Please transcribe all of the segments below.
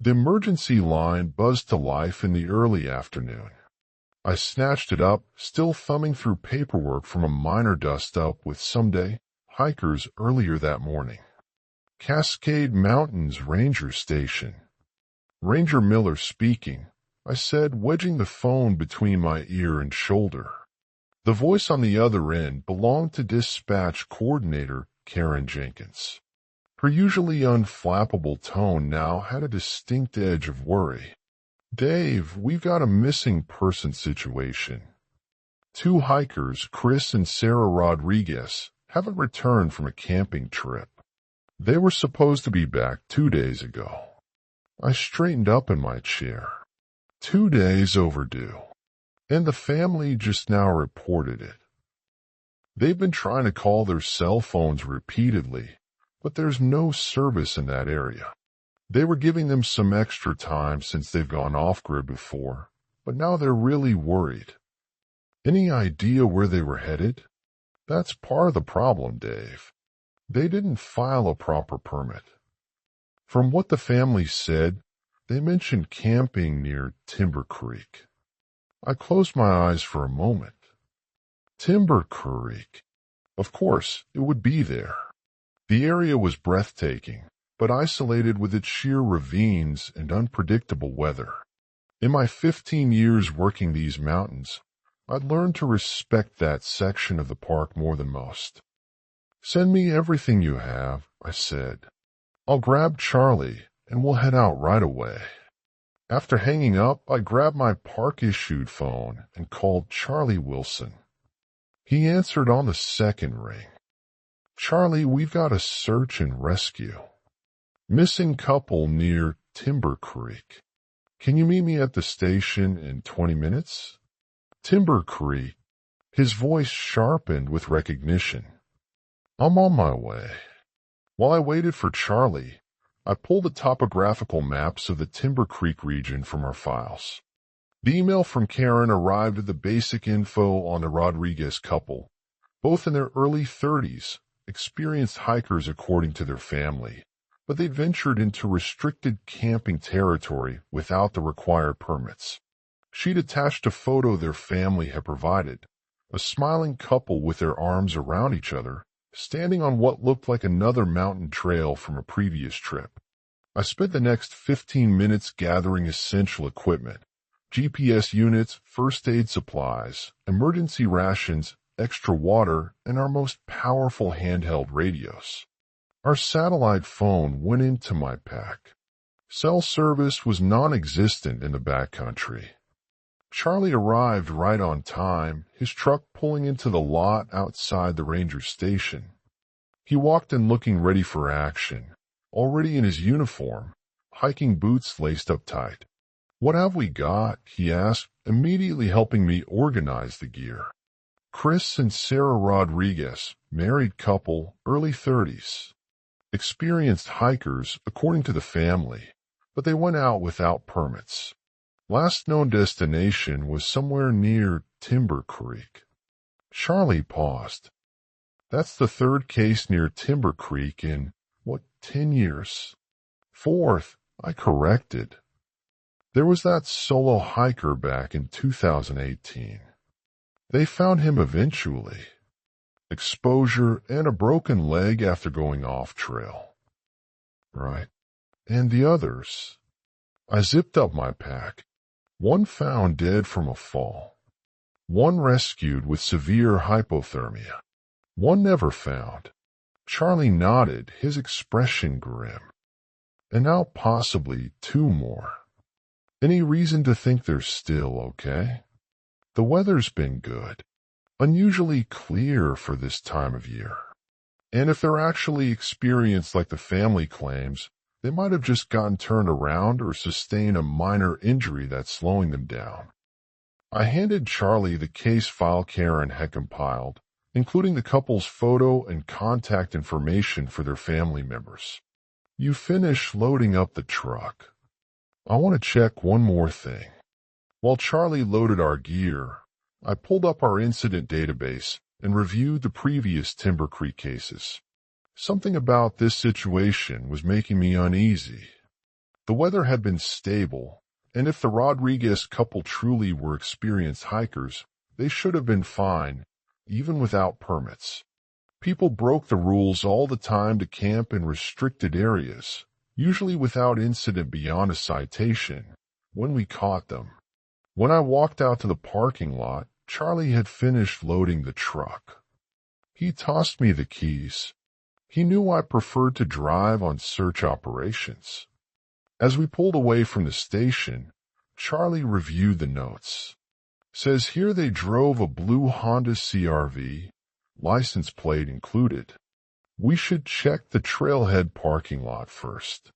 The emergency line buzzed to life in the early afternoon. I snatched it up, still thumbing through paperwork from a minor dust-up with Someday hikers earlier that morning. Cascade Mountains Ranger Station. Ranger Miller speaking, I said, wedging the phone between my ear and shoulder. The voice on the other end belonged to dispatch coordinator Karen Jenkins. Her usually unflappable tone now had a distinct edge of worry. Dave, we've got a missing person situation. 2 hikers, Chris and Sarah Rodriguez, haven't returned from a camping trip. They were supposed to be back 2 days ago. I straightened up in my chair. 2 days overdue. And the family just now reported it. They've been trying to call their cell phones repeatedly, but there's no service in that area. They were giving them some extra time since they've gone off-grid before, but now they're really worried. Any idea where they were headed? That's part of the problem, Dave. They didn't file a proper permit. From what the family said, they mentioned camping near Timber Creek. I closed my eyes for a moment. Timber Creek. Of course, it would be there. The area was breathtaking, but isolated with its sheer ravines and unpredictable weather. In my 15 years working these mountains, I'd learned to respect that section of the park more than most. Send me everything you have, I said. I'll grab Charlie, and we'll head out right away. After hanging up, I grabbed my park-issued phone and called Charlie Wilson. He answered on the second ring. Charlie, we've got a search and rescue. Missing couple near Timber Creek. Can you meet me at the station in 20 minutes? Timber Creek. His voice sharpened with recognition. I'm on my way. While I waited for Charlie, I pulled the topographical maps of the Timber Creek region from our files. The email from Karen arrived with the basic info on the Rodriguez couple, both in their early 30s, experienced hikers according to their family, but they'd ventured into restricted camping territory without the required permits. She'd attached a photo their family had provided, a smiling couple with their arms around each other, standing on what looked like another mountain trail from a previous trip. I spent the next 15 minutes gathering essential equipment, GPS units, first aid supplies, emergency rations, extra water, and our most powerful handheld radios. Our satellite phone went into my pack. Cell service was non-existent in the backcountry. Charlie arrived right on time, his truck pulling into the lot outside the ranger station. He walked in looking ready for action, already in his uniform, hiking boots laced up tight. What have we got? He asked, immediately helping me organize the gear. Chris and Sarah Rodriguez, married couple, early 30s. Experienced hikers, according to the family, but they went out without permits. Last known destination was somewhere near Timber Creek. Charlie paused. That's the 3rd case near Timber Creek in, 10 years? 4th, I corrected. There was that solo hiker back in 2018. They found him eventually. Exposure and a broken leg after going off trail. Right. And the others? I zipped up my pack. 1 found dead from a fall. 1 rescued with severe hypothermia. 1 never found. Charlie nodded, his expression grim. And now possibly 2 more. Any reason to think they're still okay? The weather's been good. Unusually clear for this time of year. And if they're actually experienced like the family claims, they might have just gotten turned around or sustained a minor injury that's slowing them down. I handed Charlie the case file Karen had compiled, including the couple's photo and contact information for their family members. You finish loading up the truck. I want to check one more thing. While Charlie loaded our gear, I pulled up our incident database and reviewed the previous Timber Creek cases. Something about this situation was making me uneasy. The weather had been stable, and if the Rodriguez couple truly were experienced hikers, they should have been fine, even without permits. People broke the rules all the time to camp in restricted areas, usually without incident beyond a citation, when we caught them. When I walked out to the parking lot, Charlie had finished loading the truck. He tossed me the keys. He knew I preferred to drive on search operations. As we pulled away from the station, Charlie reviewed the notes. Says here they drove a blue Honda CRV, license plate included. We should check the trailhead parking lot first.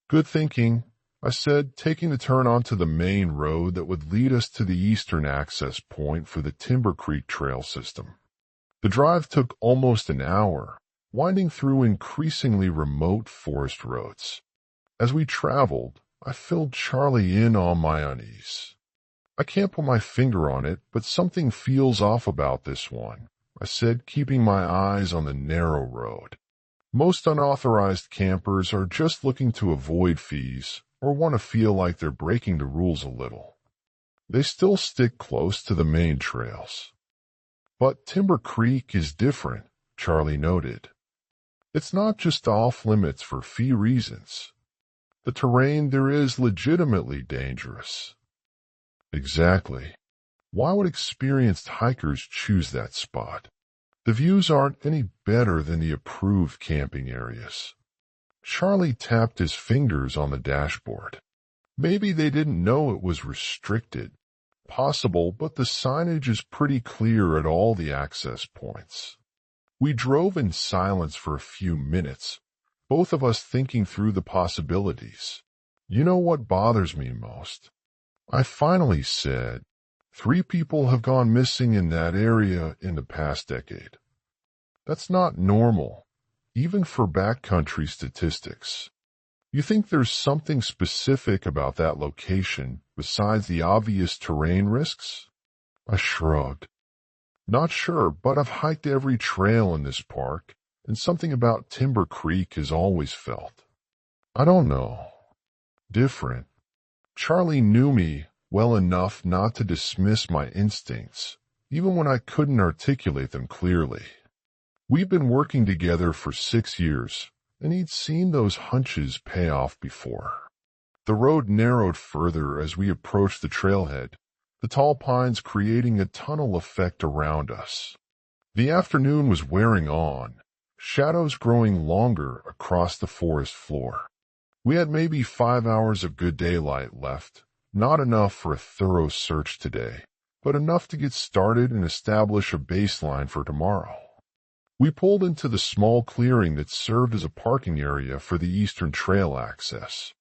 Good thinking, I said, taking the turn onto the main road that would lead us to the eastern access point for the Timber Creek Trail system. The drive took almost an hour, winding through increasingly remote forest roads. As we traveled, I filled Charlie in on my unease. I can't put my finger on it, but something feels off about this one, I said, keeping my eyes on the narrow road. Most unauthorized campers are just looking to avoid fees or want to feel like they're breaking the rules a little. They still stick close to the main trails. But Timber Creek is different, Charlie noted. It's not just off limits for fee reasons. The terrain there is legitimately dangerous. Exactly. Why would experienced hikers choose that spot? The views aren't any better than the approved camping areas. Charlie tapped his fingers on the dashboard. Maybe they didn't know it was restricted. Possible, but the signage is pretty clear at all the access points. We drove in silence for a few minutes, both of us thinking through the possibilities. You know what bothers me most? I finally said, 3 people have gone missing in that area in the past decade. That's not normal, even for backcountry statistics. You think there's something specific about that location besides the obvious terrain risks? I shrugged. Not sure, but I've hiked every trail in this park, and something about Timber Creek has always felt. I don't know. Different. Charlie knew me well enough not to dismiss my instincts, even when I couldn't articulate them clearly. We've been working together for 6 years, and he'd seen those hunches pay off before. The road narrowed further as we approached the trailhead, the tall pines creating a tunnel effect around us. The afternoon was wearing on, shadows growing longer across the forest floor. We had maybe 5 hours of good daylight left, not enough for a thorough search today, but enough to get started and establish a baseline for tomorrow. We pulled into the small clearing that served as a parking area for the Eastern Trail access.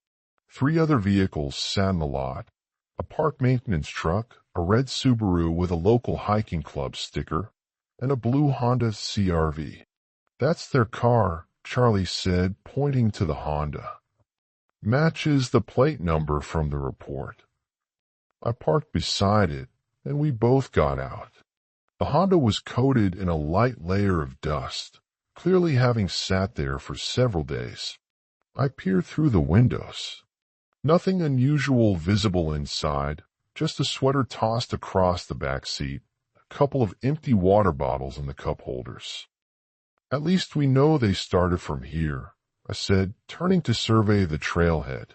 3 other vehicles sat in the lot, a park maintenance truck, a red Subaru with a local hiking club sticker, and a blue Honda CRV. That's their car, Charlie said, pointing to the Honda. Matches the plate number from the report. I parked beside it, and we both got out. The Honda was coated in a light layer of dust, clearly having sat there for several days. I peered through the windows. Nothing unusual visible inside, just a sweater tossed across the back seat, a couple of empty water bottles in the cup holders. At least we know they started from here, I said, turning to survey the trailhead.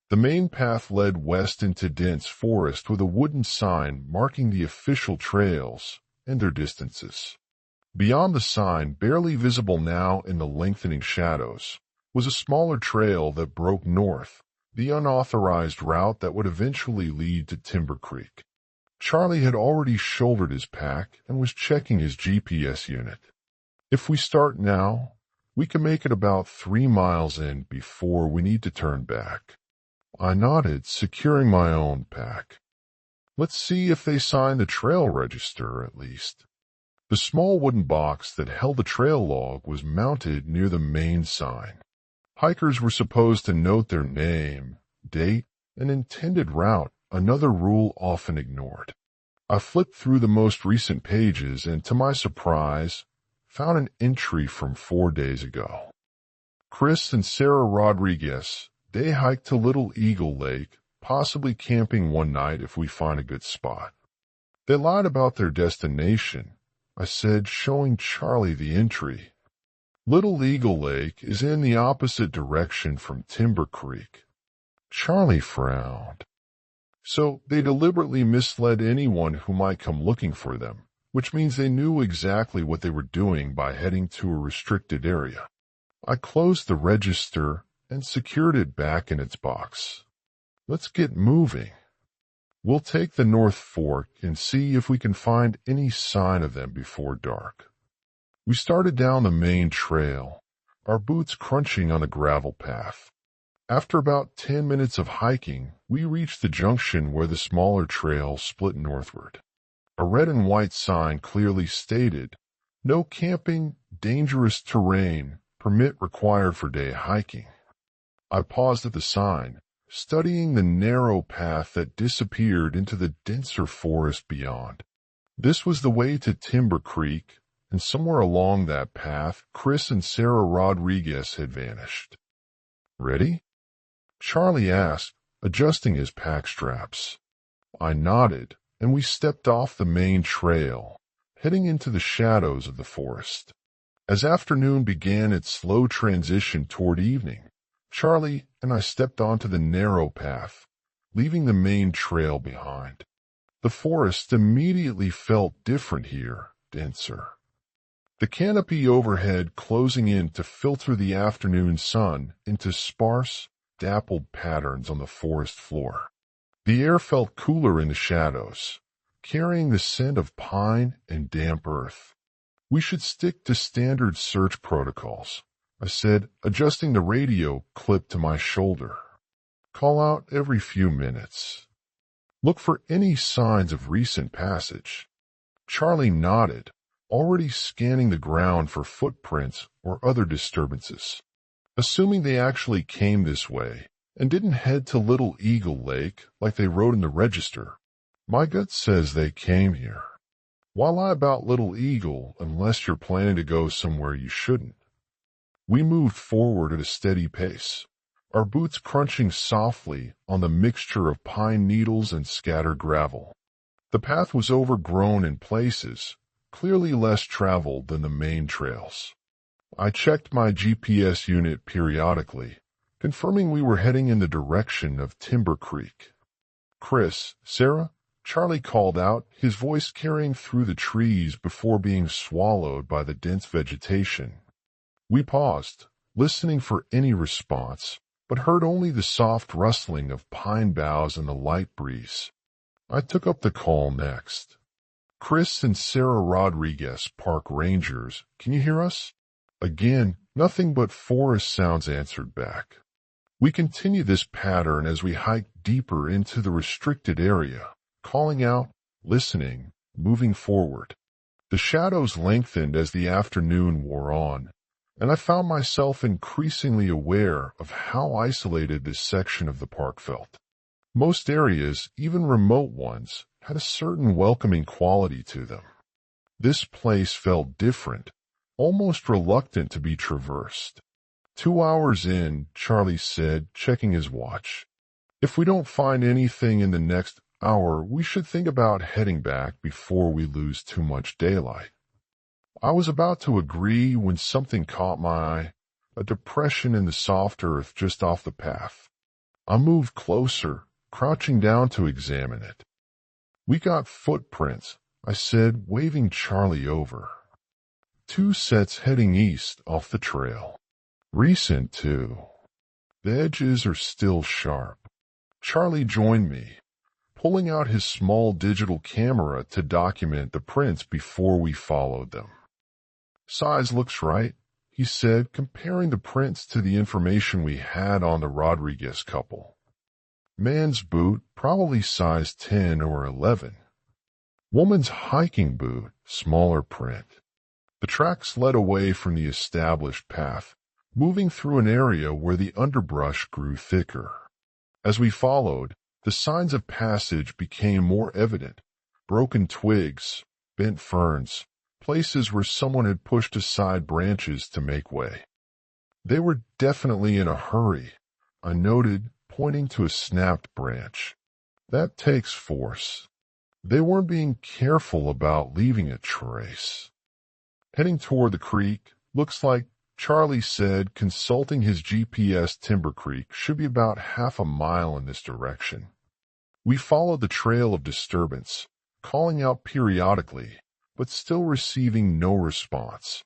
The main path led west into dense forest with a wooden sign marking the official trails and their distances. Beyond the sign, barely visible now in the lengthening shadows, was a smaller trail that broke north, the unauthorized route that would eventually lead to Timber Creek. Charlie had already shouldered his pack and was checking his GPS unit. If we start now, we can make it about 3 miles in before we need to turn back. I nodded, securing my own pack. Let's see if they sign the trail register, at least. The small wooden box that held the trail log was mounted near the main sign. Hikers were supposed to note their name, date, and intended route, another rule often ignored. I flipped through the most recent pages and, to my surprise, found an entry from 4 days ago. Chris and Sarah Rodriguez, Day hike to Little Eagle Lake, possibly camping one night if we find a good spot. They lied about their destination, I said, showing Charlie the entry. Little Eagle Lake is in the opposite direction from Timber Creek. Charlie frowned. So they deliberately misled anyone who might come looking for them, which means they knew exactly what they were doing by heading to a restricted area. I closed the register and secured it back in its box. Let's get moving. We'll take the North Fork and see if we can find any sign of them before dark. We started down the main trail, our boots crunching on the gravel path. After about 10 minutes of hiking, we reached the junction where the smaller trail split northward. A red and white sign clearly stated, "No camping, dangerous terrain, permit required for day hiking." I paused at the sign, studying the narrow path that disappeared into the denser forest beyond. This was the way to Timber Creek, and somewhere along that path, Chris and Sarah Rodriguez had vanished. "Ready?" Charlie asked, adjusting his pack straps. I nodded, and we stepped off the main trail, heading into the shadows of the forest. As afternoon began its slow transition toward evening, Charlie and I stepped onto the narrow path, leaving the main trail behind. The forest immediately felt different here, denser. The canopy overhead closing in to filter the afternoon sun into sparse, dappled patterns on the forest floor. The air felt cooler in the shadows, carrying the scent of pine and damp earth. "We should stick to standard search protocols," I said, adjusting the radio clip to my shoulder. "Call out every few minutes. Look for any signs of recent passage." Charlie nodded, already scanning the ground for footprints or other disturbances. Assuming they actually came this way and didn't head to Little Eagle Lake like they wrote in the register, my gut says they came here. Why lie about Little Eagle unless you're planning to go somewhere you shouldn't? We moved forward at a steady pace, our boots crunching softly on the mixture of pine needles and scattered gravel. The path was overgrown in places, clearly less traveled than the main trails. I checked my GPS unit periodically, confirming we were heading in the direction of Timber Creek. "Chris, Sarah?" Charlie called out, his voice carrying through the trees before being swallowed by the dense vegetation. We paused, listening for any response, but heard only the soft rustling of pine boughs in the light breeze. I took up the call next. "Chris and Sarah Rodriguez, park rangers, can you hear us?" Again, nothing but forest sounds answered back. We continued this pattern as we hiked deeper into the restricted area, calling out, listening, moving forward. The shadows lengthened as the afternoon wore on, and I found myself increasingly aware of how isolated this section of the park felt. Most areas, even remote ones, had a certain welcoming quality to them. This place felt different, almost reluctant to be traversed. 2 hours in, Charlie said, checking his watch. "If we don't find anything in the next hour, we should think about heading back before we lose too much daylight." I was about to agree when something caught my eye, a depression in the soft earth just off the path. I moved closer, crouching down to examine it. "We got footprints," I said, waving Charlie over. 2 sets heading east off the trail. Recent, too. The edges are still sharp. Charlie joined me, pulling out his small digital camera to document the prints before we followed them. "Size looks right," he said, comparing the prints to the information we had on the Rodriguez couple. "Man's boot, probably size 10 or 11. Woman's hiking boot, smaller print." The tracks led away from the established path, moving through an area where the underbrush grew thicker. As we followed, the signs of passage became more evident: broken twigs, bent ferns, places where someone had pushed aside branches to make way. They were definitely in a hurry, I noted, pointing to a snapped branch. That takes force. They weren't being careful about leaving a trace. Heading toward the creek, looks like, Charlie said, consulting his GPS. Timber Creek should be about half a mile in this direction. We followed the trail of disturbance, calling out periodically, but still receiving no response.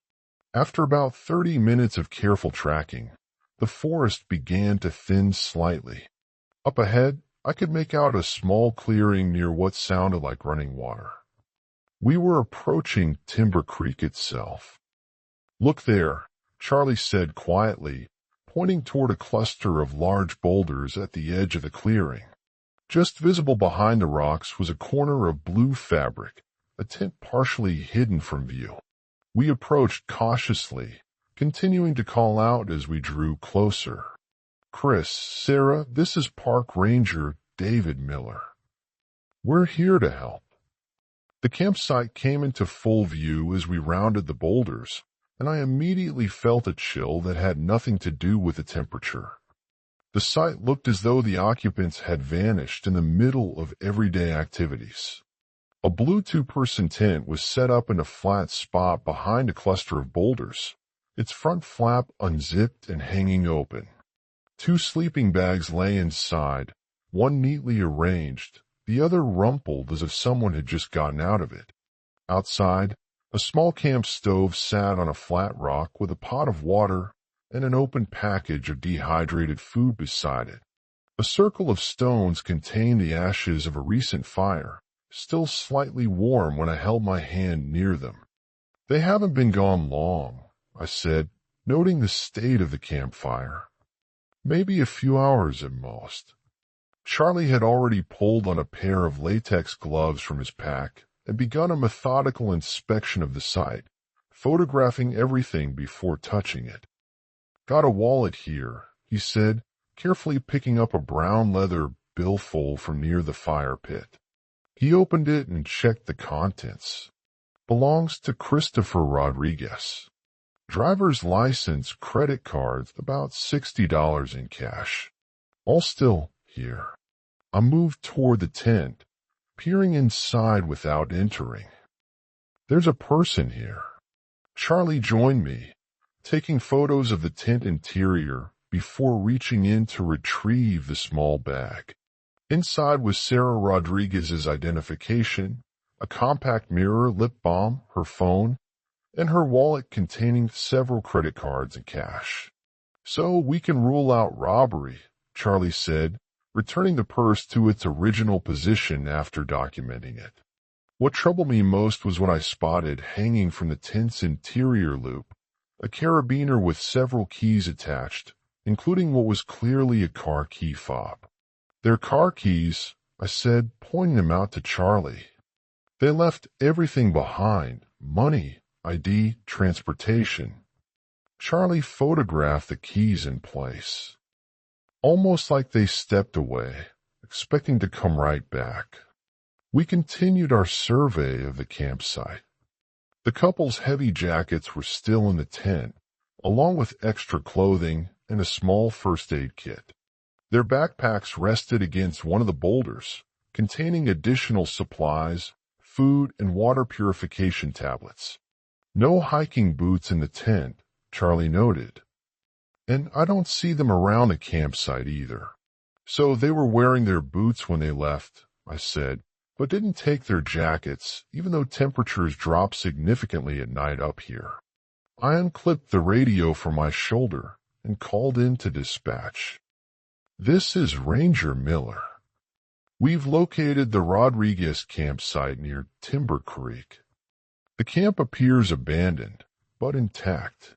After about 30 minutes of careful tracking, the forest began to thin slightly. Up ahead, I could make out a small clearing near what sounded like running water. We were approaching Timber Creek itself. "Look there," Charlie said quietly, pointing toward a cluster of large boulders at the edge of the clearing. Just visible behind the rocks was a corner of blue fabric, a tent partially hidden from view. We approached cautiously, continuing to call out as we drew closer. "Chris, Sarah, this is Park Ranger David Miller. We're here to help." The campsite came into full view as we rounded the boulders, and I immediately felt a chill that had nothing to do with the temperature. The site looked as though the occupants had vanished in the middle of everyday activities. A blue two-person tent was set up in a flat spot behind a cluster of boulders, its front flap unzipped and hanging open. 2 sleeping bags lay inside, one neatly arranged, the other rumpled as if someone had just gotten out of it. Outside, a small camp stove sat on a flat rock with a pot of water and an open package of dehydrated food beside it. A circle of stones contained the ashes of a recent fire, still slightly warm when I held my hand near them. "They haven't been gone long," I said, noting the state of the campfire. "Maybe a few hours at most." Charlie had already pulled on a pair of latex gloves from his pack and begun a methodical inspection of the site, photographing everything before touching it. "Got a wallet here," he said, carefully picking up a brown leather billfold from near the fire pit. He opened it and checked the contents. "Belongs to Christopher Rodriguez. Driver's license, credit cards, about $60 in cash. All still here." I moved toward the tent, peering inside without entering. "There's a person here." Charlie joined me, taking photos of the tent interior before reaching in to retrieve the small bag. Inside was Sarah Rodriguez's identification, a compact mirror, lip balm, her phone, and her wallet containing several credit cards and cash. "So we can rule out robbery," Charlie said, returning the purse to its original position after documenting it. What troubled me most was when I spotted, hanging from the tent's interior loop, a carabiner with several keys attached, including what was clearly a car key fob. "They're car keys," I said, pointing them out to Charlie. "They left everything behind: money, ID, transportation." Charlie photographed the keys in place, almost like they stepped away, expecting to come right back. We continued our survey of the campsite. The couple's heavy jackets were still in the tent, along with extra clothing and a small first aid kit. Their backpacks rested against one of the boulders, containing additional supplies, food, and water purification tablets. "No hiking boots in the tent," Charlie noted. "And I don't see them around the campsite either." "So they were wearing their boots when they left," I said, "but didn't take their jackets, even though temperatures drop significantly at night up here." I unclipped the radio from my shoulder and called in to dispatch. "This is Ranger Miller. We've located the Rodriguez campsite near Timber Creek. The camp appears abandoned, but intact.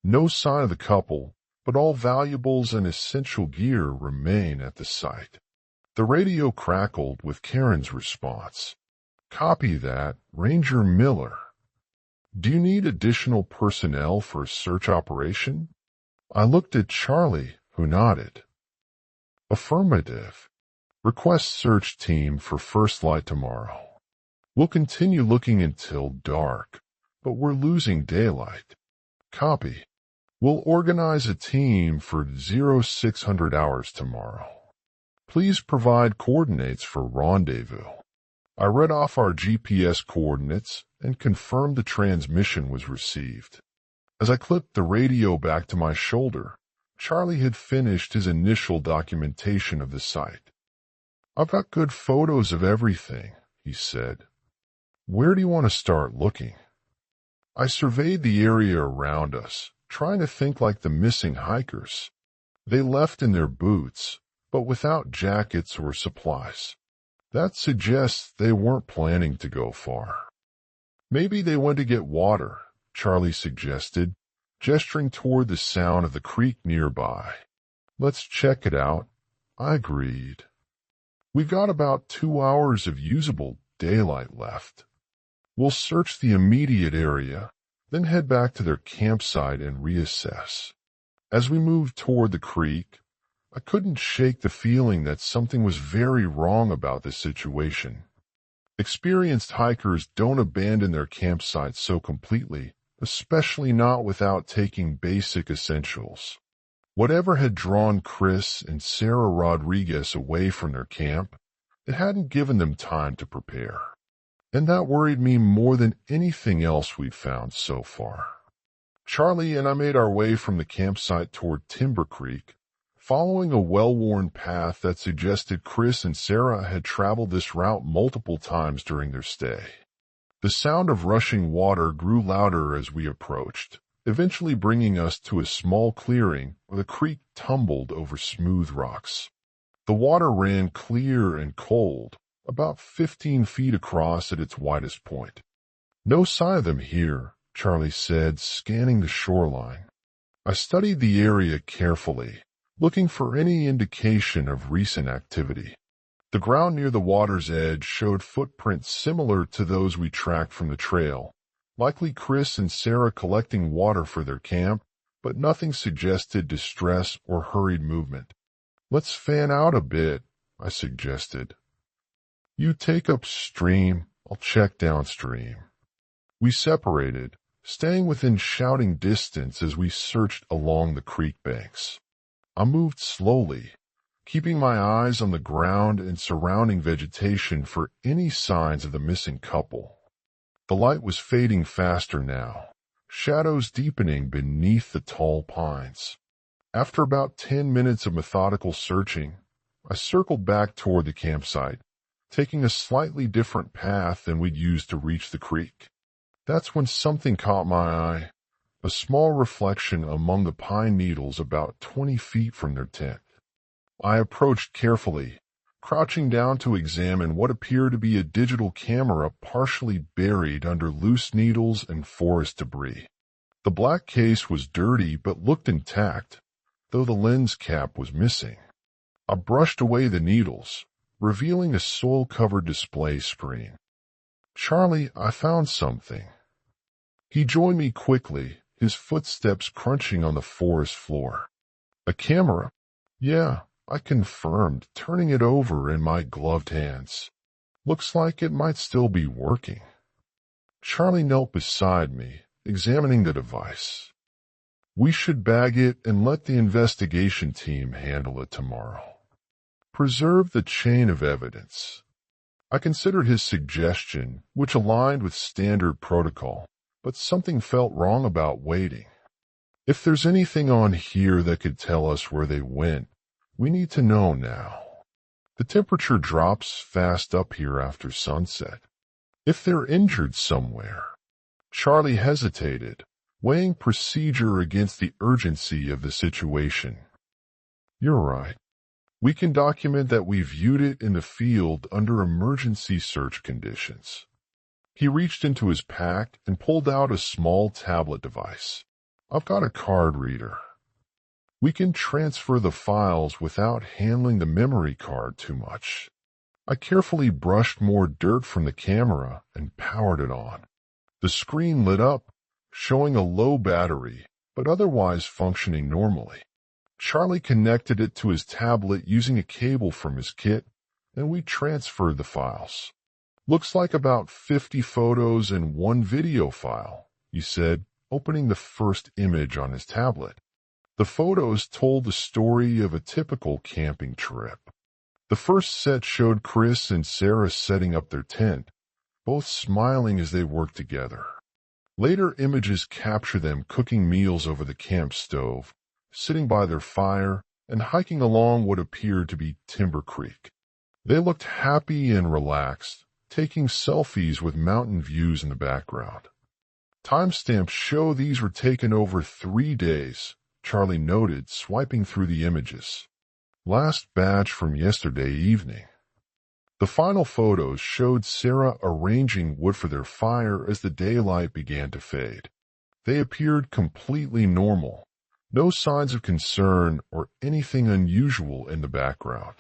No sign of the couple, but all valuables and essential gear remain at the site." The radio crackled with Karen's response. "Copy that, Ranger Miller. Do you need additional personnel for a search operation?" I looked at Charlie, who nodded. "Affirmative. Request search team for first light tomorrow. We'll continue looking until dark, but we're losing daylight." "Copy." We'll organize a team for 0600 hours tomorrow. Please provide coordinates for rendezvous. I read off our GPS coordinates and confirmed the transmission was received. As I clipped the radio back to my shoulder, Charlie had finished his initial documentation of the site. "I've got good photos of everything," he said. "Where do you want to start looking?" I surveyed the area around us, trying to think like the missing hikers. They left in their boots, but without jackets or supplies. That suggests they weren't planning to go far. "Maybe they went to get water," Charlie suggested, gesturing toward the sound of the creek nearby. "Let's check it out," I agreed. We've got about 2 hours of usable daylight left. We'll search the immediate area, then head back to their campsite and reassess. As we moved toward the creek, I couldn't shake the feeling that something was very wrong about this situation. Experienced hikers don't abandon their campsites so completely, especially not without taking basic essentials. Whatever had drawn Chris and Sarah Rodriguez away from their camp, it hadn't given them time to prepare. And that worried me more than anything else we'd found so far. Charlie and I made our way from the campsite toward Timber Creek, following a well-worn path that suggested Chris and Sarah had traveled this route multiple times during their stay. The sound of rushing water grew louder as we approached, eventually bringing us to a small clearing where the creek tumbled over smooth rocks. The water ran clear and cold, about 15 feet across at its widest point. "No sign of them here," Charlie said, scanning the shoreline. I studied the area carefully, looking for any indication of recent activity. The ground near the water's edge showed footprints similar to those we tracked from the trail, likely Chris and Sarah collecting water for their camp, but nothing suggested distress or hurried movement. "Let's fan out a bit," I suggested. "You take upstream, I'll check downstream." We separated, staying within shouting distance as we searched along the creek banks. I moved slowly, keeping my eyes on the ground and surrounding vegetation for any signs of the missing couple. The light was fading faster now, shadows deepening beneath the tall pines. After about 10 minutes of methodical searching, I circled back toward the campsite, taking a slightly different path than we'd used to reach the creek. That's when something caught my eye, a small reflection among the pine needles about 20 feet from their tent. I approached carefully, crouching down to examine what appeared to be a digital camera partially buried under loose needles and forest debris. The black case was dirty but looked intact, though the lens cap was missing. I brushed away the needles, revealing a soil-covered display screen. "Charlie, I found something." He joined me quickly, his footsteps crunching on the forest floor. "A camera?" "Yeah," I confirmed, turning it over in my gloved hands. "Looks like it might still be working." Charlie knelt beside me, examining the device. "We should bag it and let the investigation team handle it tomorrow. Preserve the chain of evidence." I considered his suggestion, which aligned with standard protocol, but something felt wrong about waiting. If there's anything on here that could tell us where they went, we need to know now. The temperature drops fast up here after sunset. If they're injured somewhere. Charlie hesitated, weighing procedure against the urgency of the situation. "You're right. We can document that we viewed it in the field under emergency search conditions." He reached into his pack and pulled out a small tablet device. "I've got a card reader. We can transfer the files without handling the memory card too much." I carefully brushed more dirt from the camera and powered it on. The screen lit up, showing a low battery, but otherwise functioning normally. Charlie connected it to his tablet using a cable from his kit, and we transferred the files. "Looks like about 50 photos and 1 video file," he said, opening the first image on his tablet. The photos told the story of a typical camping trip. The first set showed Chris and Sarah setting up their tent, both smiling as they worked together. Later images capture them cooking meals over the camp stove, sitting by their fire, and hiking along what appeared to be Timber Creek. They looked happy and relaxed, taking selfies with mountain views in the background. Timestamps show these were taken over 3 days, Charlie noted, swiping through the images. Last batch from yesterday evening. The final photos showed Sarah arranging wood for their fire as the daylight began to fade. They appeared completely normal, no signs of concern or anything unusual in the background.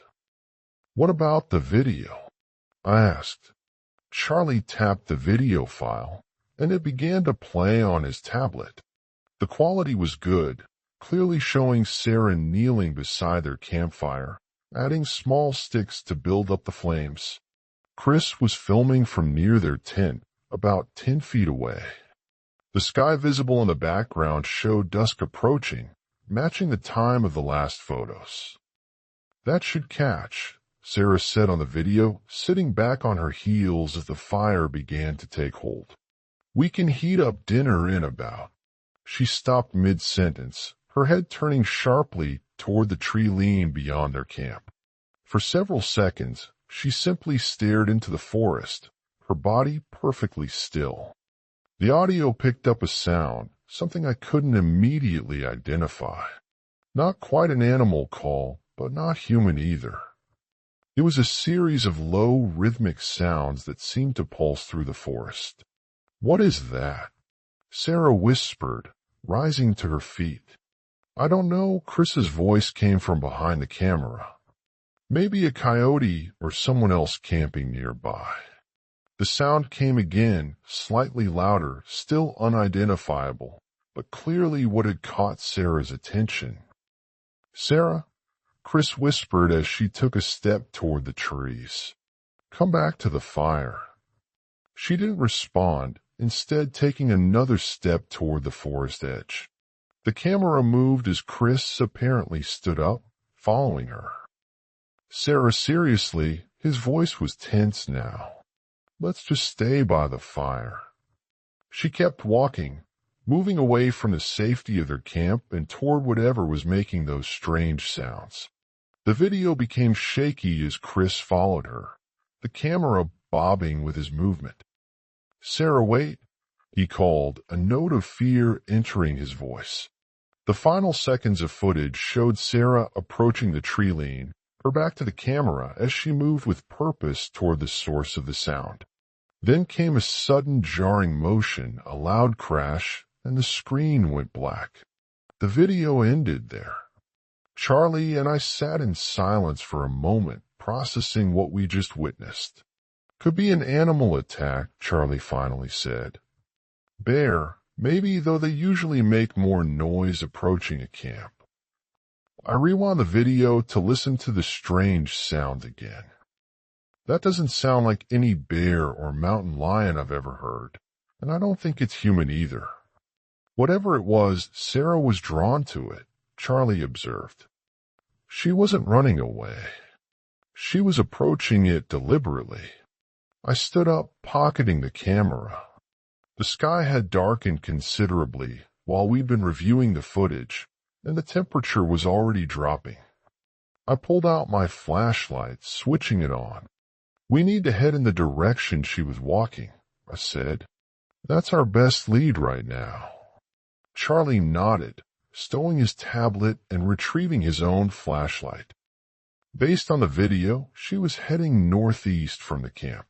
What about the video? I asked. Charlie tapped the video file, and it began to play on his tablet. The quality was good, clearly showing Sarah kneeling beside their campfire, adding small sticks to build up the flames. Chris was filming from near their tent, about 10 feet away. The sky visible in the background showed dusk approaching, matching the time of the last photos. That should catch, Sarah said on the video, sitting back on her heels as the fire began to take hold. We can heat up dinner in about. She stopped mid-sentence, her head turning sharply toward the tree lean beyond their camp. For several seconds, she simply stared into the forest, her body perfectly still. The audio picked up a sound, something I couldn't immediately identify. Not quite an animal call, but not human either. It was a series of low, rhythmic sounds that seemed to pulse through the forest. What is that? Sarah whispered, rising to her feet. I don't know. Chris's voice came from behind the camera. Maybe a coyote or someone else camping nearby. The sound came again, slightly louder, still unidentifiable, but clearly what had caught Sarah's attention. Sarah, Chris whispered as she took a step toward the trees. Come back to the fire. She didn't respond, instead taking another step toward the forest edge. The camera moved as Chris apparently stood up, following her. Sarah, seriously, his voice was tense now. Let's just stay by the fire. She kept walking, moving away from the safety of their camp and toward whatever was making those strange sounds. The video became shaky as Chris followed her, the camera bobbing with his movement. Sarah, wait, he called, a note of fear entering his voice. The final seconds of footage showed Sarah approaching the tree lean, her back to the camera as she moved with purpose toward the source of the sound. Then came a sudden jarring motion, a loud crash, and the screen went black. The video ended there. Charlie and I sat in silence for a moment, processing what we just witnessed. Could be an animal attack, Charlie finally said. Bear, maybe, though they usually make more noise approaching a camp. I rewound the video to listen to the strange sound again. That doesn't sound like any bear or mountain lion I've ever heard, and I don't think it's human either. Whatever it was, Sarah was drawn to it, Charlie observed. She wasn't running away. She was approaching it deliberately. I stood up, pocketing the camera. The sky had darkened considerably while we'd been reviewing the footage, and the temperature was already dropping. I pulled out my flashlight, switching it on. We need to head in the direction she was walking, I said. That's our best lead right now. Charlie nodded, stowing his tablet and retrieving his own flashlight. Based on the video, she was heading northeast from the camp.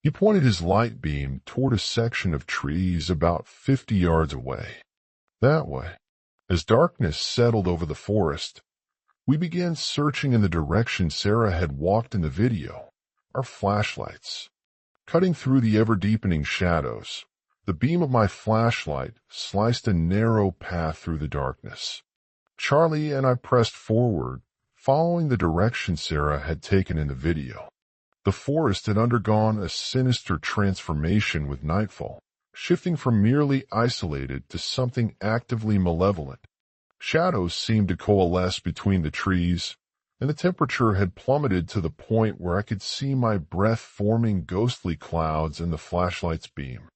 He pointed his light beam toward a section of trees about 50 yards away. That way. As darkness settled over the forest, we began searching in the direction Sarah had walked in the video, our flashlights. Cutting through the ever-deepening shadows, the beam of my flashlight sliced a narrow path through the darkness. Charlie and I pressed forward, following the direction Sarah had taken in the video. The forest had undergone a sinister transformation with nightfall, shifting from merely isolated to something actively malevolent. Shadows seemed to coalesce between the trees, and the temperature had plummeted to the point where I could see my breath forming ghostly clouds in the flashlight's beam.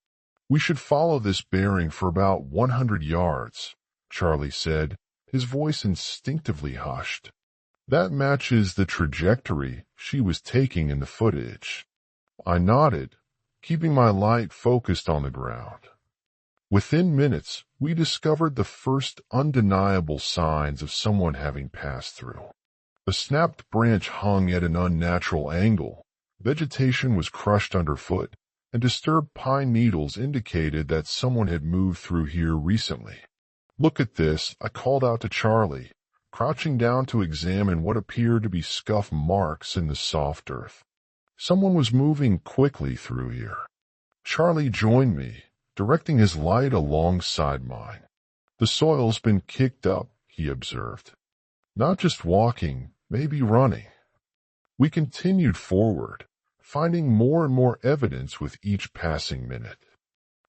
"We should follow this bearing for about 100 yards, Charlie said, his voice instinctively hushed. "That matches the trajectory she was taking in the footage." I nodded, keeping my light focused on the ground. Within minutes, we discovered the first undeniable signs of someone having passed through. A snapped branch hung at an unnatural angle, vegetation was crushed underfoot, and disturbed pine needles indicated that someone had moved through here recently. "Look at this," I called out to Charlie, crouching down to examine what appeared to be scuff marks in the soft earth. Someone was moving quickly through here. Charlie joined me, directing his light alongside mine. "The soil's been kicked up," he observed. "Not just walking, maybe running." We continued forward, finding more and more evidence with each passing minute.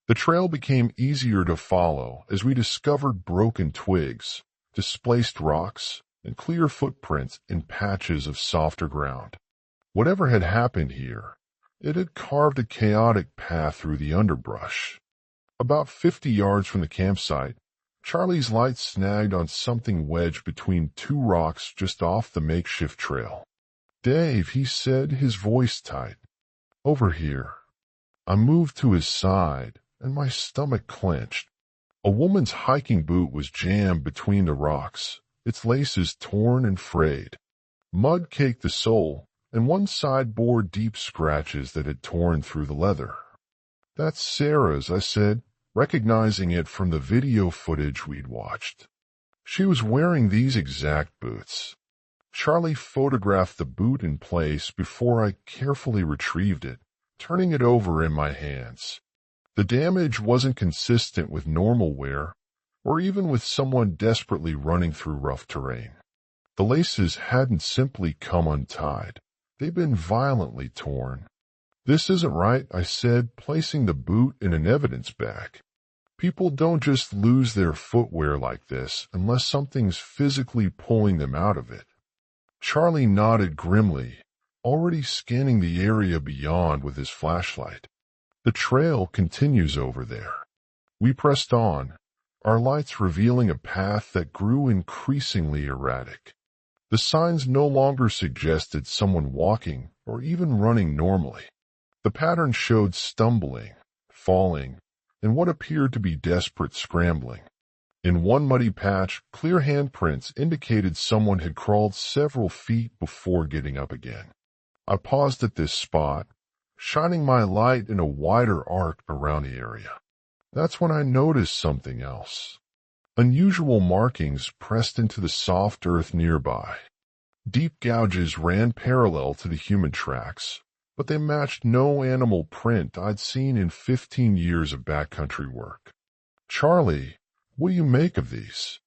The trail became easier to follow as we discovered broken twigs, displaced rocks, and clear footprints in patches of softer ground. Whatever had happened here, it had carved a chaotic path through the underbrush. About 50 yards from the campsite, Charlie's light snagged on something wedged between two rocks just off the makeshift trail. "Dave," he said, his voice tight. "Over here." I moved to his side, and my stomach clenched. A woman's hiking boot was jammed between the rocks, its laces torn and frayed. Mud caked the sole, and one side bore deep scratches that had torn through the leather. "That's Sarah's," I said, recognizing it from the video footage we'd watched. She was wearing these exact boots. Charlie photographed the boot in place before I carefully retrieved it, turning it over in my hands. The damage wasn't consistent with normal wear, or even with someone desperately running through rough terrain. The laces hadn't simply come untied. They'd been violently torn. "This isn't right," I said, placing the boot in an evidence bag. "People don't just lose their footwear like this unless something's physically pulling them out of it." Charlie nodded grimly, already scanning the area beyond with his flashlight. "The trail continues over there." We pressed on, our lights revealing a path that grew increasingly erratic. The signs no longer suggested someone walking or even running normally. The pattern showed stumbling, falling, and what appeared to be desperate scrambling. In one muddy patch, clear handprints indicated someone had crawled several feet before getting up again. I paused at this spot, shining my light in a wider arc around the area. That's when I noticed something else. Unusual markings pressed into the soft earth nearby. Deep gouges ran parallel to the human tracks, but they matched no animal print I'd seen in 15 years of backcountry work. "Charlie, what do you make of these?"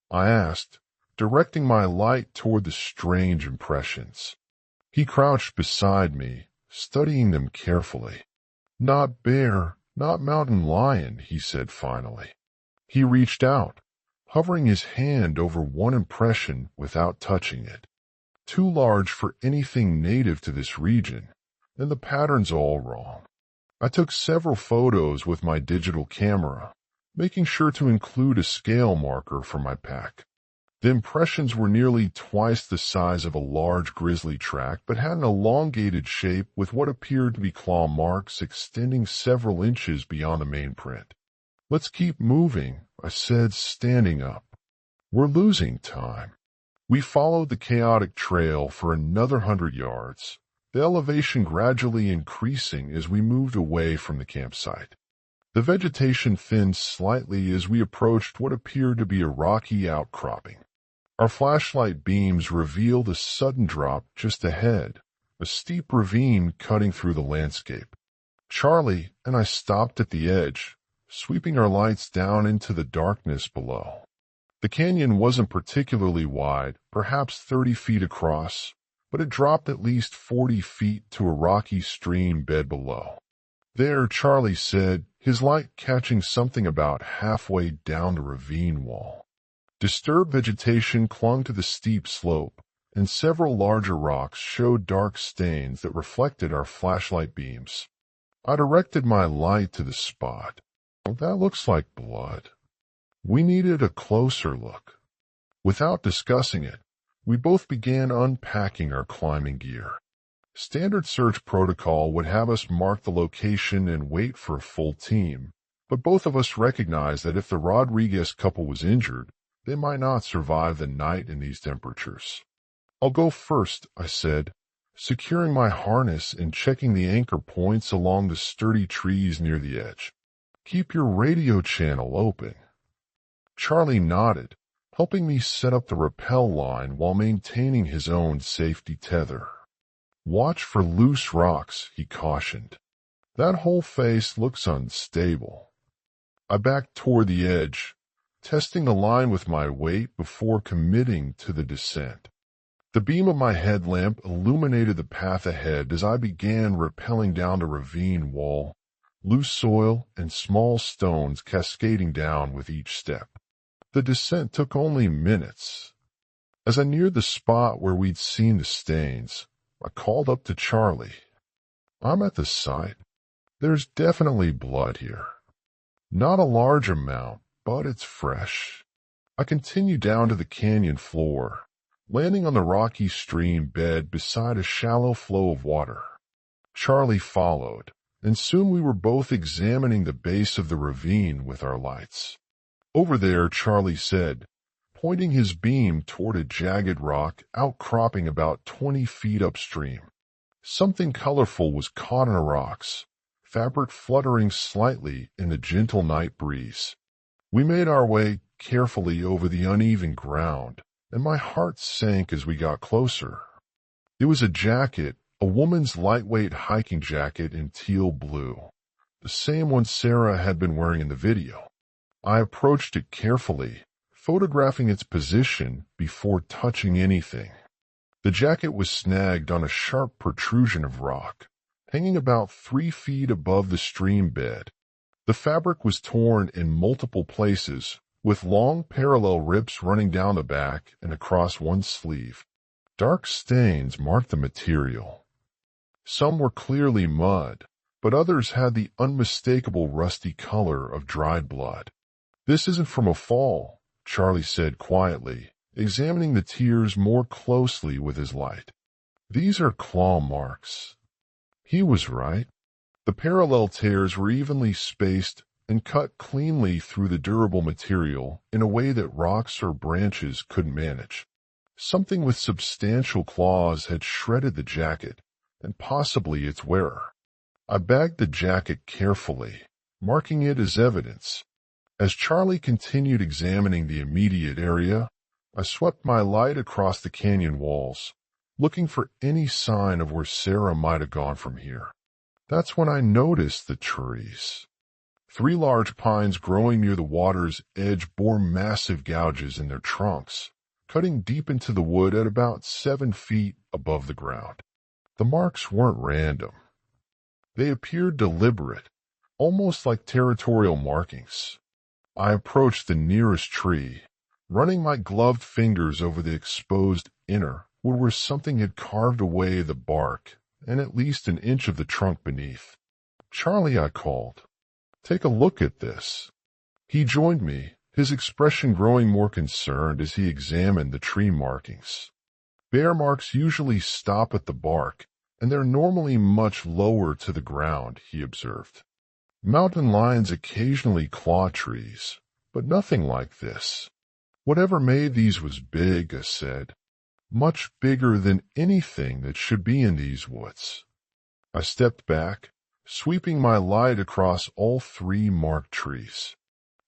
I asked, directing my light toward the strange impressions. He crouched beside me, studying them carefully. "Not bear, not mountain lion," he said finally. He reached out, hovering his hand over one impression without touching it. "Too large for anything native to this region, and the pattern's all wrong." I took several photos with my digital camera, making sure to include a scale marker for my pack. The impressions were nearly twice the size of a large grizzly track, but had an elongated shape with what appeared to be claw marks extending several inches beyond the main print. "Let's keep moving," I said, standing up. "We're losing time." We followed the chaotic trail for another 100 yards, the elevation gradually increasing as we moved away from the campsite. The vegetation thinned slightly as we approached what appeared to be a rocky outcropping. Our flashlight beams revealed a sudden drop just ahead, a steep ravine cutting through the landscape. Charlie and I stopped at the edge, sweeping our lights down into the darkness below. The canyon wasn't particularly wide, perhaps 30 feet across, but it dropped at least 40 feet to a rocky stream bed below. "There," Charlie said, his light catching something about halfway down the ravine wall. Disturbed vegetation clung to the steep slope, and several larger rocks showed dark stains that reflected our flashlight beams. I directed my light to the spot. That looks like blood. We needed a closer look. Without discussing it, we both began unpacking our climbing gear. Standard search protocol would have us mark the location and wait for a full team, but both of us recognized that if the Rodriguez couple was injured, they might not survive the night in these temperatures. "I'll go first," I said, securing my harness and checking the anchor points along the sturdy trees near the edge. "Keep your radio channel open." Charlie nodded, helping me set up the rappel line while maintaining his own safety tether. "Watch for loose rocks," he cautioned. "That whole face looks unstable." I backed toward the edge, testing the line with my weight before committing to the descent. The beam of my headlamp illuminated the path ahead as I began rappelling down the ravine wall, loose soil and small stones cascading down with each step. The descent took only minutes. As I neared the spot where we'd seen the stains, I called up to Charlie. "I'm at the site. There's definitely blood here. Not a large amount, but it's fresh." I continued down to the canyon floor, landing on the rocky stream bed beside a shallow flow of water. Charlie followed, and soon we were both examining the base of the ravine with our lights. "Over there," Charlie said, pointing his beam toward a jagged rock outcropping about 20 feet upstream. Something colorful was caught in the rocks, fabric fluttering slightly in the gentle night breeze. We made our way carefully over the uneven ground, and my heart sank as we got closer. It was a jacket, a woman's lightweight hiking jacket in teal blue, the same one Sarah had been wearing in the video. I approached it carefully, photographing its position before touching anything. The jacket was snagged on a sharp protrusion of rock, hanging about 3 feet above the stream bed. The fabric was torn in multiple places, with long parallel rips running down the back and across one sleeve. Dark stains marked the material. Some were clearly mud, but others had the unmistakable rusty color of dried blood. "This isn't from a fall," Charlie said quietly, examining the tears more closely with his light. "These are claw marks." He was right. The parallel tears were evenly spaced and cut cleanly through the durable material in a way that rocks or branches couldn't manage. Something with substantial claws had shredded the jacket, and possibly its wearer. I bagged the jacket carefully, marking it as evidence. As Charlie continued examining the immediate area, I swept my light across the canyon walls, looking for any sign of where Sarah might have gone from here. That's when I noticed the trees. 3 large pines growing near the water's edge bore massive gouges in their trunks, cutting deep into the wood at about 7 feet above the ground. The marks weren't random. They appeared deliberate, almost like territorial markings. I approached the nearest tree, running my gloved fingers over the exposed inner, where something had carved away the bark and at least an inch of the trunk beneath. "Charlie," I called, "take a look at this." He joined me, his expression growing more concerned as he examined the tree markings. Bear marks usually stop at the bark, and they're normally much lower to the ground, he observed. Mountain lions occasionally claw trees, but nothing like this. "Whatever made these was big," I said. "Much bigger than anything that should be in these woods." I stepped back, sweeping my light across all 3 marked trees.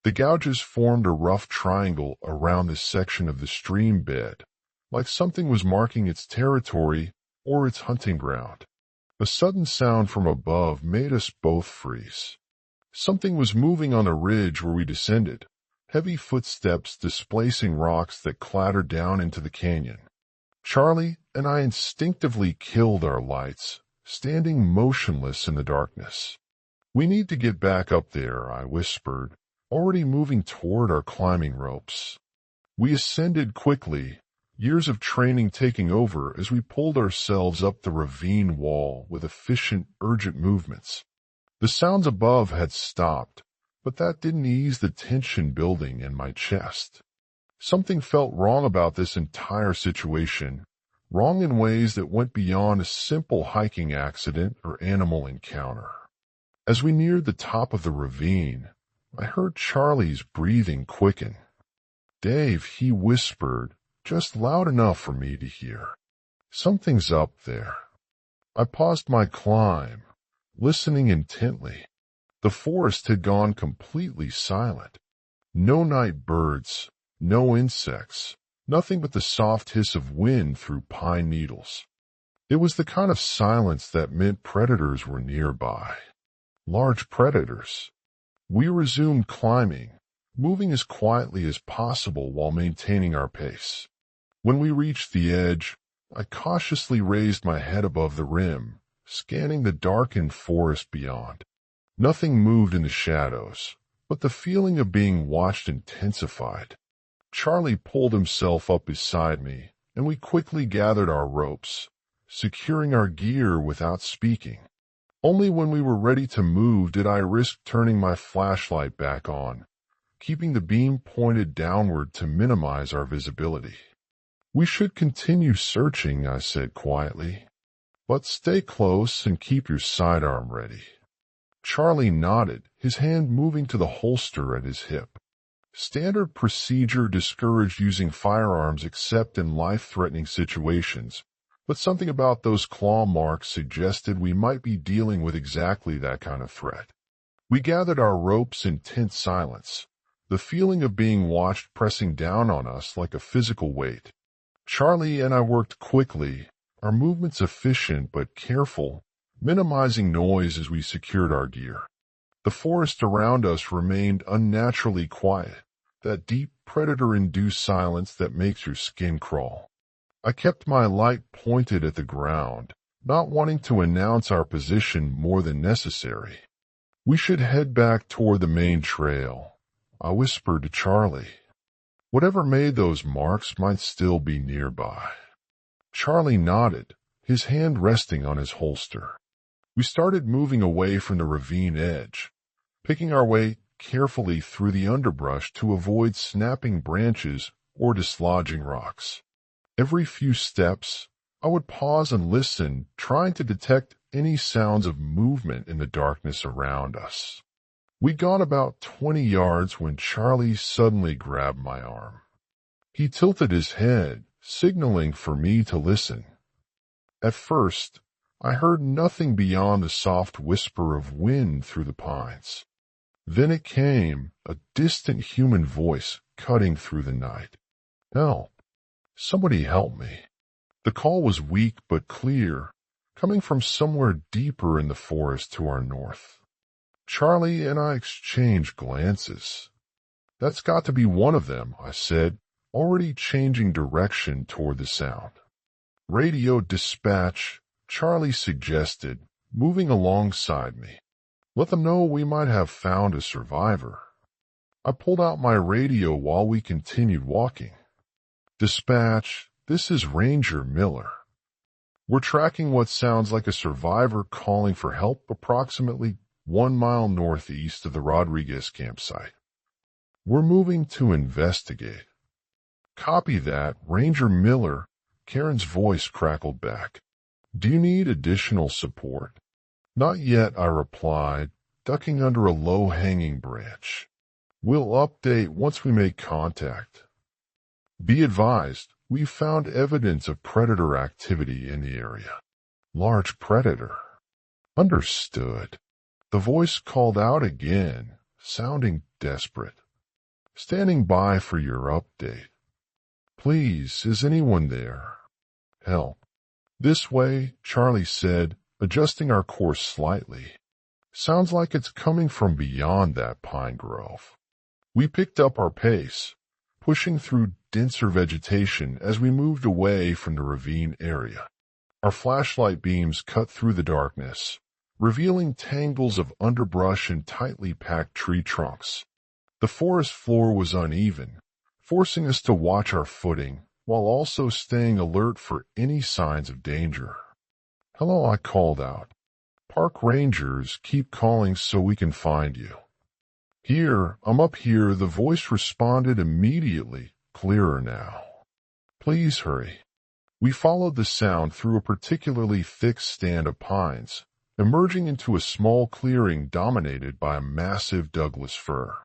The gouges formed a rough triangle around this section of the stream bed, like something was marking its territory or its hunting ground. A sudden sound from above made us both freeze. Something was moving on the ridge where we descended, heavy footsteps displacing rocks that clattered down into the canyon. Charlie and I instinctively killed our lights, standing motionless in the darkness. "We need to get back up there," I whispered, already moving toward our climbing ropes. We ascended quickly, years of training taking over as we pulled ourselves up the ravine wall with efficient, urgent movements. The sounds above had stopped, but that didn't ease the tension building in my chest. Something felt wrong about this entire situation, wrong in ways that went beyond a simple hiking accident or animal encounter. As we neared the top of the ravine, I heard Charlie's breathing quicken. "Dave," he whispered, just loud enough for me to hear. "Something's up there." I paused my climb, listening intently. The forest had gone completely silent. No night birds, no insects, nothing but the soft hiss of wind through pine needles. It was the kind of silence that meant predators were nearby. Large predators. We resumed climbing, moving as quietly as possible while maintaining our pace. When we reached the edge, I cautiously raised my head above the rim, scanning the darkened forest beyond. Nothing moved in the shadows, but the feeling of being watched intensified. Charlie pulled himself up beside me, and we quickly gathered our ropes, securing our gear without speaking. Only when we were ready to move did I risk turning my flashlight back on, keeping the beam pointed downward to minimize our visibility. "We should continue searching," I said quietly, "but stay close and keep your sidearm ready." Charlie nodded, his hand moving to the holster at his hip. Standard procedure discouraged using firearms except in life-threatening situations, but something about those claw marks suggested we might be dealing with exactly that kind of threat. We gathered our ropes in tense silence, the feeling of being watched pressing down on us like a physical weight. Charlie and I worked quickly, our movements efficient but careful, minimizing noise as we secured our gear. The forest around us remained unnaturally quiet, that deep predator-induced silence that makes your skin crawl. I kept my light pointed at the ground, not wanting to announce our position more than necessary. "We should head back toward the main trail," I whispered to Charlie. "Whatever made those marks might still be nearby." Charlie nodded, his hand resting on his holster. We started moving away from the ravine edge, picking our way carefully through the underbrush to avoid snapping branches or dislodging rocks. Every few steps, I would pause and listen, trying to detect any sounds of movement in the darkness around us. We'd gone about 20 yards when Charlie suddenly grabbed my arm. He tilted his head, signaling for me to listen. At first, I heard nothing beyond the soft whisper of wind through the pines. Then it came, a distant human voice cutting through the night. "Help! Somebody help me." The call was weak but clear, coming from somewhere deeper in the forest to our north. Charlie and I exchanged glances. "That's got to be one of them," I said, already changing direction toward the sound. "Radio dispatch," Charlie suggested, moving alongside me. "Let them know we might have found a survivor." I pulled out my radio while we continued walking. "Dispatch, this is Ranger Miller. We're tracking what sounds like a survivor calling for help approximately 1 mile northeast of the Rodriguez campsite. We're moving to investigate." "Copy that, Ranger Miller," Karen's voice crackled back. "Do you need additional support?" "Not yet," I replied, ducking under a low-hanging branch. "We'll update once we make contact." "Be advised, we've found evidence of predator activity in the area." "Large predator." "Understood." The voice called out again, sounding desperate. "Standing by for your update. Please, is anyone there? Help." "This way," Charlie said, adjusting our course slightly. "Sounds like it's coming from beyond that pine grove." We picked up our pace, pushing through denser vegetation as we moved away from the ravine area. Our flashlight beams cut through the darkness, revealing tangles of underbrush and tightly packed tree trunks. The forest floor was uneven, forcing us to watch our footing while also staying alert for any signs of danger. "Hello," I called out. "Park rangers, keep calling so we can find you." "Here, I'm up here," the voice responded immediately, clearer now. "Please hurry." We followed the sound through a particularly thick stand of pines, emerging into a small clearing dominated by a massive Douglas fir.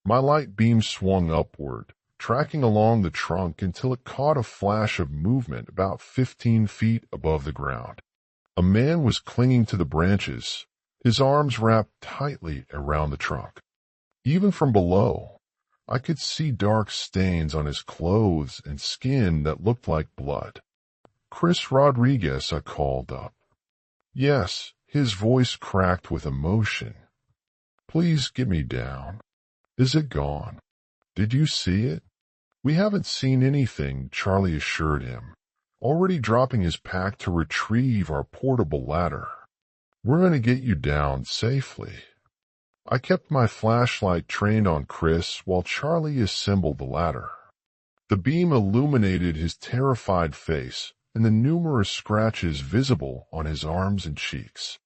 My light beam swung upward, tracking along the trunk until it caught a flash of movement about 15 feet above the ground. A man was clinging to the branches, his arms wrapped tightly around the trunk. Even from below, I could see dark stains on his clothes and skin that looked like blood. "Chris Rodriguez," I called up. "Yes," his voice cracked with emotion. "Please get me down." "Is it gone? Did you see it?" "We haven't seen anything," Charlie assured him, already dropping his pack to retrieve our portable ladder. "We're going to get you down safely." I kept my flashlight trained on Chris while Charlie assembled the ladder. The beam illuminated his terrified face and the numerous scratches visible on his arms and cheeks.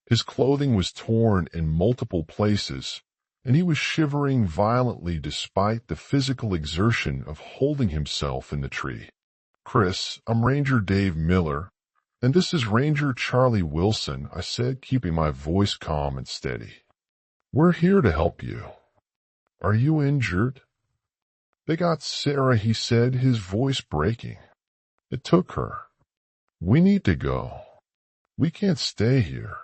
His clothing was torn in multiple places, and he was shivering violently despite the physical exertion of holding himself in the tree. "Chris, I'm Ranger Dave Miller, and this is Ranger Charlie Wilson," I said, keeping my voice calm and steady. "We're here to help you." "Are you injured?" "They got Sarah," he said, his voice breaking. "It took her. We need to go. We can't stay here."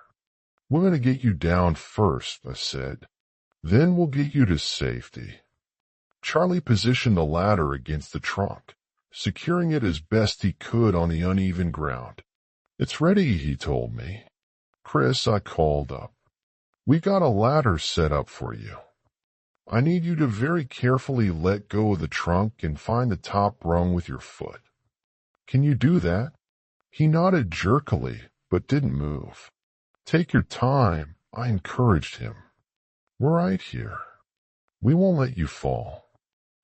"We're going to get you down first," I said. "Then we'll get you to safety." Charlie positioned the ladder against the trunk, securing it as best he could on the uneven ground. "It's ready," he told me. "Chris," I called up, "we got a ladder set up for you. I need you to very carefully let go of the trunk and find the top rung with your foot. Can you do that?" He nodded jerkily, but didn't move. "Take your time," I encouraged him. "We're right here. We won't let you fall."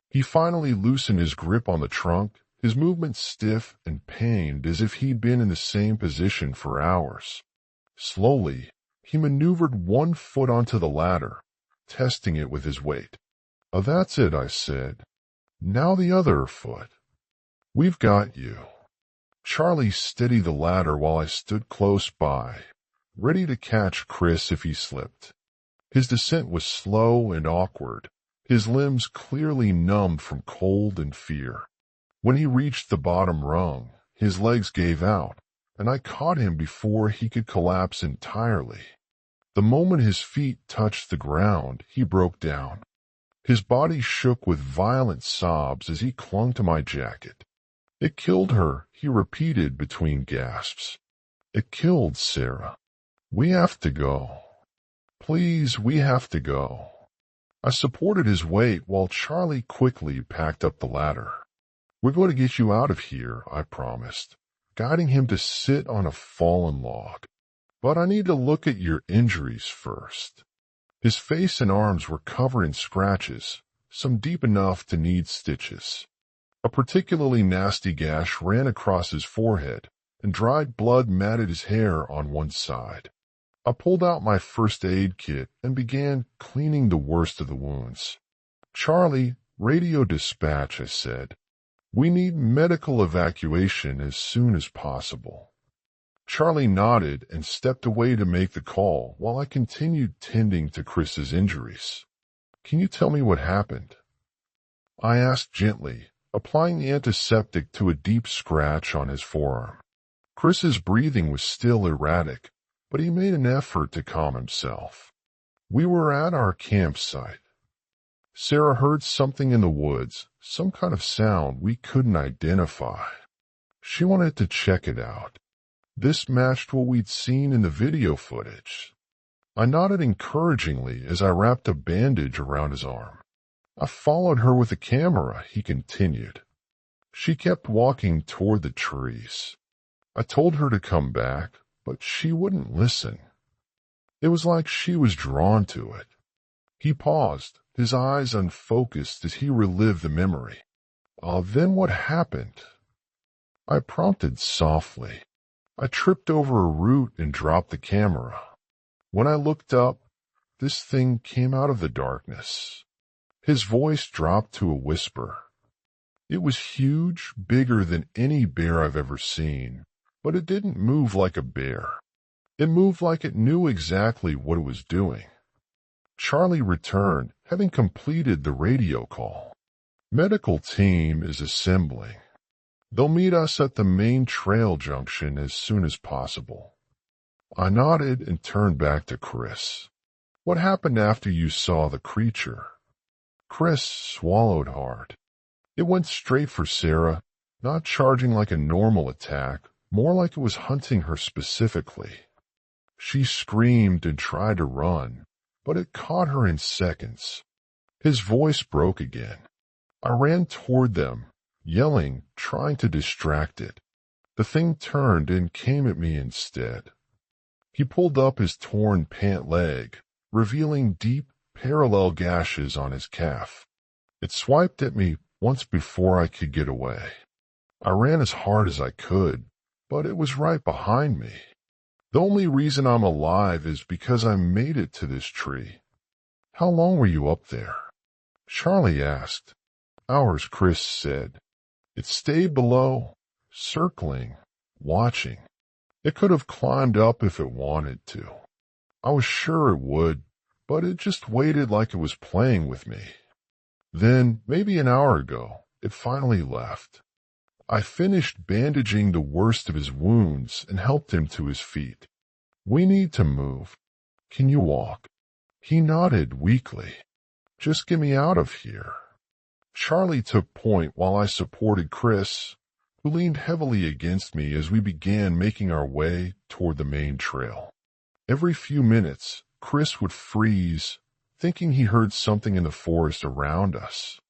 He finally loosened his grip on the trunk, his movements stiff and pained as if he'd been in the same position for hours. Slowly, he maneuvered one foot onto the ladder, testing it with his weight. "Oh, that's it," I said. "Now the other foot." "We've got you." Charlie steadied the ladder while I stood close by, ready to catch Chris if he slipped. His descent was slow and awkward, his limbs clearly numbed from cold and fear. When he reached the bottom rung, his legs gave out, and I caught him before he could collapse entirely. The moment his feet touched the ground, he broke down. His body shook with violent sobs as he clung to my jacket. "It killed her," he repeated between gasps. "It killed Sarah. We have to go. Please, we have to go." I supported his weight while Charlie quickly packed up the ladder. "We're going to get you out of here," I promised, guiding him to sit on a fallen log. "But I need to look at your injuries first." His face and arms were covered in scratches, some deep enough to need stitches. A particularly nasty gash ran across his forehead, and dried blood matted his hair on one side. I pulled out my first aid kit and began cleaning the worst of the wounds. "Charlie, radio dispatch," I said. "We need medical evacuation as soon as possible." Charlie nodded and stepped away to make the call while I continued tending to Chris's injuries. "Can you tell me what happened?" I asked gently, applying the antiseptic to a deep scratch on his forearm. Chris's breathing was still erratic, but he made an effort to calm himself. "We were at our campsite. Sarah heard something in the woods, some kind of sound we couldn't identify. She wanted to check it out. This matched what we'd seen in the video footage." I nodded encouragingly as I wrapped a bandage around his arm. "I followed her with the camera," he continued. "She kept walking toward the trees. I told her to come back, but she wouldn't listen. It was like she was drawn to it. He paused, his eyes unfocused as he relived the memory. Then what happened? I prompted softly. I tripped over a root and dropped the camera. When I looked up, this thing came out of the darkness. His voice dropped to a whisper. It was huge, bigger than any bear I've ever seen, but it didn't move like a bear. It moved like it knew exactly what it was doing. Charlie returned, having completed the radio call. Medical team is assembling. They'll meet us at the main trail junction as soon as possible. I nodded and turned back to Chris. What happened after you saw the creature? Chris swallowed hard. It went straight for Sarah, not charging like a normal attack, more like it was hunting her specifically. She screamed and tried to run, but it caught her in seconds. His voice broke again. I ran toward them, yelling, trying to distract it. The thing turned and came at me instead. He pulled up his torn pant leg, revealing deep, parallel gashes on his calf. It swiped at me once before I could get away. I ran as hard as I could, but it was right behind me. The only reason I'm alive is because I made it to this tree. How long were you up there? Charlie asked. Hours, Chris said. It stayed below, circling, watching. It could have climbed up if it wanted to. I was sure it would, but it just waited like it was playing with me. Then, maybe an hour ago, it finally left. I finished bandaging the worst of his wounds and helped him to his feet. We need to move. Can you walk? He nodded weakly. Just get me out of here. Charlie took point while I supported Chris, who leaned heavily against me as we began making our way toward the main trail. Every few minutes, Chris would freeze, thinking he heard something in the forest around us.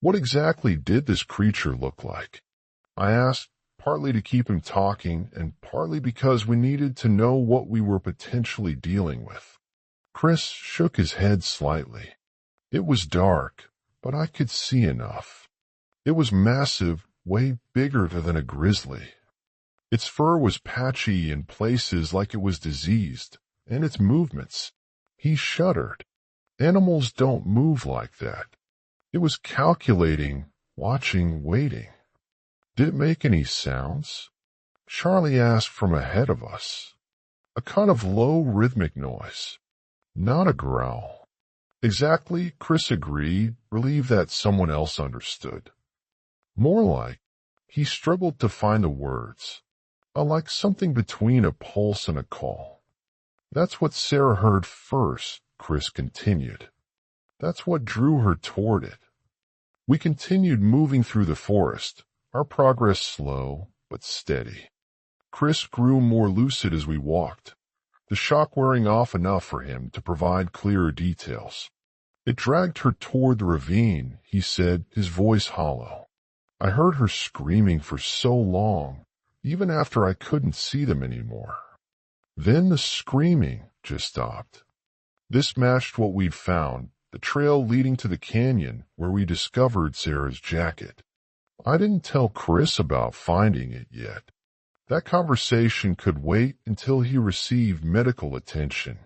What exactly did this creature look like? I asked, partly to keep him talking and partly because we needed to know what we were potentially dealing with. Chris shook his head slightly. It was dark, but I could see enough. It was massive, way bigger than a grizzly. Its fur was patchy in places like it was diseased, and its movements. He shuddered. Animals don't move like that. It was calculating, watching, waiting. Did it make any sounds? Charlie asked from ahead of us. A kind of low rhythmic noise. Not a growl. Exactly, Chris agreed, relieved that someone else understood. More like, he struggled to find the words. Like something between a pulse and a call. That's what Sarah heard first, Chris continued. That's what drew her toward it. We continued moving through the forest, our progress slow but steady. Chris grew more lucid as we walked, the shock wearing off enough for him to provide clearer details. It dragged her toward the ravine, he said, his voice hollow. I heard her screaming for so long, even after I couldn't see them anymore. Then the screaming just stopped. This matched what we'd found, the trail leading to the canyon where we discovered Sarah's jacket. I didn't tell Chris about finding it yet. That conversation could wait until he received medical attention.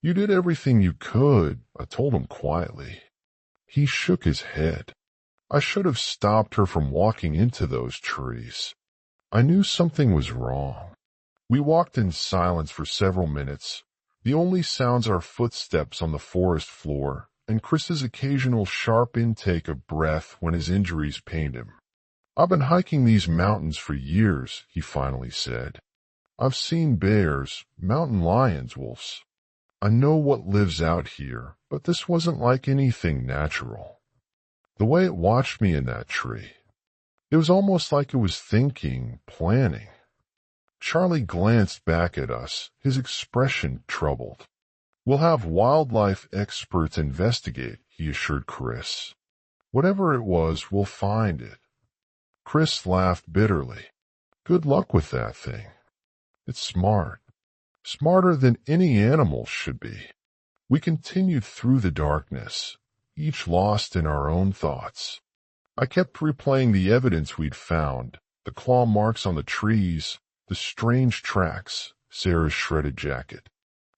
You did everything you could, I told him quietly. He shook his head. I should have stopped her from walking into those trees. I knew something was wrong. We walked in silence for several minutes, the only sounds our footsteps on the forest floor and Chris's occasional sharp intake of breath when his injuries pained him. I've been hiking these mountains for years, he finally said. I've seen bears, mountain lions, wolves. I know what lives out here, but this wasn't like anything natural. The way it watched me in that tree, it was almost like it was thinking, planning. Charlie glanced back at us, his expression troubled. We'll have wildlife experts investigate, he assured Chris. Whatever it was, we'll find it. Chris laughed bitterly. Good luck with that thing. It's smart. smarter than any animal should be. We continued through the darkness, each lost in our own thoughts. I kept replaying the evidence we'd found, the claw marks on the trees, the strange tracks, Sarah's shredded jacket.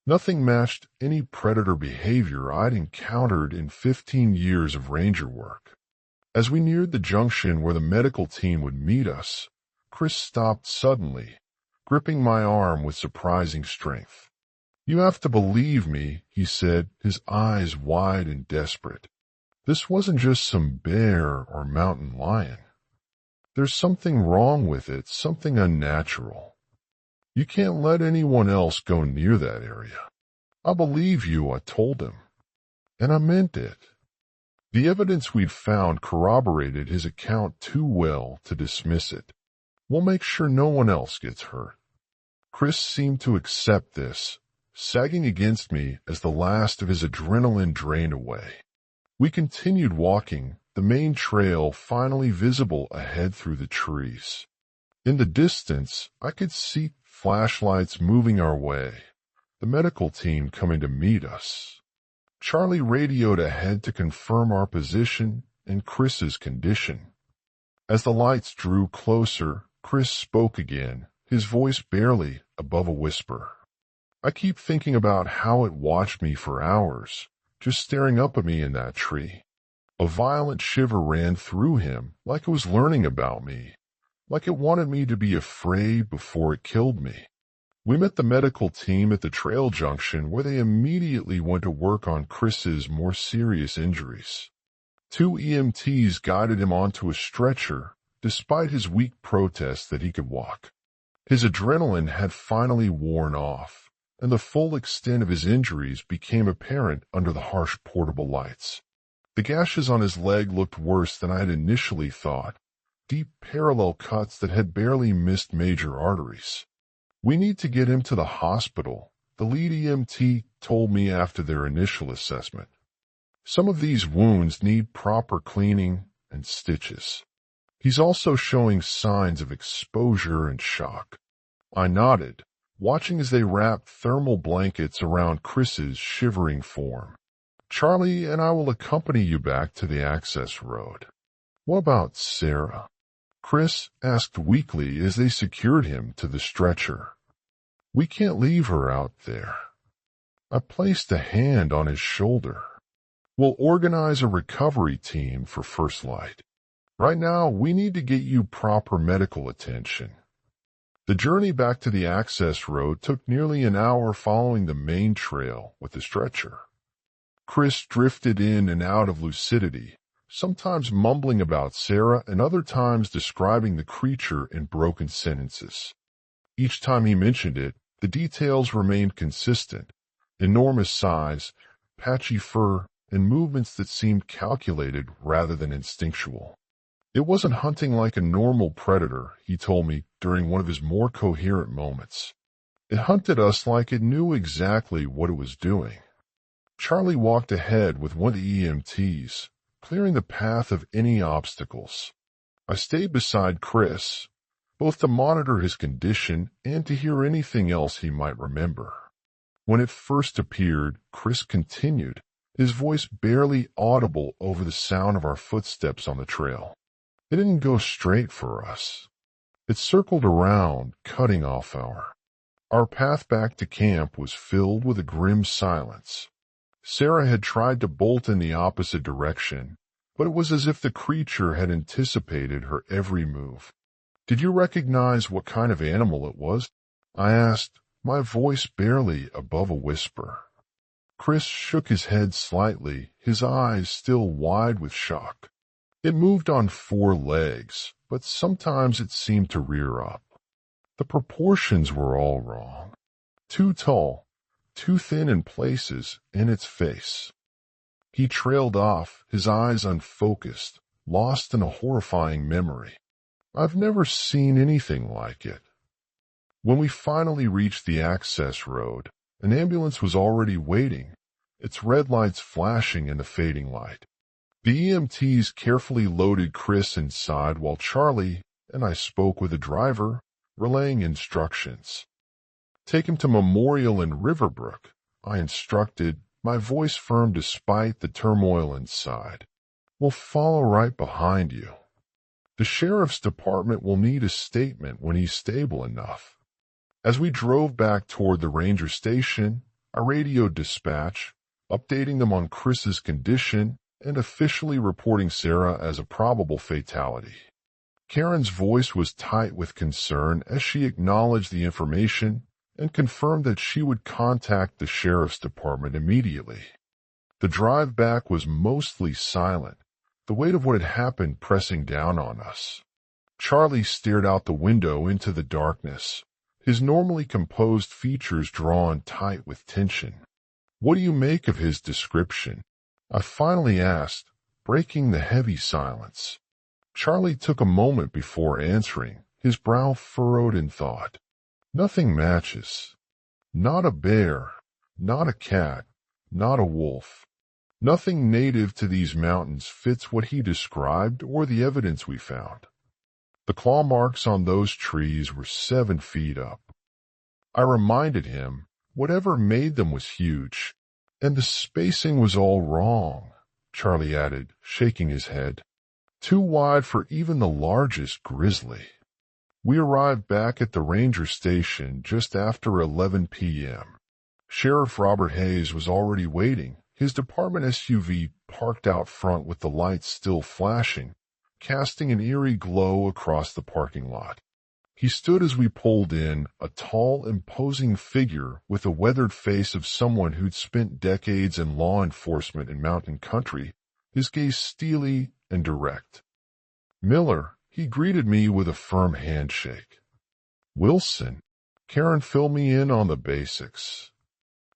Nothing matched any predator behavior I'd encountered in 15 years of ranger work. As we neared the junction where the medical team would meet us, Chris stopped suddenly, gripping my arm with surprising strength. "You have to believe me," he said, his eyes wide and desperate. "This wasn't just some bear or mountain lion. There's something wrong with it, something unnatural. You can't let anyone else go near that area." "I believe you," I told him. And I meant it. The evidence we'd found corroborated his account too well to dismiss it. "We'll make sure no one else gets hurt." Chris seemed to accept this, sagging against me as the last of his adrenaline drained away. We continued walking, the main trail finally visible ahead through the trees. In the distance, I could see flashlights moving our way, the medical team coming to meet us. Charlie radioed ahead to confirm our position and Chris's condition. As the lights drew closer, Chris spoke again, his voice barely above a whisper. "I keep thinking about how it watched me for hours, just staring up at me in that tree." A violent shiver ran through him, like it was learning about me, like it wanted me to be afraid before it killed me. We met the medical team at the trail junction where they immediately went to work on Chris's more serious injuries. 2 EMTs guided him onto a stretcher, despite his weak protest that he could walk. His adrenaline had finally worn off, and the full extent of his injuries became apparent under the harsh portable lights. The gashes on his leg looked worse than I had initially thought, deep parallel cuts that had barely missed major arteries. "We need to get him to the hospital," the lead EMT told me after their initial assessment. "Some of these wounds need proper cleaning and stitches. He's also showing signs of exposure and shock." I nodded, watching as they wrapped thermal blankets around Chris's shivering form. "Charlie and I will accompany you back to the access road." "What about Sarah?" Chris asked weakly as they secured him to the stretcher. "We can't leave her out there." I placed a hand on his shoulder. "We'll organize a recovery team for First Light. Right now, we need to get you proper medical attention." The journey back to the access road took nearly an hour following the main trail with the stretcher. Chris drifted in and out of lucidity, sometimes mumbling about Sarah and other times describing the creature in broken sentences. Each time he mentioned it, the details remained consistent: enormous size, patchy fur, and movements that seemed calculated rather than instinctual. It wasn't hunting like a normal predator, he told me during one of his more coherent moments. It hunted us like it knew exactly what it was doing. Charlie walked ahead with one of the EMTs, clearing the path of any obstacles. I stayed beside Chris, both to monitor his condition and to hear anything else he might remember. When it first appeared, Chris continued, his voice barely audible over the sound of our footsteps on the trail. It didn't go straight for us. It circled around, cutting off Our path back to camp was filled with a grim silence. Sarah had tried to bolt in the opposite direction, but it was as if the creature had anticipated her every move. "Did you recognize what kind of animal it was?" I asked, my voice barely above a whisper. Chris shook his head slightly, his eyes still wide with shock. "It moved on 4 legs, but sometimes it seemed to rear up. The proportions were all wrong. Too tall, too thin in places, in its face." He trailed off, his eyes unfocused, lost in a horrifying memory. "I've never seen anything like it." When we finally reached the access road, an ambulance was already waiting, its red lights flashing in the fading light. The EMTs carefully loaded Chris inside while Charlie and I spoke with the driver, relaying instructions. Take him to Memorial in Riverbrook, I instructed, my voice firm despite the turmoil inside. We'll follow right behind you. The sheriff's department will need a statement when he's stable enough. As we drove back toward the ranger station, I radioed dispatch, updating them on Chris's condition and officially reporting Sarah as a probable fatality. Karen's voice was tight with concern as she acknowledged the information and confirmed that she would contact the sheriff's department immediately. The drive back was mostly silent, the weight of what had happened pressing down on us. Charlie stared out the window into the darkness, his normally composed features drawn tight with tension. "What do you make of his description?" I finally asked, breaking the heavy silence. Charlie took a moment before answering, his brow furrowed in thought. "Nothing matches. Not a bear, not a cat, not a wolf. Nothing native to these mountains fits what he described or the evidence we found. The claw marks on those trees were 7 feet up." I reminded him whatever made them was huge, and the spacing was all wrong, Charlie added, shaking his head. Too wide for even the largest grizzly. We arrived back at the ranger station just after 11 p.m. Sheriff Robert Hayes was already waiting, his department SUV parked out front with the lights still flashing, casting an eerie glow across the parking lot. He stood as we pulled in, a tall, imposing figure with the weathered face of someone who'd spent decades in law enforcement in mountain country, his gaze steely and direct. "Miller," he greeted me with a firm handshake. "Wilson." Karen, fill me in on the basics.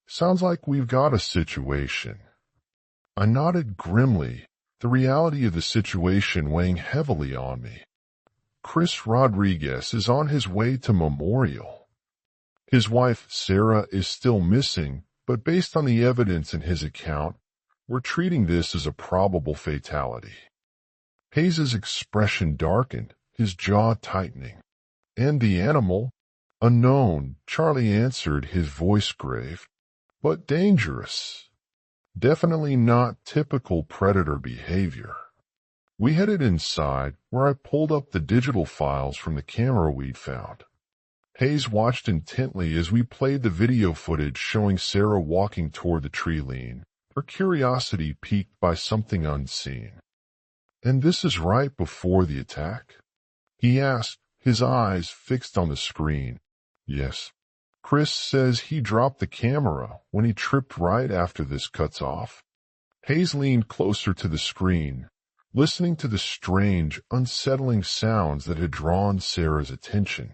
"Sounds like we've got a situation." I nodded grimly, the reality of the situation weighing heavily on me. Chris Rodriguez is on his way to Memorial. His wife, Sarah, is still missing, but based on the evidence in his account, we're treating this as a probable fatality. Hayes's expression darkened, his jaw tightening. "And the animal?" "Unknown," Charlie answered, his voice grave. "But dangerous. Definitely not typical predator behavior." We headed inside, where I pulled up the digital files from the camera we'd found. Hayes watched intently as we played the video footage showing Sarah walking toward the tree lean, her curiosity piqued by something unseen. "And this is right before the attack?" he asked, his eyes fixed on the screen. "Yes. Chris says he dropped the camera when he tripped right after this cuts off." Hayes leaned closer to the screen, listening to the strange, unsettling sounds that had drawn Sarah's attention.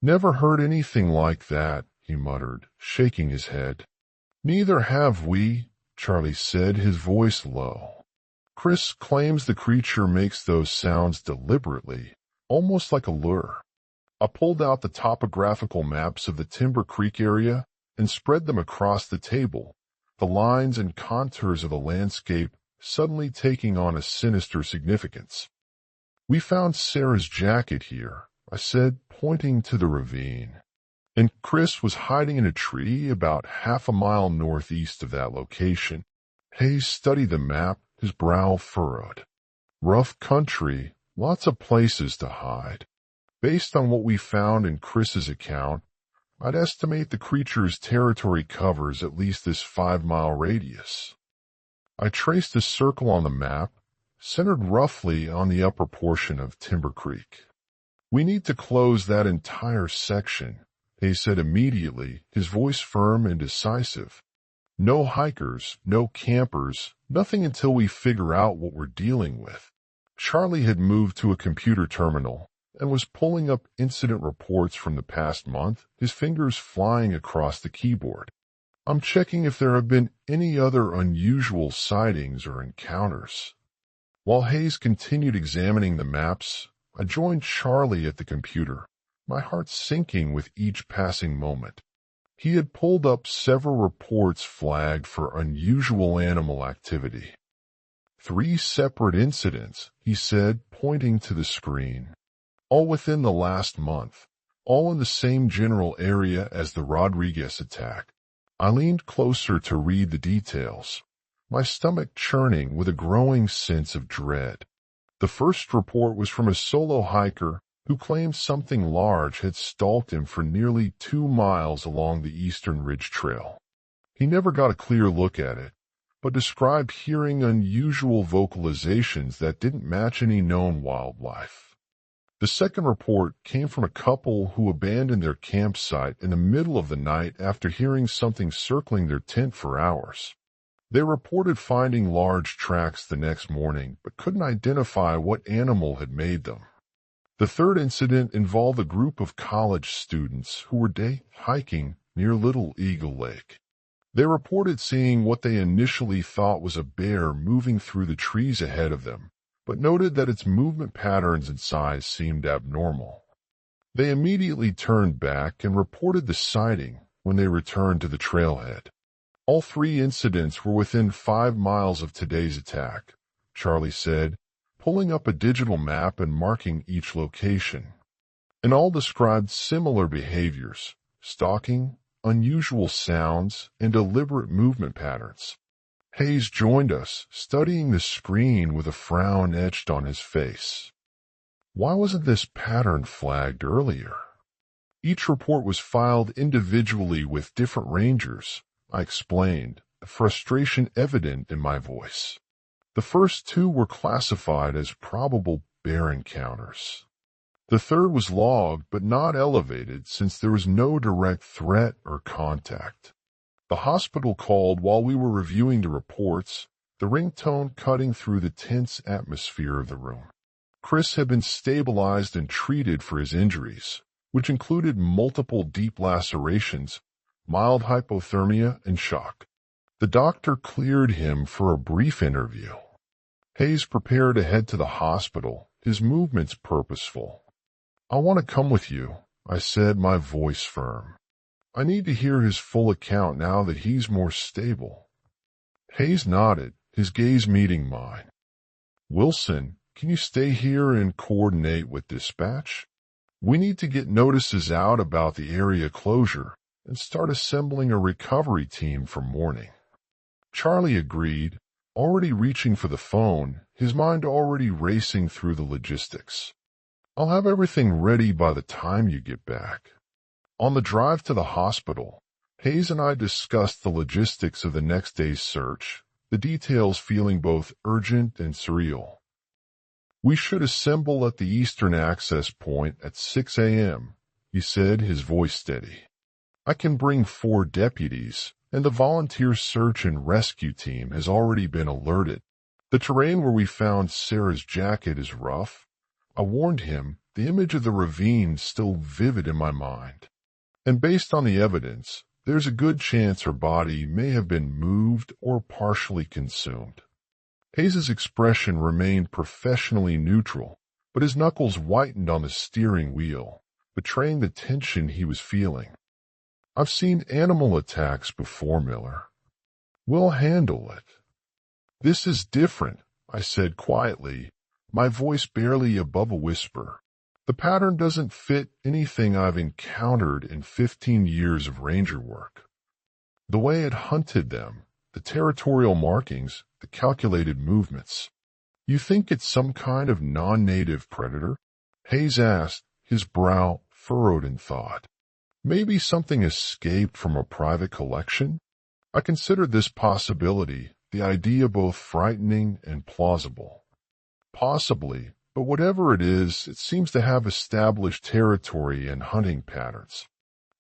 "Never heard anything like that," he muttered, shaking his head. "Neither have we," Charlie said, his voice low. "Chris claims the creature makes those sounds deliberately, almost like a lure." I pulled out the topographical maps of the Timber Creek area and spread them across the table, the lines and contours of the landscape suddenly taking on a sinister significance. "We found Sarah's jacket here," I said, pointing to the ravine. "And Chris was hiding in a tree about half a mile northeast of that location." Hayes studied the map, his brow furrowed. "Rough country, lots of places to hide. Based on what we found in Chris's account, I'd estimate the creature's territory covers at least this 5-mile radius." I traced a circle on the map, centered roughly on the upper portion of Timber Creek. "We need to close that entire section," he said immediately, his voice firm and decisive. "No hikers, no campers, nothing until we figure out what we're dealing with." Charlie had moved to a computer terminal and was pulling up incident reports from the past month, his fingers flying across the keyboard. "I'm checking if there have been any other unusual sightings or encounters." While Hayes continued examining the maps, I joined Charlie at the computer, my heart sinking with each passing moment. He had pulled up several reports flagged for unusual animal activity. 3 separate incidents, he said, pointing to the screen. All within the last month, all in the same general area as the Rodriguez attack. I leaned closer to read the details, my stomach churning with a growing sense of dread. The first report was from a solo hiker who claimed something large had stalked him for nearly 2 miles along the Eastern Ridge Trail. He never got a clear look at it, but described hearing unusual vocalizations that didn't match any known wildlife. The second report came from a couple who abandoned their campsite in the middle of the night after hearing something circling their tent for hours. They reported finding large tracks the next morning, but couldn't identify what animal had made them. The third incident involved a group of college students who were day hiking near Little Eagle Lake. They reported seeing what they initially thought was a bear moving through the trees ahead of them, but noted that its movement patterns and size seemed abnormal. They immediately turned back and reported the sighting when they returned to the trailhead. All 3 incidents were within 5 miles of today's attack, Charlie said, pulling up a digital map and marking each location. And all described similar behaviors: stalking, unusual sounds, and deliberate movement patterns. Hayes joined us, studying the screen with a frown etched on his face. Why wasn't this pattern flagged earlier? Each report was filed individually with different rangers, I explained, the frustration evident in my voice. The first 2 were classified as probable bear encounters. The third was logged but not elevated since there was no direct threat or contact. The hospital called while we were reviewing the reports, the ringtone cutting through the tense atmosphere of the room. Chris had been stabilized and treated for his injuries, which included multiple deep lacerations, mild hypothermia, and shock. The doctor cleared him for a brief interview. Hayes prepared to head to the hospital, his movements purposeful. "I want to come with you," I said, my voice firm. "I need to hear his full account now that he's more stable." Hayes nodded, his gaze meeting mine. "Wilson, can you stay here and coordinate with dispatch? We need to get notices out about the area closure and start assembling a recovery team for morning." Charlie agreed, already reaching for the phone, his mind already racing through the logistics. "I'll have everything ready by the time you get back." On the drive to the hospital, Hayes and I discussed the logistics of the next day's search, the details feeling both urgent and surreal. "We should assemble at the eastern access point at 6 a.m., he said, his voice steady. "I can bring 4 deputies, and the volunteer search and rescue team has already been alerted. The terrain where we found Sarah's jacket is rough." I warned him, the image of the ravine still vivid in my mind. "And based on the evidence, there's a good chance her body may have been moved or partially consumed." Hayes's expression remained professionally neutral, but his knuckles whitened on the steering wheel, betraying the tension he was feeling. "I've seen animal attacks before, Miller. We'll handle it." "This is different," I said quietly, my voice barely above a whisper. "The pattern doesn't fit anything I've encountered in 15 years of ranger work. The way it hunted them, the territorial markings, the calculated movements." "You think it's some kind of non-native predator?" Hayes asked, his brow furrowed in thought. "Maybe something escaped from a private collection?" I considered this possibility, the idea both frightening and plausible. "Possibly, but whatever it is, it seems to have established territory and hunting patterns.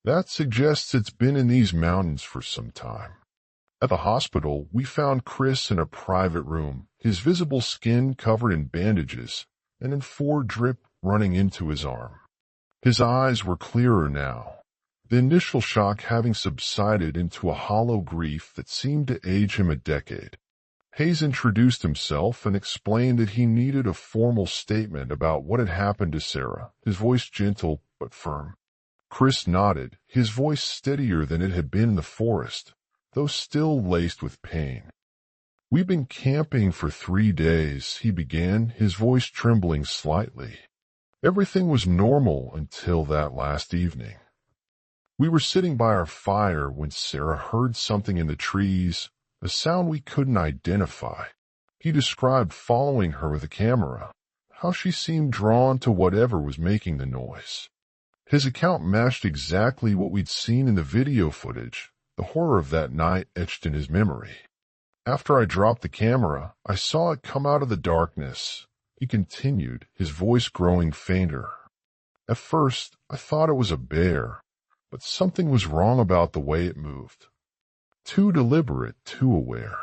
That suggests it's been in these mountains for some time." At the hospital, we found Chris in a private room, his visible skin covered in bandages, and in 4 drip running into his arm. His eyes were clearer now, the initial shock having subsided into a hollow grief that seemed to age him a decade. Hayes introduced himself and explained that he needed a formal statement about what had happened to Sarah, his voice gentle but firm. Chris nodded, his voice steadier than it had been in the forest, though still laced with pain. "We've been camping for 3 days," he began, his voice trembling slightly. Everything was normal until that last evening. We were sitting by our fire when Sarah heard something in the trees, a sound we couldn't identify. He described following her with a camera, how she seemed drawn to whatever was making the noise. His account matched exactly what we'd seen in the video footage, the horror of that night etched in his memory. After I dropped the camera, I saw it come out of the darkness. He continued, his voice growing fainter. At first, I thought it was a bear, but something was wrong about the way it moved. Too deliberate, too aware.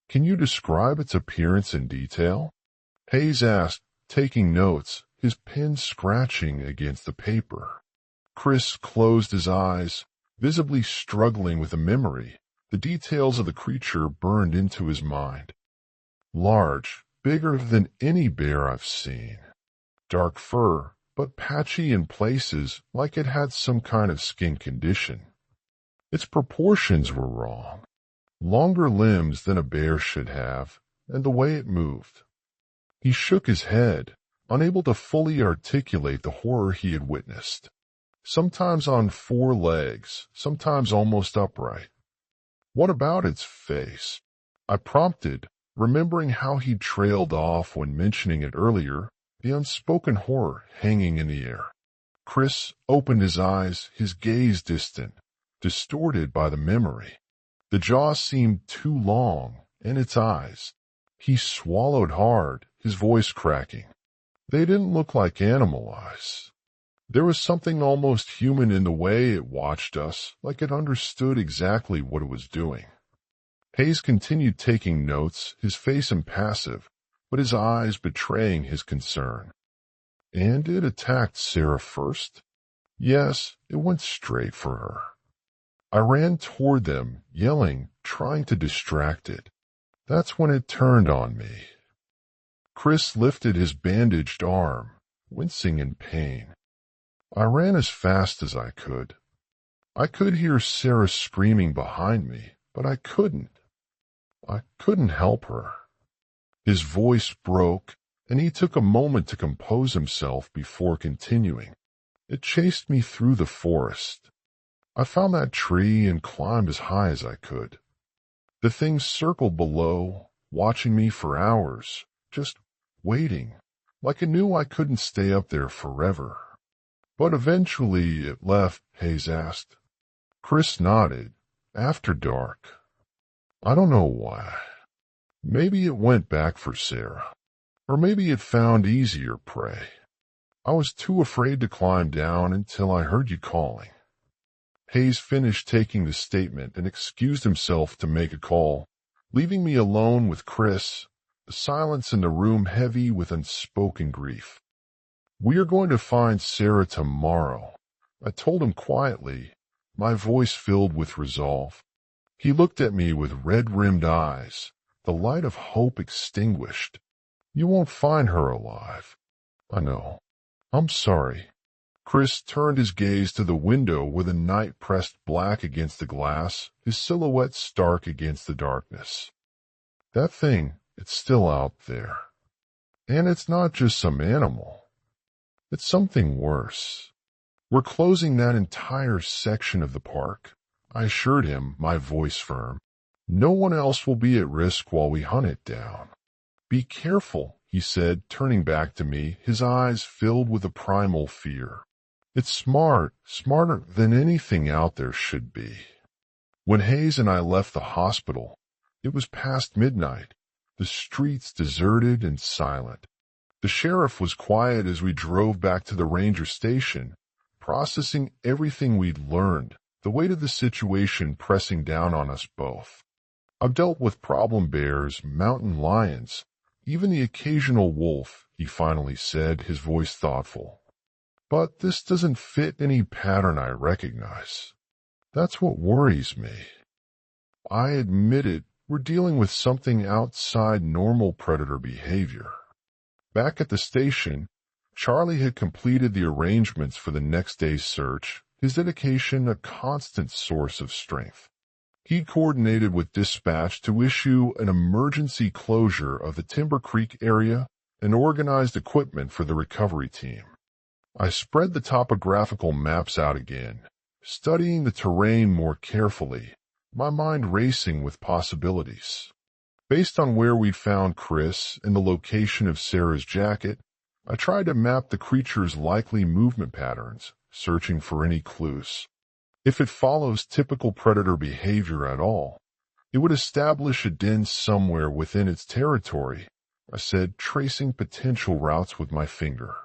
Can you describe its appearance in detail? Hayes asked, taking notes, his pen scratching against the paper. Chris closed his eyes, visibly struggling with a memory. The details of the creature burned into his mind. Large, bigger than any bear I've seen. Dark fur, but patchy in places like it had some kind of skin condition. Its proportions were wrong. Longer limbs than a bear should have, and the way it moved. He shook his head, unable to fully articulate the horror he had witnessed. Sometimes on 4 legs, sometimes almost upright. What about its face? I prompted, remembering how he'd trailed off when mentioning it earlier, the unspoken horror hanging in the air. Chris opened his eyes, his gaze distant, distorted by the memory. The jaw seemed too long, and its eyes. He swallowed hard, his voice cracking. They didn't look like animal eyes. There was something almost human in the way it watched us, like it understood exactly what it was doing. Hayes continued taking notes, his face impassive, but his eyes betraying his concern. And it attacked Sarah first? Yes, it went straight for her. I ran toward them, yelling, trying to distract it. That's when it turned on me. Chris lifted his bandaged arm, wincing in pain. I ran as fast as I could. I could hear Sarah screaming behind me, but I couldn't. I couldn't help her. His voice broke, and he took a moment to compose himself before continuing. It chased me through the forest. I found that tree and climbed as high as I could. The thing circled below, watching me for hours, just waiting, like it knew I couldn't stay up there forever. But eventually it left, Hayes asked. Chris nodded. After dark. I don't know why. Maybe it went back for Sarah. Or maybe it found easier prey. I was too afraid to climb down until I heard you calling. Hayes finished taking the statement and excused himself to make a call, leaving me alone with Chris, the silence in the room heavy with unspoken grief. We are going to find Sarah tomorrow, I told him quietly, my voice filled with resolve. He looked at me with red-rimmed eyes, the light of hope extinguished. You won't find her alive. I know. I'm sorry. Chris turned his gaze to the window where the night pressed black against the glass, his silhouette stark against the darkness. That thing, it's still out there. And it's not just some animal. It's something worse. We're closing that entire section of the park, I assured him, my voice firm. No one else will be at risk while we hunt it down. Be careful, he said, turning back to me, his eyes filled with a primal fear. It's smart, smarter than anything out there should be. When Hayes and I left the hospital, it was past midnight, the streets deserted and silent. The sheriff was quiet as we drove back to the ranger station, processing everything we'd learned, the weight of the situation pressing down on us both. I've dealt with problem bears, mountain lions, even the occasional wolf, he finally said, his voice thoughtful. But this doesn't fit any pattern I recognize. That's what worries me. I admit it, we're dealing with something outside normal predator behavior. Back at the station, Charlie had completed the arrangements for the next day's search, his dedication a constant source of strength. He coordinated with dispatch to issue an emergency closure of the Timber Creek area and organized equipment for the recovery team. I spread the topographical maps out again, studying the terrain more carefully, my mind racing with possibilities. Based on where we'd found Chris and the location of Sarah's jacket, I tried to map the creature's likely movement patterns, searching for any clues. If it follows typical predator behavior at all, it would establish a den somewhere within its territory, I said, tracing potential routes with my finger.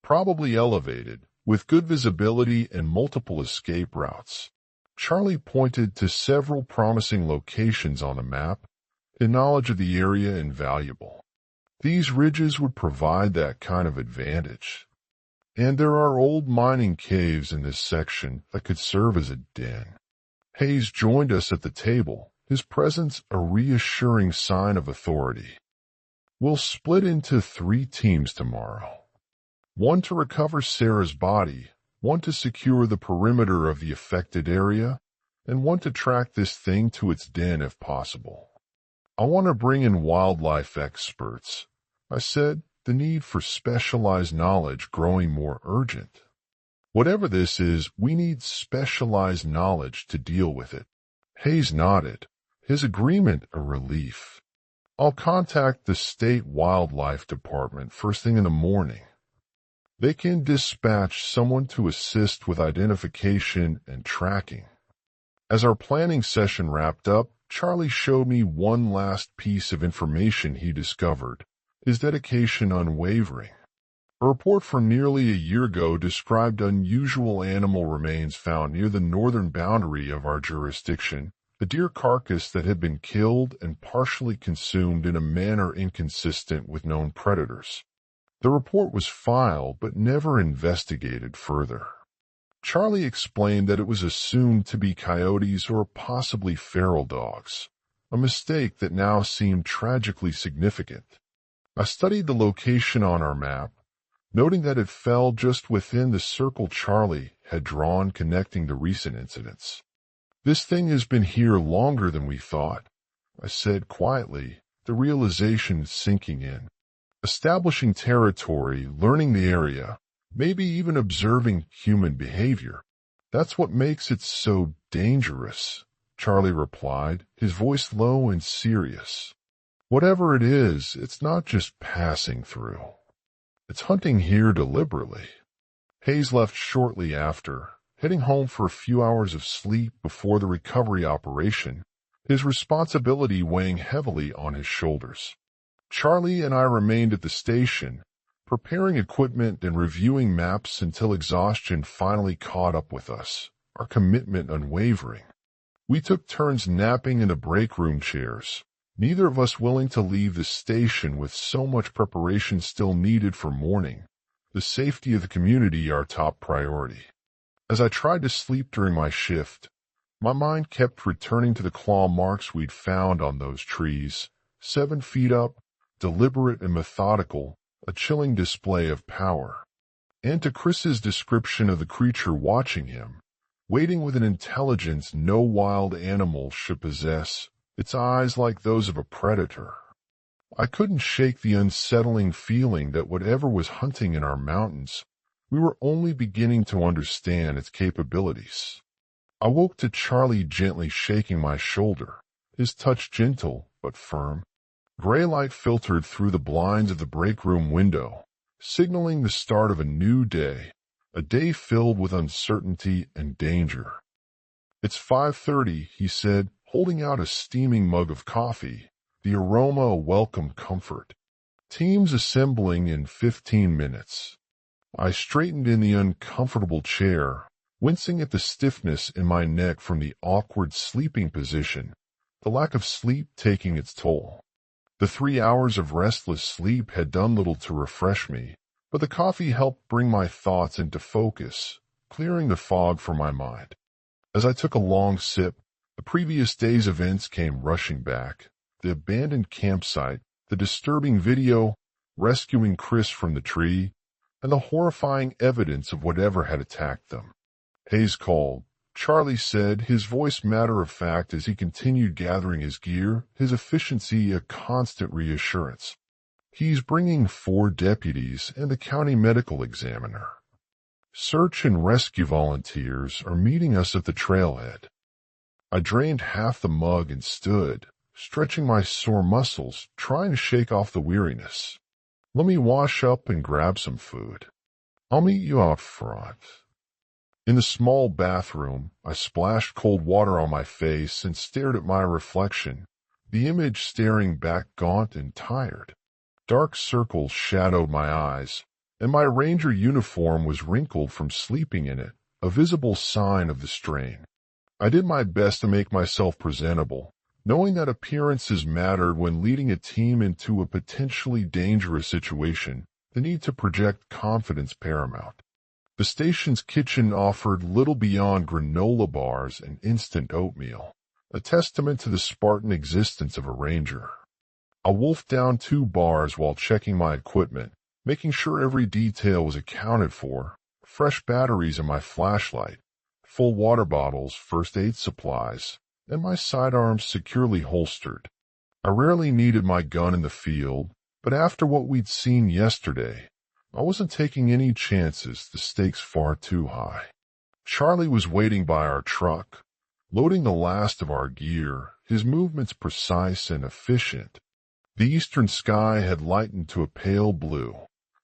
Probably elevated, with good visibility and multiple escape routes. Charlie pointed to several promising locations on the map, and knowledge of the area invaluable. These ridges would provide that kind of advantage. And there are old mining caves in this section that could serve as a den. Hayes joined us at the table, his presence a reassuring sign of authority. We'll split into 3 teams tomorrow. One to recover Sarah's body, one to secure the perimeter of the affected area, and one to track this thing to its den if possible. I want to bring in wildlife experts, I said, the need for specialized knowledge growing more urgent. Whatever this is, we need specialized knowledge to deal with it. Hayes nodded, his agreement a relief. I'll contact the state wildlife department first thing in the morning. They can dispatch someone to assist with identification and tracking. As our planning session wrapped up, Charlie showed me one last piece of information he discovered, his dedication unwavering. A report from nearly a year ago described unusual animal remains found near the northern boundary of our jurisdiction, a deer carcass that had been killed and partially consumed in a manner inconsistent with known predators. The report was filed but never investigated further. Charlie explained that it was assumed to be coyotes or possibly feral dogs, a mistake that now seemed tragically significant. I studied the location on our map, noting that it fell just within the circle Charlie had drawn connecting the recent incidents. This thing has been here longer than we thought, I said quietly, the realization sinking in. Establishing territory, learning the area, maybe even observing human behavior. That's what makes it so dangerous, Charlie replied, his voice low and serious. Whatever it is, it's not just passing through. It's hunting here deliberately. Hayes left shortly after, heading home for a few hours of sleep before the recovery operation, his responsibility weighing heavily on his shoulders. Charlie and I remained at the station, preparing equipment and reviewing maps until exhaustion finally caught up with us, our commitment unwavering. We took turns napping in the break room chairs, neither of us willing to leave the station with so much preparation still needed for morning, the safety of the community our top priority. As I tried to sleep during my shift, my mind kept returning to the claw marks we'd found on those trees, 7 feet up, deliberate and methodical, a chilling display of power. And to Chris's description of the creature watching him, waiting with an intelligence no wild animal should possess, its eyes like those of a predator. I couldn't shake the unsettling feeling that whatever was hunting in our mountains, we were only beginning to understand its capabilities. I woke to Charlie gently shaking my shoulder, his touch gentle but firm. Gray light filtered through the blinds of the break room window, signaling the start of a new day, a day filled with uncertainty and danger. It's 5:30, he said, holding out a steaming mug of coffee, the aroma a welcome comfort. Teams assembling in 15 minutes. I straightened in the uncomfortable chair, wincing at the stiffness in my neck from the awkward sleeping position, the lack of sleep taking its toll. The 3 hours of restless sleep had done little to refresh me, but the coffee helped bring my thoughts into focus, clearing the fog from my mind. As I took a long sip, the previous day's events came rushing back. The abandoned campsite, the disturbing video, rescuing Chris from the tree, and the horrifying evidence of whatever had attacked them. Hayes called. Charlie said, his voice matter-of-fact as he continued gathering his gear, his efficiency a constant reassurance. He's bringing 4 deputies and the county medical examiner. Search and rescue volunteers are meeting us at the trailhead. I drained half the mug and stood, stretching my sore muscles, trying to shake off the weariness. Let me wash up and grab some food. I'll meet you out front. In the small bathroom, I splashed cold water on my face and stared at my reflection, the image staring back gaunt and tired. Dark circles shadowed my eyes, and my ranger uniform was wrinkled from sleeping in it, a visible sign of the strain. I did my best to make myself presentable, knowing that appearances mattered when leading a team into a potentially dangerous situation. The need to project confidence paramount. The station's kitchen offered little beyond granola bars and instant oatmeal, a testament to the Spartan existence of a ranger. I wolfed down 2 bars while checking my equipment, making sure every detail was accounted for. Fresh batteries in my flashlight, full water bottles, first aid supplies, and my sidearms securely holstered. I rarely needed my gun in the field, but after what we'd seen yesterday, I wasn't taking any chances, the stakes far too high. Charlie was waiting by our truck, loading the last of our gear, his movements precise and efficient. The eastern sky had lightened to a pale blue,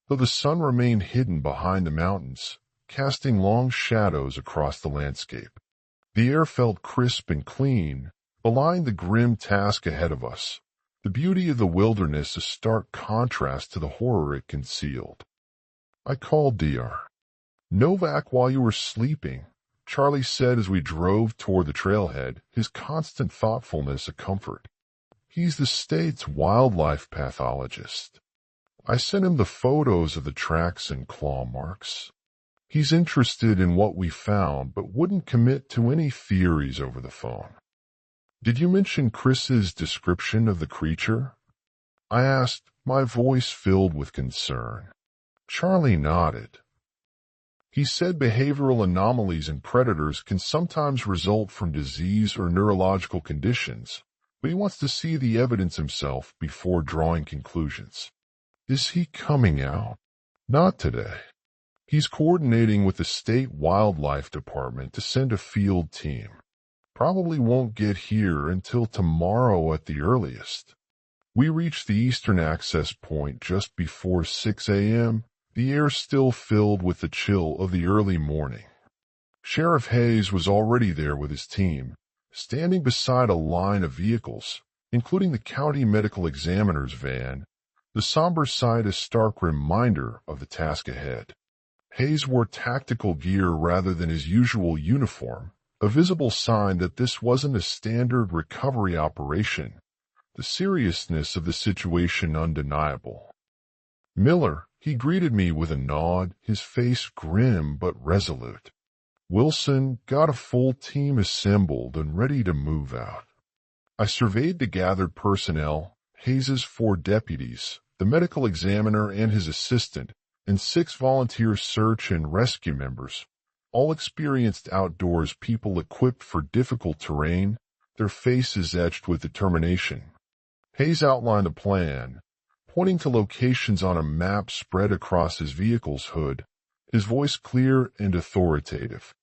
though the sun remained hidden behind the mountains, casting long shadows across the landscape. The air felt crisp and clean, belying the grim task ahead of us. The beauty of the wilderness a stark contrast to the horror it concealed. I called Dr. Novak while you were sleeping, Charlie said as we drove toward the trailhead, his constant thoughtfulness a comfort. He's the state's wildlife pathologist. I sent him the photos of the tracks and claw marks. He's interested in what we found, but wouldn't commit to any theories over the phone. Did you mention Chris's description of the creature? I asked, my voice filled with concern. Charlie nodded. He said behavioral anomalies in predators can sometimes result from disease or neurological conditions, but he wants to see the evidence himself before drawing conclusions. Is he coming out? Not today. He's coordinating with the state wildlife department to send a field team. Probably won't get here until tomorrow at the earliest. We reached the eastern access point just before 6 a.m., the air still filled with the chill of the early morning. Sheriff Hayes was already there with his team, standing beside a line of vehicles, including the county medical examiner's van. The somber sight a stark reminder of the task ahead. Hayes wore tactical gear rather than his usual uniform, a visible sign that this wasn't a standard recovery operation. The seriousness of the situation undeniable. Miller, he greeted me with a nod, his face grim but resolute. Wilson got a full team assembled and ready to move out. I surveyed the gathered personnel, Hayes's 4 deputies, the medical examiner and his assistant, and 6 volunteer search and rescue members, all experienced outdoors people equipped for difficult terrain, their faces etched with determination. Hayes outlined a plan, pointing to locations on a map spread across his vehicle's hood, his voice clear and authoritative.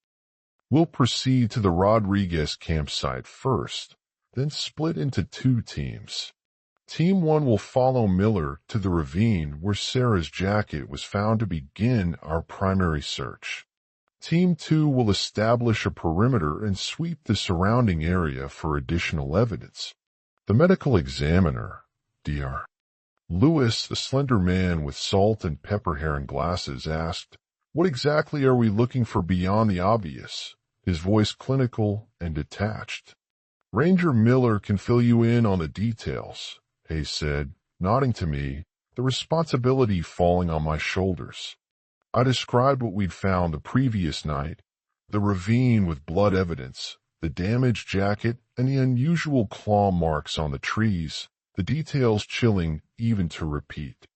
We'll proceed to the Rodriguez campsite first, then split into 2 teams. Team 1 will follow Miller to the ravine where Sarah's jacket was found to begin our primary search. Team 2 will establish a perimeter and sweep the surrounding area for additional evidence. The medical examiner, Dr. Lewis, the slender man with salt and pepper hair and glasses, asked, "What exactly are we looking for beyond the obvious?" His voice clinical and detached. "Ranger Miller can fill you in on the details," Hayes said, nodding to me, the responsibility falling on my shoulders. I described what we'd found the previous night, the ravine with blood evidence, the damaged jacket, and the unusual claw marks on the trees, the details chilling even to repeat.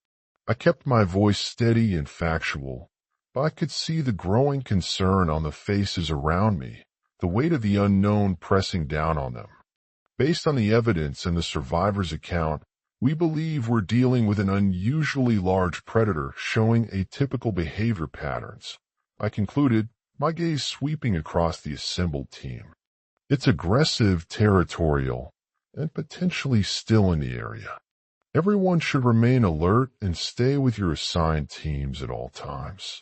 I kept my voice steady and factual, but I could see the growing concern on the faces around me, the weight of the unknown pressing down on them. Based on the evidence and the survivor's account, We believe we're dealing with an unusually large predator showing atypical behavior patterns, I concluded, my gaze sweeping across the assembled team. It's aggressive, territorial, and potentially still in the area. Everyone should remain alert and stay with your assigned teams at all times.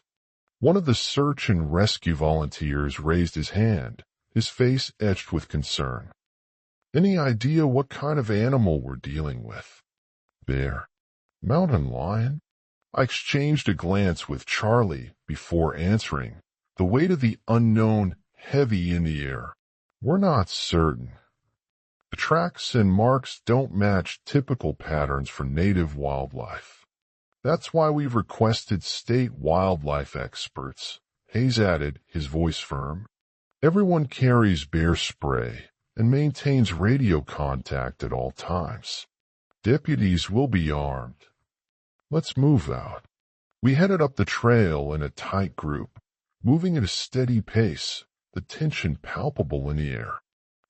One of the search and rescue volunteers raised his hand, his face etched with concern. Any idea what kind of animal we're dealing with? Bear? Mountain lion? I exchanged a glance with Charlie before answering, the weight of the unknown heavy in the air. We're not certain. The tracks and marks don't match typical patterns for native wildlife. That's why we've requested state wildlife experts, Hayes added, his voice firm. Everyone carries bear spray and maintains radio contact at all times. Deputies will be armed. Let's move out. We headed up the trail in a tight group, moving at a steady pace, the tension palpable in the air.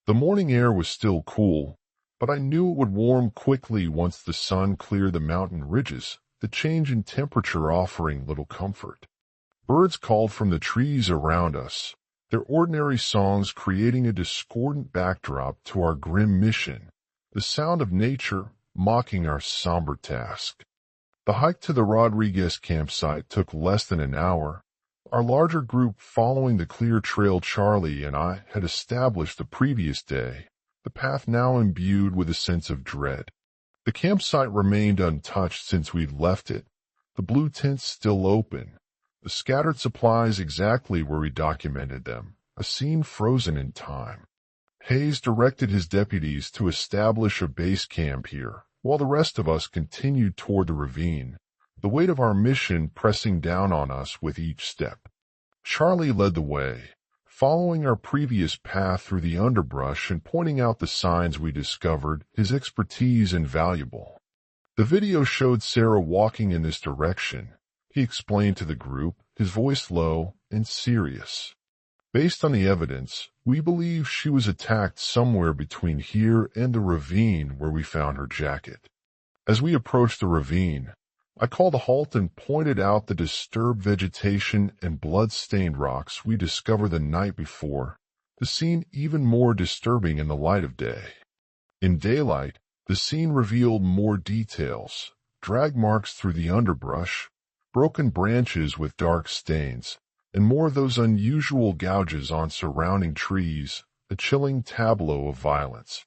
The morning air was still cool, but I knew it would warm quickly once the sun cleared the mountain ridges, the change in temperature offering little comfort. Birds called from the trees around us, their ordinary songs creating a discordant backdrop to our grim mission, the sound of nature mocking our somber task. The hike to the Rodriguez campsite took less than an hour, our larger group following the clear trail Charlie and I had established the previous day, the path now imbued with a sense of dread. The campsite remained untouched since we'd left it, the blue tents still open, the scattered supplies exactly where we documented them, a scene frozen in time. Hayes directed his deputies to establish a base camp here, while the rest of us continued toward the ravine, the weight of our mission pressing down on us with each step. Charlie led the way, following our previous path through the underbrush and pointing out the signs we discovered, his expertise invaluable. The video showed Sarah walking in this direction, he explained to the group, his voice low and serious. Based on the evidence, we believe she was attacked somewhere between here and the ravine where we found her jacket. As we approached the ravine, I called a halt and pointed out the disturbed vegetation and blood-stained rocks we discovered the night before, the scene even more disturbing in the light of day. In daylight, the scene revealed more details, drag marks through the underbrush, broken branches with dark stains, and more of those unusual gouges on surrounding trees, a chilling tableau of violence.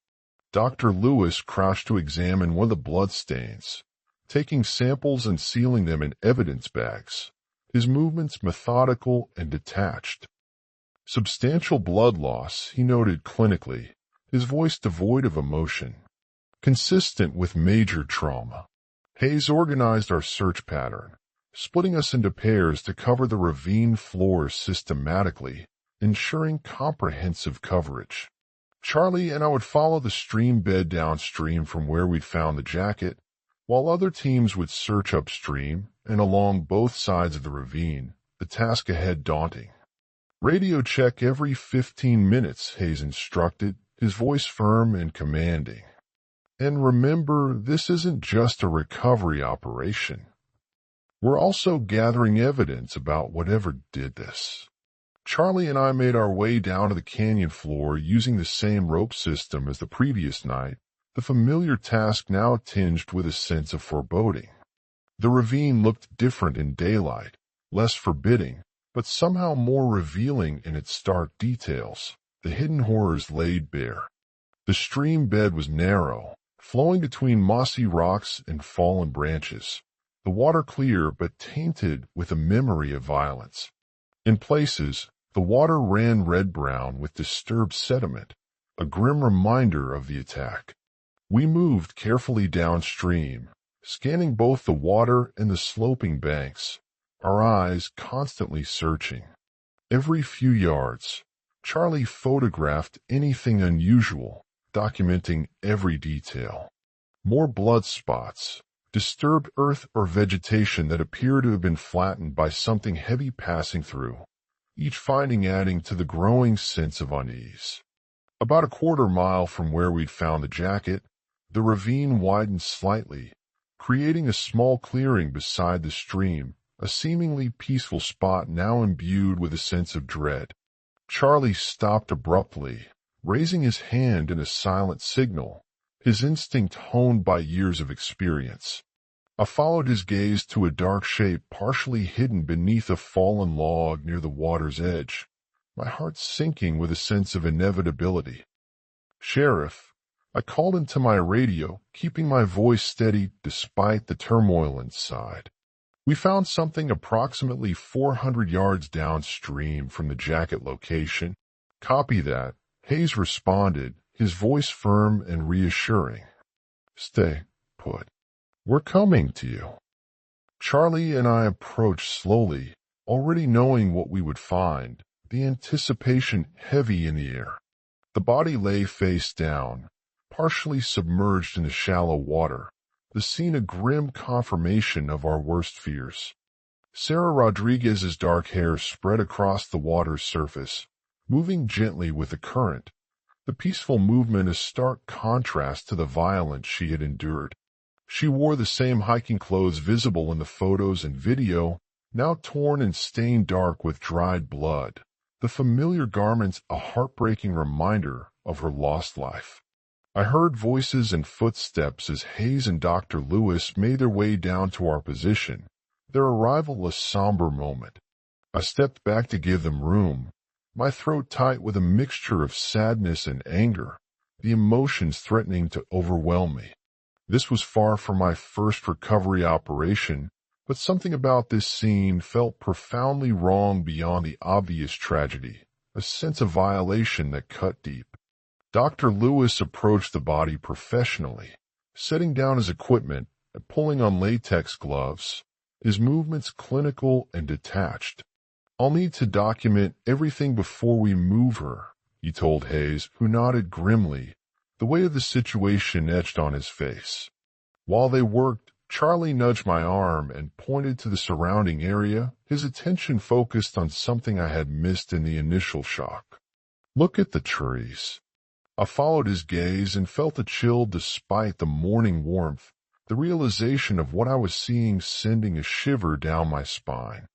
Dr. Lewis crouched to examine one of the bloodstains, taking samples and sealing them in evidence bags, his movements methodical and detached. Substantial blood loss, he noted clinically, his voice devoid of emotion, consistent with major trauma. Hayes organized our search pattern, splitting us into pairs to cover the ravine floor systematically, ensuring comprehensive coverage. Charlie and I would follow the stream bed downstream from where we'd found the jacket, while other teams would search upstream and along both sides of the ravine, the task ahead daunting. Radio check every 15 minutes, Hayes instructed, his voice firm and commanding. And remember, this isn't just a recovery operation. We're also gathering evidence about whatever did this. Charlie and I made our way down to the canyon floor using the same rope system as the previous night, the familiar task now tinged with a sense of foreboding. The ravine looked different in daylight, less forbidding, but somehow more revealing in its stark details, the hidden horrors laid bare. The stream bed was narrow, flowing between mossy rocks and fallen branches, the water clear but tainted with a memory of violence. In places, the water ran red-brown with disturbed sediment, a grim reminder of the attack. We moved carefully downstream, scanning both the water and the sloping banks, our eyes constantly searching. Every few yards, Charlie photographed anything unusual, documenting every detail. More blood spots, disturbed earth or vegetation that appeared to have been flattened by something heavy passing through, each finding adding to the growing sense of unease. About a quarter mile from where we'd found the jacket, The ravine widened slightly, creating a small clearing beside the stream, a seemingly peaceful spot now imbued with a sense of dread. Charlie stopped abruptly, raising his hand in a silent signal, his instinct honed by years of experience. I followed his gaze to a dark shape partially hidden beneath a fallen log near the water's edge, my heart sinking with a sense of inevitability. "Sheriff," I called into my radio, keeping my voice steady despite the turmoil inside. "We found something approximately 400 yards downstream from the jacket location." "Copy that," Hayes responded, his voice firm and reassuring. "Stay put. We're coming to you." Charlie and I approached slowly, already knowing what we would find, the anticipation heavy in the air. The body lay face down, partially submerged in the shallow water, the scene a grim confirmation of our worst fears. Sarah Rodriguez's dark hair spread across the water's surface, moving gently with the current, the peaceful movement a stark contrast to the violence she had endured. She wore the same hiking clothes visible in the photos and video, now torn and stained dark with dried blood, the familiar garments a heartbreaking reminder of her lost life. I heard voices and footsteps as Hayes and Dr. Lewis made their way down to our position, their arrival a somber moment. I stepped back to give them room, my throat tight with a mixture of sadness and anger, the emotions threatening to overwhelm me. This was far from my first recovery operation, but something about this scene felt profoundly wrong beyond the obvious tragedy, a sense of violation that cut deep. Dr. Lewis approached the body professionally, setting down his equipment and pulling on latex gloves, his movements clinical and detached. "I'll need to document everything before we move her," he told Hayes, who nodded grimly, the weight of the situation etched on his face. While they worked, Charlie nudged my arm and pointed to the surrounding area, his attention focused on something I had missed in the initial shock. "Look at the trees." I followed his gaze and felt a chill despite the morning warmth, the realization of what I was seeing sending a shiver down my spine.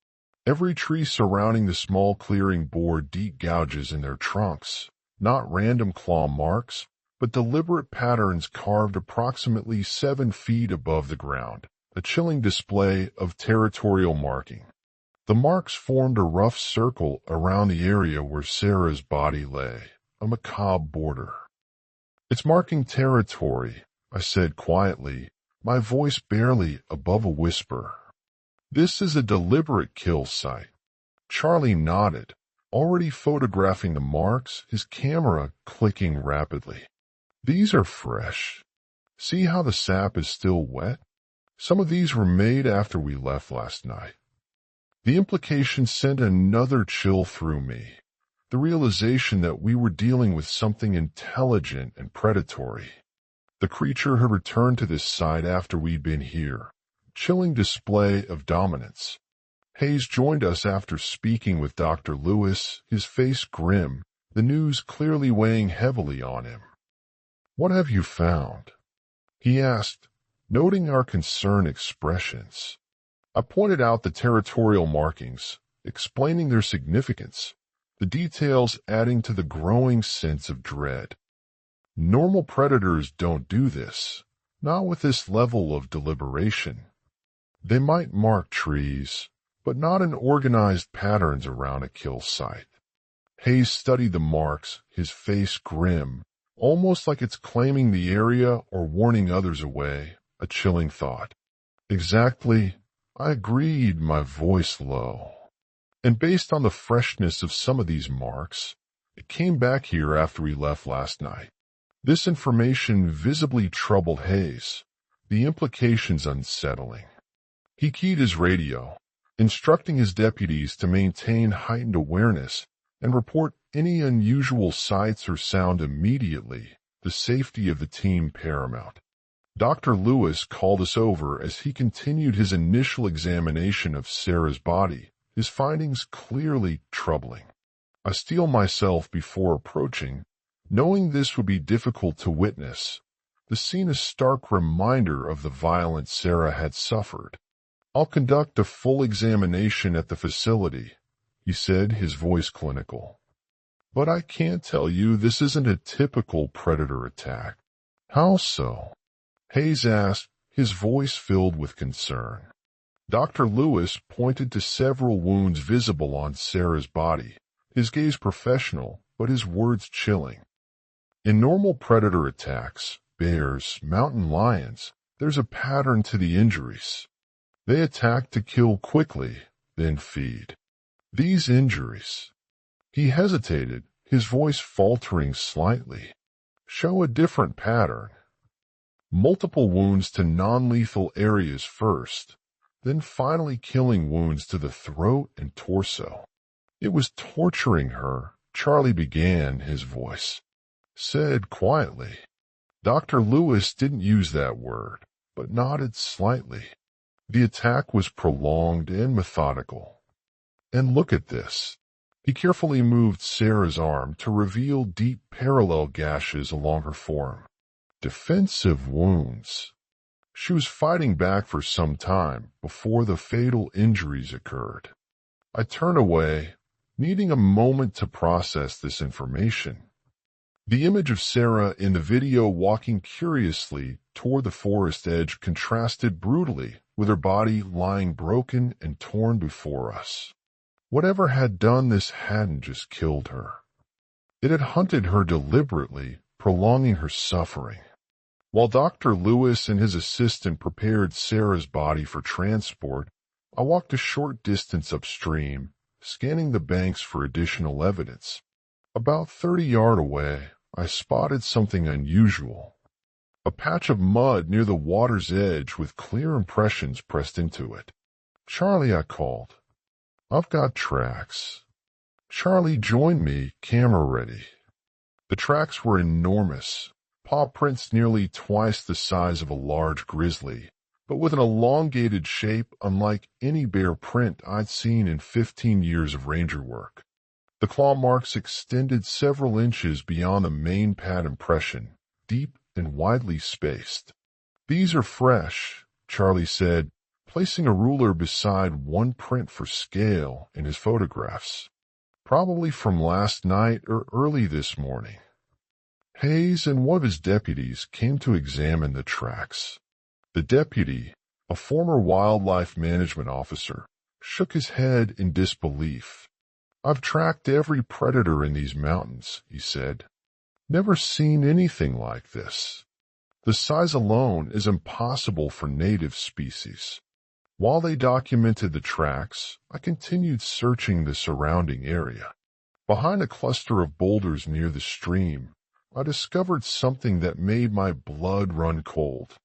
Every tree surrounding the small clearing bore deep gouges in their trunks, not random claw marks, but deliberate patterns carved approximately 7 feet above the ground, a chilling display of territorial marking. The marks formed a rough circle around the area where Sarah's body lay, a macabre border. "It's marking territory," I said quietly, my voice barely above a whisper. "This is a deliberate kill site." Charlie nodded, already photographing the marks, his camera clicking rapidly. "These are fresh. See how the sap is still wet? Some of these were made after we left last night." The implication sent another chill through me, the realization that we were dealing with something intelligent and predatory. The creature had returned to this site after we'd been here, chilling display of dominance. Hayes joined us after speaking with Dr. Lewis, his face grim, the news clearly weighing heavily on him. "What have you found?" he asked, noting our concerned expressions. I pointed out the territorial markings, explaining their significance, the details adding to the growing sense of dread. Normal predators don't do this, not with this level of deliberation. They might mark trees, but not in organized patterns around a kill site. Hayes studied the marks, his face grim, almost like it's claiming the area or warning others away, a chilling thought. "Exactly," I agreed, my voice low. "And based on the freshness of some of these marks, it came back here after we left last night." This information visibly troubled Hayes, the implications unsettling. He keyed his radio, instructing his deputies to maintain heightened awareness and report any unusual sights or sound immediately, the safety of the team paramount. Dr. Lewis called us over as he continued his initial examination of Sarah's body, his findings clearly troubling. I steel myself before approaching, knowing this would be difficult to witness, the scene a stark reminder of the violence Sarah had suffered. "I'll conduct a full examination at the facility," he said, his voice clinical. "But I can't tell you this isn't a typical predator attack." "How so?" Hayes asked, his voice filled with concern. Dr. Lewis pointed to several wounds visible on Sarah's body, his gaze professional, but his words chilling. "In normal predator attacks, bears, mountain lions, there's a pattern to the injuries. They attack to kill quickly, then feed. These injuries—" He hesitated, his voice faltering slightly. "Show a different pattern. Multiple wounds to non-lethal areas first, then finally killing wounds to the throat and torso." "It was torturing her," Charlie began, his voice said quietly. Dr. Lewis didn't use that word, but nodded slightly. "The attack was prolonged and methodical. And look at this." He carefully moved Sarah's arm to reveal deep parallel gashes along her forearm. "Defensive wounds." She was fighting back for some time before the fatal injuries occurred. I turned away, needing a moment to process this information. The image of Sarah in the video walking curiously toward the forest edge contrasted brutally with her body lying broken and torn before us. Whatever had done this hadn't just killed her. It had hunted her deliberately, prolonging her suffering. While Dr. Lewis and his assistant prepared Sarah's body for transport, I walked a short distance upstream, scanning the banks for additional evidence. About 30 yards away, I spotted something unusual. A patch of mud near the water's edge with clear impressions pressed into it. "Charlie," I called. "I've got tracks." Charlie joined me, camera ready. The tracks were enormous, paw prints nearly twice the size of a large grizzly, but with an elongated shape unlike any bear print I'd seen in 15 years of ranger work. The claw marks extended several inches beyond the main pad impression, deep and widely spaced. "These are fresh," Charlie said, placing a ruler beside one print for scale in his photographs. "Probably from last night or early this morning." Hayes and one of his deputies came to examine the tracks. The deputy, a former wildlife management officer, shook his head in disbelief. "I've tracked every predator in these mountains," he said. "Never seen anything like this. The size alone is impossible for native species." While they documented the tracks, I continued searching the surrounding area. Behind a cluster of boulders near the stream, I discovered something that made my blood run cold.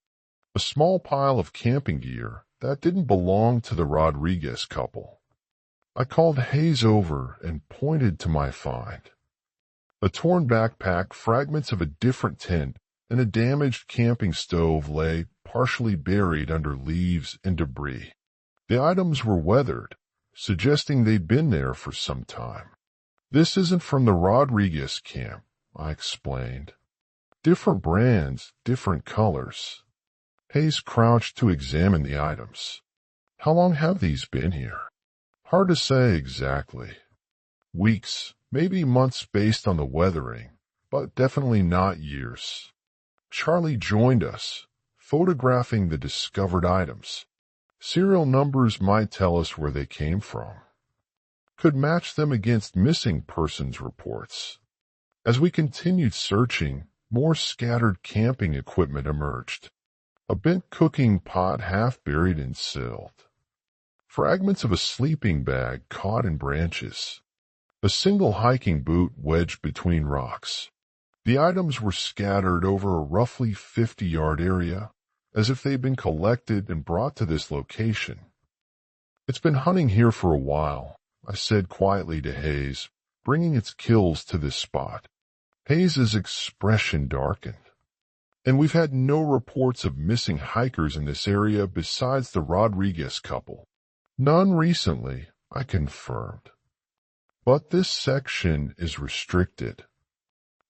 A small pile of camping gear that didn't belong to the Rodriguez couple. I called Hayes over and pointed to my find. A torn backpack, fragments of a different tent, and a damaged camping stove lay partially buried under leaves and debris. The items were weathered, suggesting they'd been there for some time. "This isn't from the Rodriguez camp," I explained. "Different brands, different colors." Hayes crouched to examine the items. "How long have these been here?" "Hard to say exactly. Weeks, maybe months based on the weathering, but definitely not years." Charlie joined us, photographing the discovered items. Serial numbers might tell us where they came from. Could match them against missing persons reports. As we continued searching, more scattered camping equipment emerged. A bent cooking pot half buried in silt. Fragments of a sleeping bag caught in branches. A single hiking boot wedged between rocks. The items were scattered over a roughly 50-yard area, as if they'd been collected and brought to this location. "It's been hunting here for a while," I said quietly to Hayes, bringing its kills to this spot. Hayes's expression darkened. "And we've had no reports of missing hikers in this area besides the Rodriguez couple." "None recently," I confirmed. "But this section is restricted."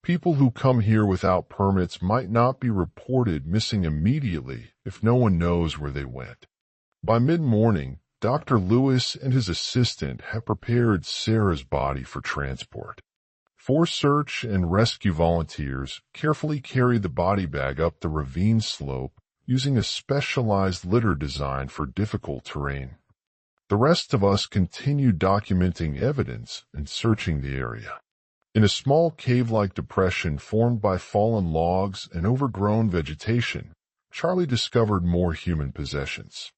People who come here without permits might not be reported missing immediately if no one knows where they went. By mid-morning, Dr. Lewis and his assistant had prepared Sarah's body for transport. 4 search and rescue volunteers carefully carried the body bag up the ravine slope using a specialized litter designed for difficult terrain. The rest of us continued documenting evidence and searching the area. In a small cave-like depression formed by fallen logs and overgrown vegetation, Charlie discovered more human possessions.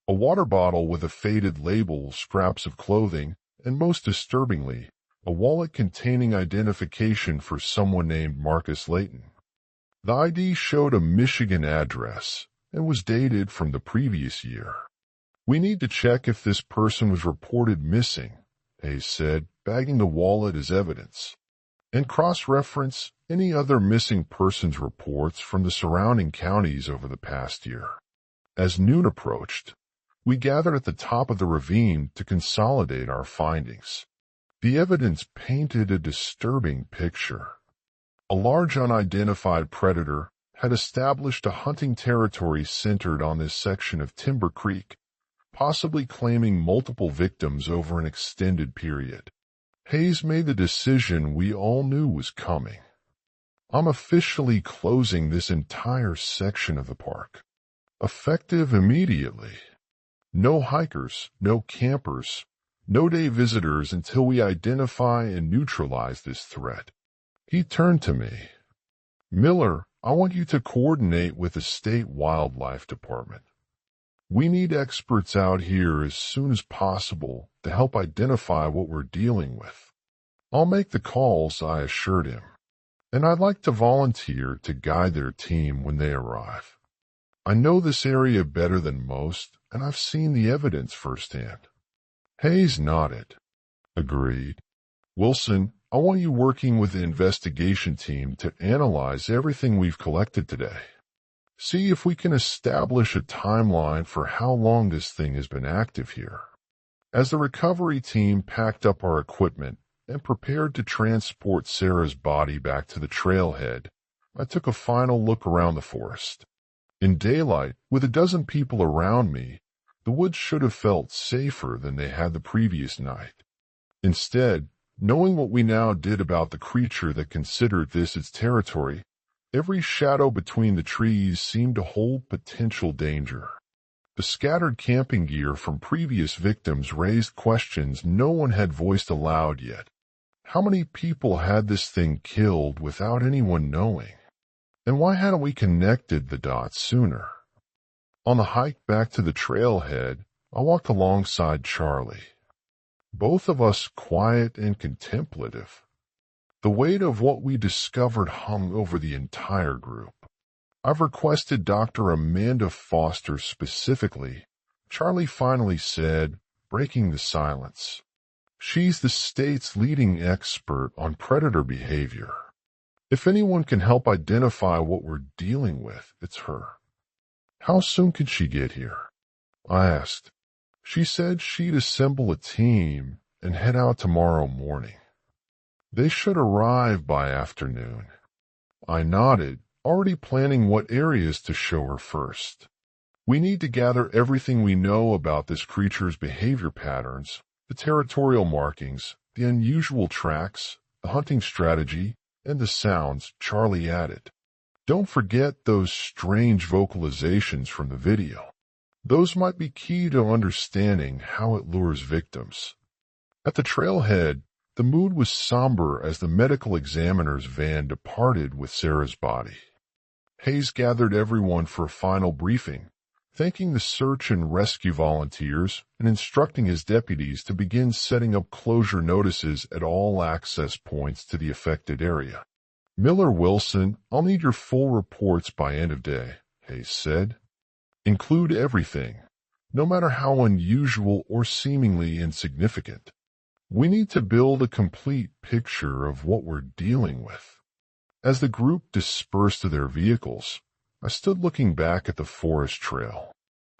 A water bottle with a faded label, scraps of clothing, and most disturbingly, a wallet containing identification for someone named Marcus Layton. The ID showed a Michigan address and was dated from the previous year. "We need to check if this person was reported missing," Hayes said, bagging the wallet as evidence, "and cross-reference any other missing persons reports from the surrounding counties over the past year." As noon approached, we gathered at the top of the ravine to consolidate our findings. The evidence painted a disturbing picture. A large unidentified predator had established a hunting territory centered on this section of Timber Creek, possibly claiming multiple victims over an extended period. Hayes made the decision we all knew was coming. "I'm officially closing this entire section of the park. Effective immediately. No hikers, no campers, no day visitors until we identify and neutralize this threat." He turned to me. "Miller, I want you to coordinate with the state wildlife department. We need experts out here as soon as possible to help identify what we're dealing with." "I'll make the calls," I assured him, "and I'd like to volunteer to guide their team when they arrive. I know this area better than most, and I've seen the evidence firsthand." Hayes nodded. "Agreed. Wilson, I want you working with the investigation team to analyze everything we've collected today. See if we can establish a timeline for how long this thing has been active here." As the recovery team packed up our equipment and prepared to transport Sarah's body back to the trailhead, I took a final look around the forest. In daylight, with a dozen people around me, the woods should have felt safer than they had the previous night. Instead, knowing what we now did about the creature that considered this its territory, every shadow between the trees seemed to hold potential danger. The scattered camping gear from previous victims raised questions no one had voiced aloud yet. How many people had this thing killed without anyone knowing? And why hadn't we connected the dots sooner? On the hike back to the trailhead, I walked alongside Charlie. Both of us quiet and contemplative. The weight of what we discovered hung over the entire group. "I've requested Dr. Amanda Foster specifically," Charlie finally said, breaking the silence. "She's the state's leading expert on predator behavior. If anyone can help identify what we're dealing with, it's her." "How soon could she get here?" I asked. "She said she'd assemble a team and head out tomorrow morning. They should arrive by afternoon." I nodded, already planning what areas to show her first. "We need to gather everything we know about this creature's behavior patterns, the territorial markings, the unusual tracks, the hunting strategy, and the sounds," Charlie added. "Don't forget those strange vocalizations from the video. Those might be key to understanding how it lures victims." At the trailhead, the mood was somber as the medical examiner's van departed with Sarah's body. Hayes gathered everyone for a final briefing, thanking the search and rescue volunteers and instructing his deputies to begin setting up closure notices at all access points to the affected area. "Miller, Wilson, I'll need your full reports by end of day," Hayes said. "Include everything, no matter how unusual or seemingly insignificant. We need to build a complete picture of what we're dealing with." As the group dispersed to their vehicles, I stood looking back at the forest trail.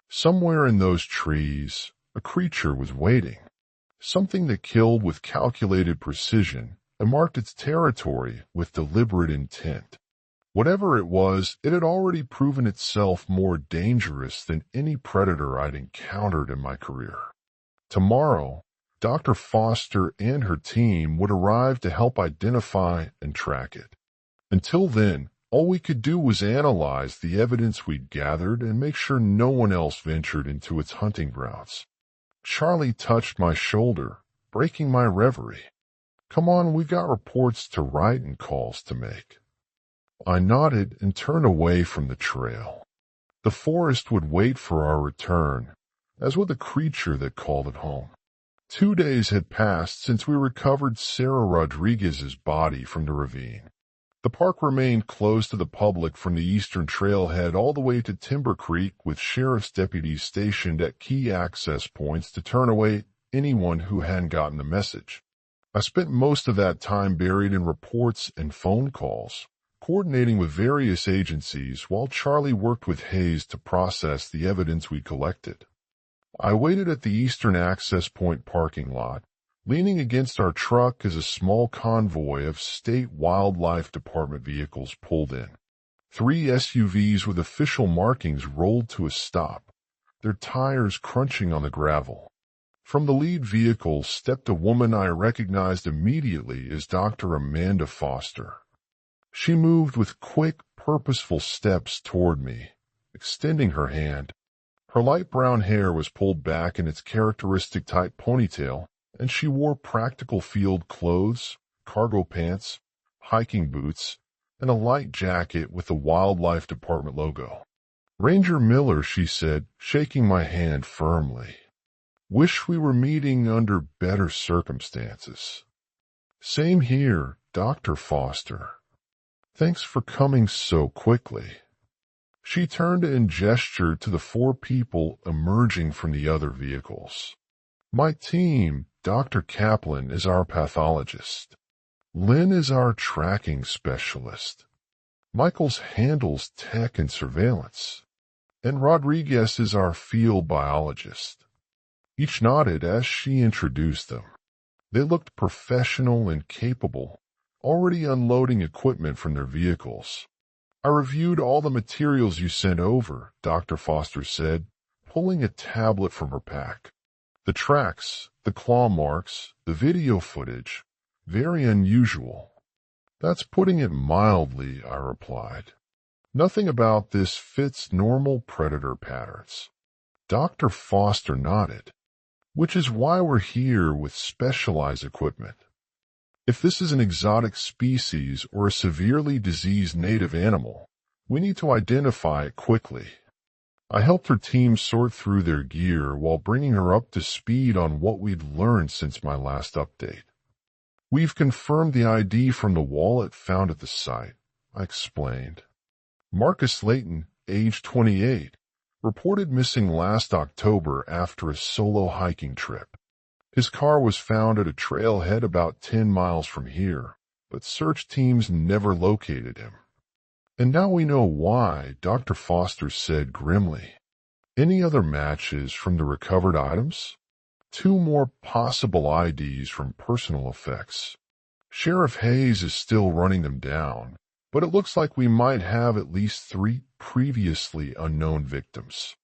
Somewhere in those trees, a creature was waiting. Something that killed with calculated precision, and marked its territory with deliberate intent. Whatever it was, it had already proven itself more dangerous than any predator I'd encountered in my career. Tomorrow, Dr. Foster and her team would arrive to help identify and track it. Until then, all we could do was analyze the evidence we'd gathered and make sure no one else ventured into its hunting grounds. Charlie touched my shoulder, breaking my reverie. "Come on, we've got reports to write and calls to make." I nodded and turned away from the trail. The forest would wait for our return, as would the creature that called it home. 2 days had passed since we recovered Sarah Rodriguez's body from the ravine. The park remained closed to the public from the eastern trailhead all the way to Timber Creek, with sheriff's deputies stationed at key access points to turn away anyone who hadn't gotten the message. I spent most of that time buried in reports and phone calls, coordinating with various agencies while Charlie worked with Hayes to process the evidence we collected. I waited at the eastern access point parking lot, leaning against our truck as a small convoy of state wildlife department vehicles pulled in. 3 SUVs with official markings rolled to a stop, their tires crunching on the gravel. From the lead vehicle stepped a woman I recognized immediately as Dr. Amanda Foster. She moved with quick, purposeful steps toward me, extending her hand. Her light brown hair was pulled back in its characteristic tight ponytail, and she wore practical field clothes, cargo pants, hiking boots, and a light jacket with the Wildlife Department logo. "Ranger Miller," she said, shaking my hand firmly. "Wish we were meeting under better circumstances." "Same here, Dr. Foster. Thanks for coming so quickly." She turned and gestured to the 4 people emerging from the other vehicles. "My team, Dr. Kaplan, is our pathologist. Lynn is our tracking specialist. Michaels handles tech and surveillance. And Rodriguez is our field biologist." Each nodded as she introduced them. They looked professional and capable, already unloading equipment from their vehicles. "I reviewed all the materials you sent over," Dr. Foster said, pulling a tablet from her pack. "The tracks, the claw marks, the video footage, very unusual." "That's putting it mildly," I replied. "Nothing about this fits normal predator patterns." Dr. Foster nodded. "Which is why we're here with specialized equipment. If this is an exotic species or a severely diseased native animal, we need to identify it quickly." I helped her team sort through their gear while bringing her up to speed on what we'd learned since my last update. "We've confirmed the ID from the wallet found at the site," I explained. "Marcus Layton, age 28, reported missing last October after a solo hiking trip. His car was found at a trailhead about 10 miles from here, but search teams never located him." "And now we know why," Dr. Foster said grimly. "Any other matches from the recovered items?" 2 more possible IDs from personal effects. Sheriff Hayes is still running them down, but it looks like we might have at least 3 previously unknown victims.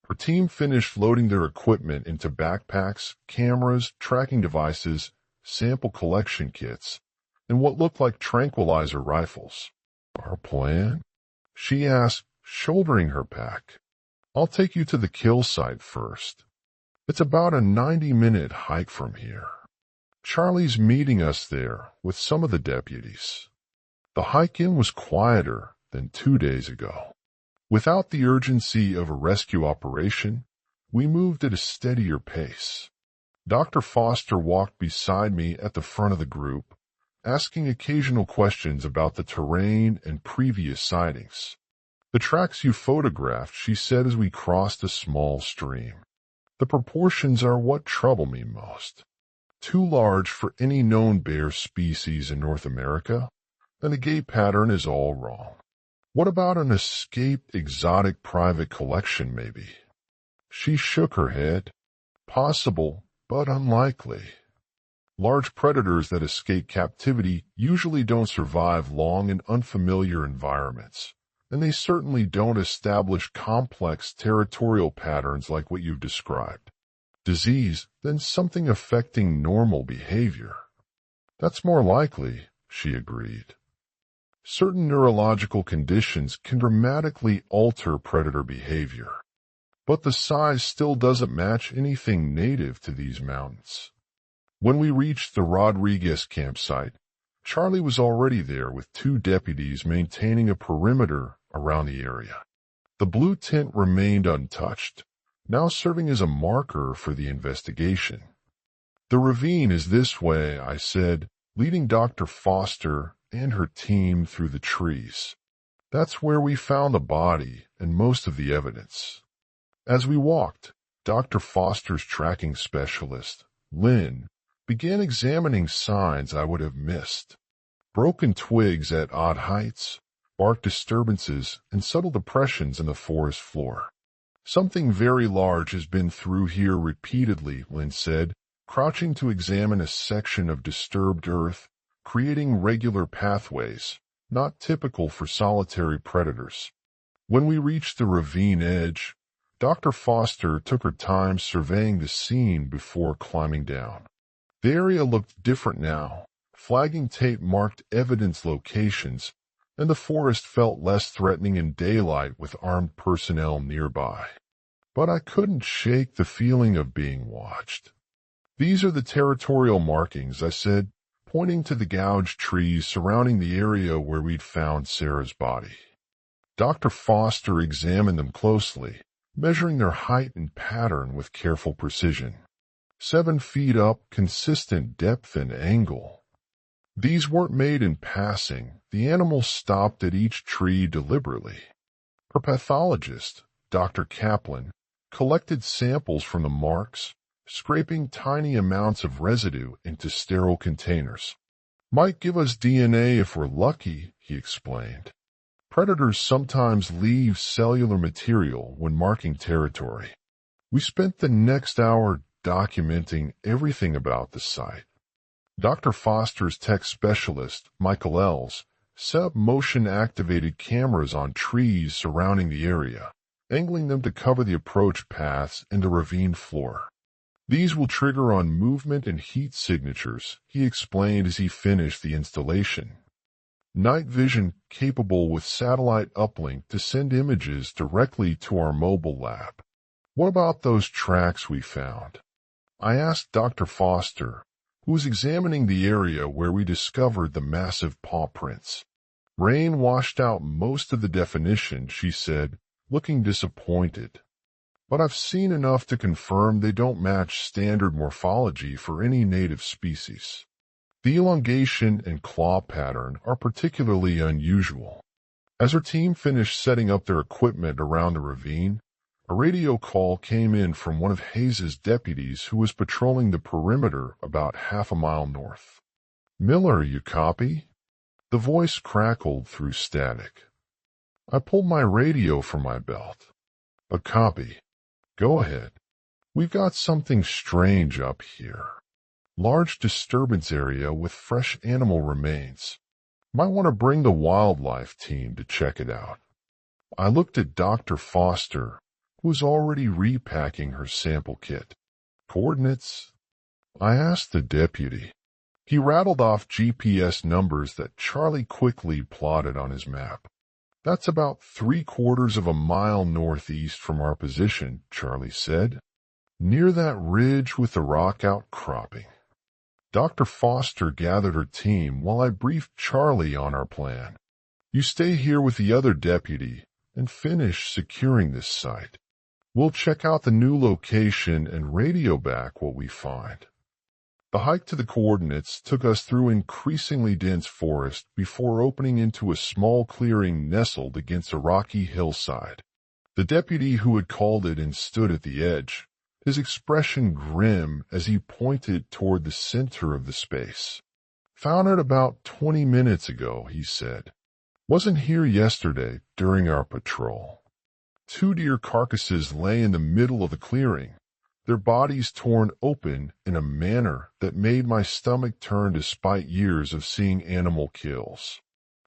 Her team finished loading their equipment into backpacks, cameras, tracking devices, sample collection kits, and what looked like tranquilizer rifles. "Our plan?" she asked, shouldering her pack. "I'll take you to the kill site first. It's about a 90-minute hike from here. Charlie's meeting us there with some of the deputies." The hike-in was quieter than 2 days ago. Without the urgency of a rescue operation, we moved at a steadier pace. Dr. Foster walked beside me at the front of the group, asking occasional questions about the terrain and previous sightings. "The tracks you photographed," she said as we crossed a small stream. "The proportions are what trouble me most. Too large for any known bear species in North America, and the gait pattern is all wrong. What about an escaped exotic private collection, maybe?" She shook her head. "Possible, but unlikely." Large predators that escape captivity usually don't survive long in unfamiliar environments, and they certainly don't establish complex territorial patterns like what you've described. Disease, then something affecting normal behavior. That's more likely, she agreed. Certain neurological conditions can dramatically alter predator behavior, but the size still doesn't match anything native to these mountains. When we reached the Rodriguez campsite, Charlie was already there with 2 deputies maintaining a perimeter around the area. The blue tent remained untouched, now serving as a marker for the investigation. The ravine is this way, I said, leading Dr. Foster and her team through the trees. That's where we found the body and most of the evidence. As we walked, Dr. Foster's tracking specialist, Lynn, began examining signs I would have missed. Broken twigs at odd heights, bark disturbances, and subtle depressions in the forest floor. Something very large has been through here repeatedly, Lynn said, crouching to examine a section of disturbed earth, creating regular pathways, not typical for solitary predators. When we reached the ravine edge, Dr. Foster took her time surveying the scene before climbing down. The area looked different now. Flagging tape marked evidence locations, and the forest felt less threatening in daylight with armed personnel nearby. But I couldn't shake the feeling of being watched. These are the territorial markings, I said, pointing to the gouged trees surrounding the area where we'd found Sarah's body. Dr. Foster examined them closely, measuring their height and pattern with careful precision. 7 feet up, consistent depth and angle. These weren't made in passing. The animal stopped at each tree deliberately. Her pathologist, Dr. Kaplan, collected samples from the marks, scraping tiny amounts of residue into sterile containers. Might give us DNA if we're lucky, he explained. Predators sometimes leave cellular material when marking territory. We spent the next hour documenting everything about the site. Dr. Foster's tech specialist, Michael Els, set up motion-activated cameras on trees surrounding the area, angling them to cover the approach paths and the ravine floor. These will trigger on movement and heat signatures, he explained as he finished the installation. Night vision capable with satellite uplink to send images directly to our mobile lab. What about those tracks we found? I asked Dr. Foster, who was examining the area where we discovered the massive paw prints. Rain washed out most of the definition, she said, looking disappointed. But I've seen enough to confirm they don't match standard morphology for any native species. The elongation and claw pattern are particularly unusual. As her team finished setting up their equipment around the ravine, a radio call came in from one of Hayes's deputies who was patrolling the perimeter about half a mile north. "Miller, you copy?" The voice crackled through static. I pulled my radio from my belt. "A copy. Go ahead. We've got something strange up here. Large disturbance area with fresh animal remains. Might want to bring the wildlife team to check it out." I looked at Dr. Foster, who was already repacking her sample kit. "Coordinates?" I asked the deputy. He rattled off GPS numbers that Charlie quickly plotted on his map. "That's about 3/4 of a mile northeast from our position," Charlie said. "Near that ridge with the rock outcropping." Dr. Foster gathered her team while I briefed Charlie on our plan. "You stay here with the other deputy and finish securing this site. We'll check out the new location and radio back what we find." The hike to the coordinates took us through increasingly dense forest before opening into a small clearing nestled against a rocky hillside. The deputy who had called it and stood at the edge, his expression grim as he pointed toward the center of the space. "Found it about 20 minutes ago," he said. "Wasn't here yesterday during our patrol." 2 deer carcasses lay in the middle of the clearing, their bodies torn open in a manner that made my stomach turn despite years of seeing animal kills.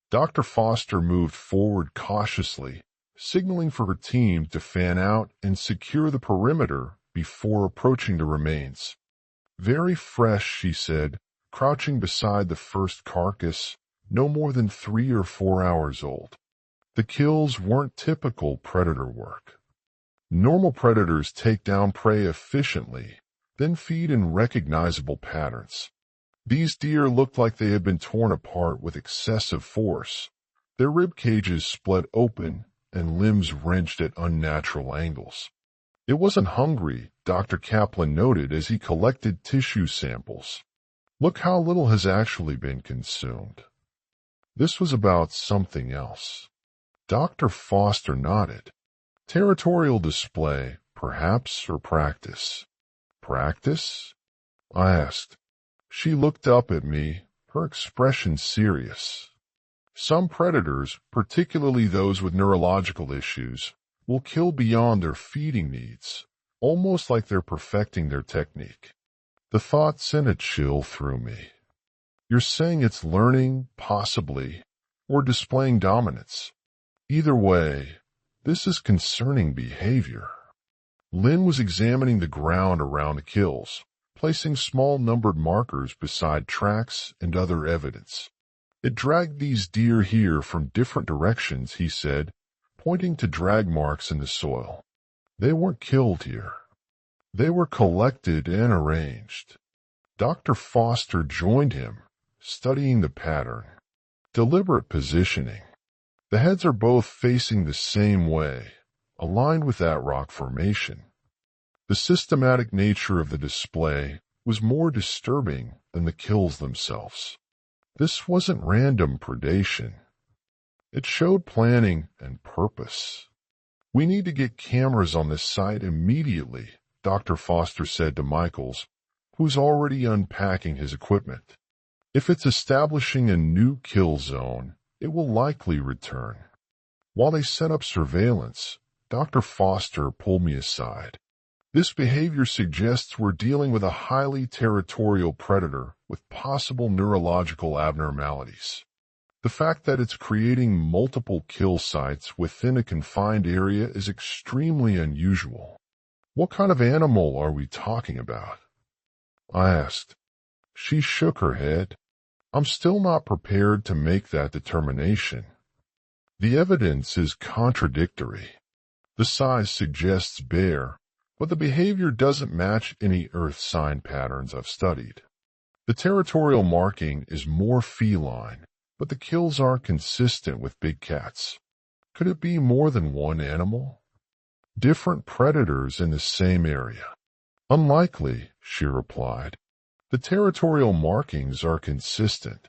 Dr. Foster moved forward cautiously, signaling for her team to fan out and secure the perimeter before approaching the remains. "Very fresh," she said, crouching beside the first carcass, no more than 3 or 4 hours old. The kills weren't typical predator work. Normal predators take down prey efficiently, then feed in recognizable patterns. These deer looked like they had been torn apart with excessive force, their rib cages split open and limbs wrenched at unnatural angles. It wasn't hungry, Dr. Kaplan noted as he collected tissue samples. "Look how little has actually been consumed." This was about something else. Dr. Foster nodded. "Territorial display, perhaps, or practice." "Practice?" I asked. She looked up at me, her expression serious. "Some predators, particularly those with neurological issues, will kill beyond their feeding needs, almost like they're perfecting their technique." The thought sent a chill through me. "You're saying it's learning, possibly, or displaying dominance. Either way, this is concerning behavior." Lynn was examining the ground around the kills, placing small numbered markers beside tracks and other evidence. "It dragged these deer here from different directions," he said, pointing to drag marks in the soil. "They weren't killed here. They were collected and arranged." Dr. Foster joined him, studying the pattern. Deliberate positioning. The heads are both facing the same way, aligned with that rock formation. The systematic nature of the display was more disturbing than the kills themselves. This wasn't random predation. It showed planning and purpose. "We need to get cameras on this site immediately," Dr. Foster said to Michaels, who's already unpacking his equipment. "If it's establishing a new kill zone, it will likely return." While they set up surveillance, Dr. Foster pulled me aside. "This behavior suggests we're dealing with a highly territorial predator with possible neurological abnormalities. The fact that it's creating multiple kill sites within a confined area is extremely unusual." "What kind of animal are we talking about?" I asked. She shook her head. "I'm still not prepared to make that determination. The evidence is contradictory. The size suggests bear, but the behavior doesn't match any earth sign patterns I've studied. The territorial marking is more feline, but the kills aren't consistent with big cats. Could it be more than one animal? Different predators in the same area?" "Unlikely," she replied. "The territorial markings are consistent.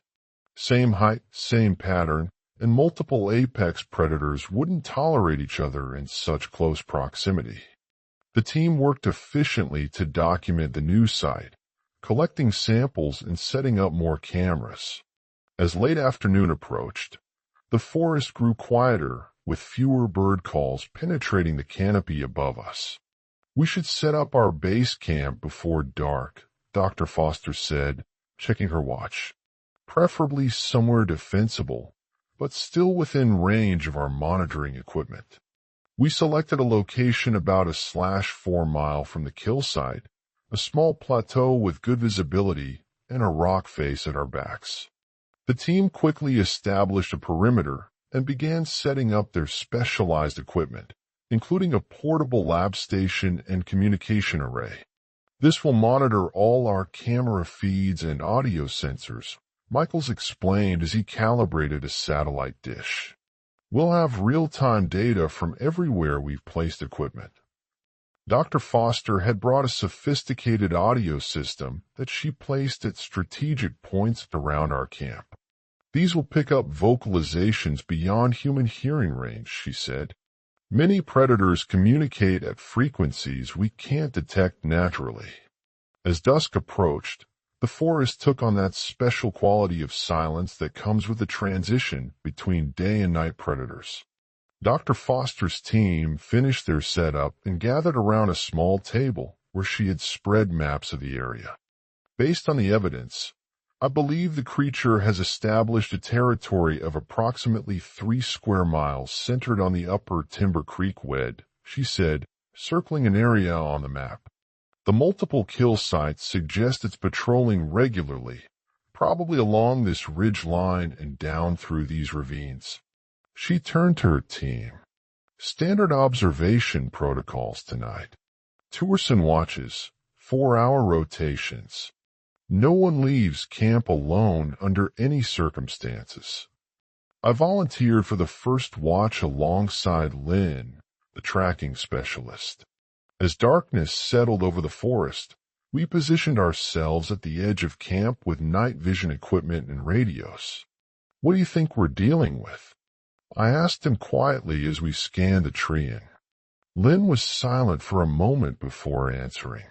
Same height, same pattern, and multiple apex predators wouldn't tolerate each other in such close proximity." The team worked efficiently to document the new site, collecting samples and setting up more cameras. As late afternoon approached, the forest grew quieter, with fewer bird calls penetrating the canopy above us. "We should set up our base camp before dark," Dr. Foster said, checking her watch. "Preferably somewhere defensible, but still within range of our monitoring equipment." We selected a location about a /4 mile from the kill site, a small plateau with good visibility and a rock face at our backs. The team quickly established a perimeter and began setting up their specialized equipment, including a portable lab station and communication array. "This will monitor all our camera feeds and audio sensors," Michaels explained as he calibrated a satellite dish. "We'll have real-time data from everywhere we've placed equipment." Dr. Foster had brought a sophisticated audio system that she placed at strategic points around our camp. "These will pick up vocalizations beyond human hearing range," she said. "Many predators communicate at frequencies we can't detect naturally." As dusk approached, the forest took on that special quality of silence that comes with the transition between day and night predators. Dr. Foster's team finished their setup and gathered around a small table where she had spread maps of the area. Based on the evidence, I believe the creature has established a territory of approximately 3 square miles centered on the upper Timber Creek Wedge, she said, circling an area on the map. The multiple kill sites suggest it's patrolling regularly, probably along this ridge line and down through these ravines. She turned to her team. Standard observation protocols tonight. Tours and watches, 4-hour rotations. No one leaves camp alone under any circumstances. I volunteered for the first watch alongside Lynn, the tracking specialist. As darkness settled over the forest, we positioned ourselves at the edge of camp with night vision equipment and radios. What do you think we're dealing with? I asked him quietly as we scanned the tree. Lynn was silent for a moment before answering.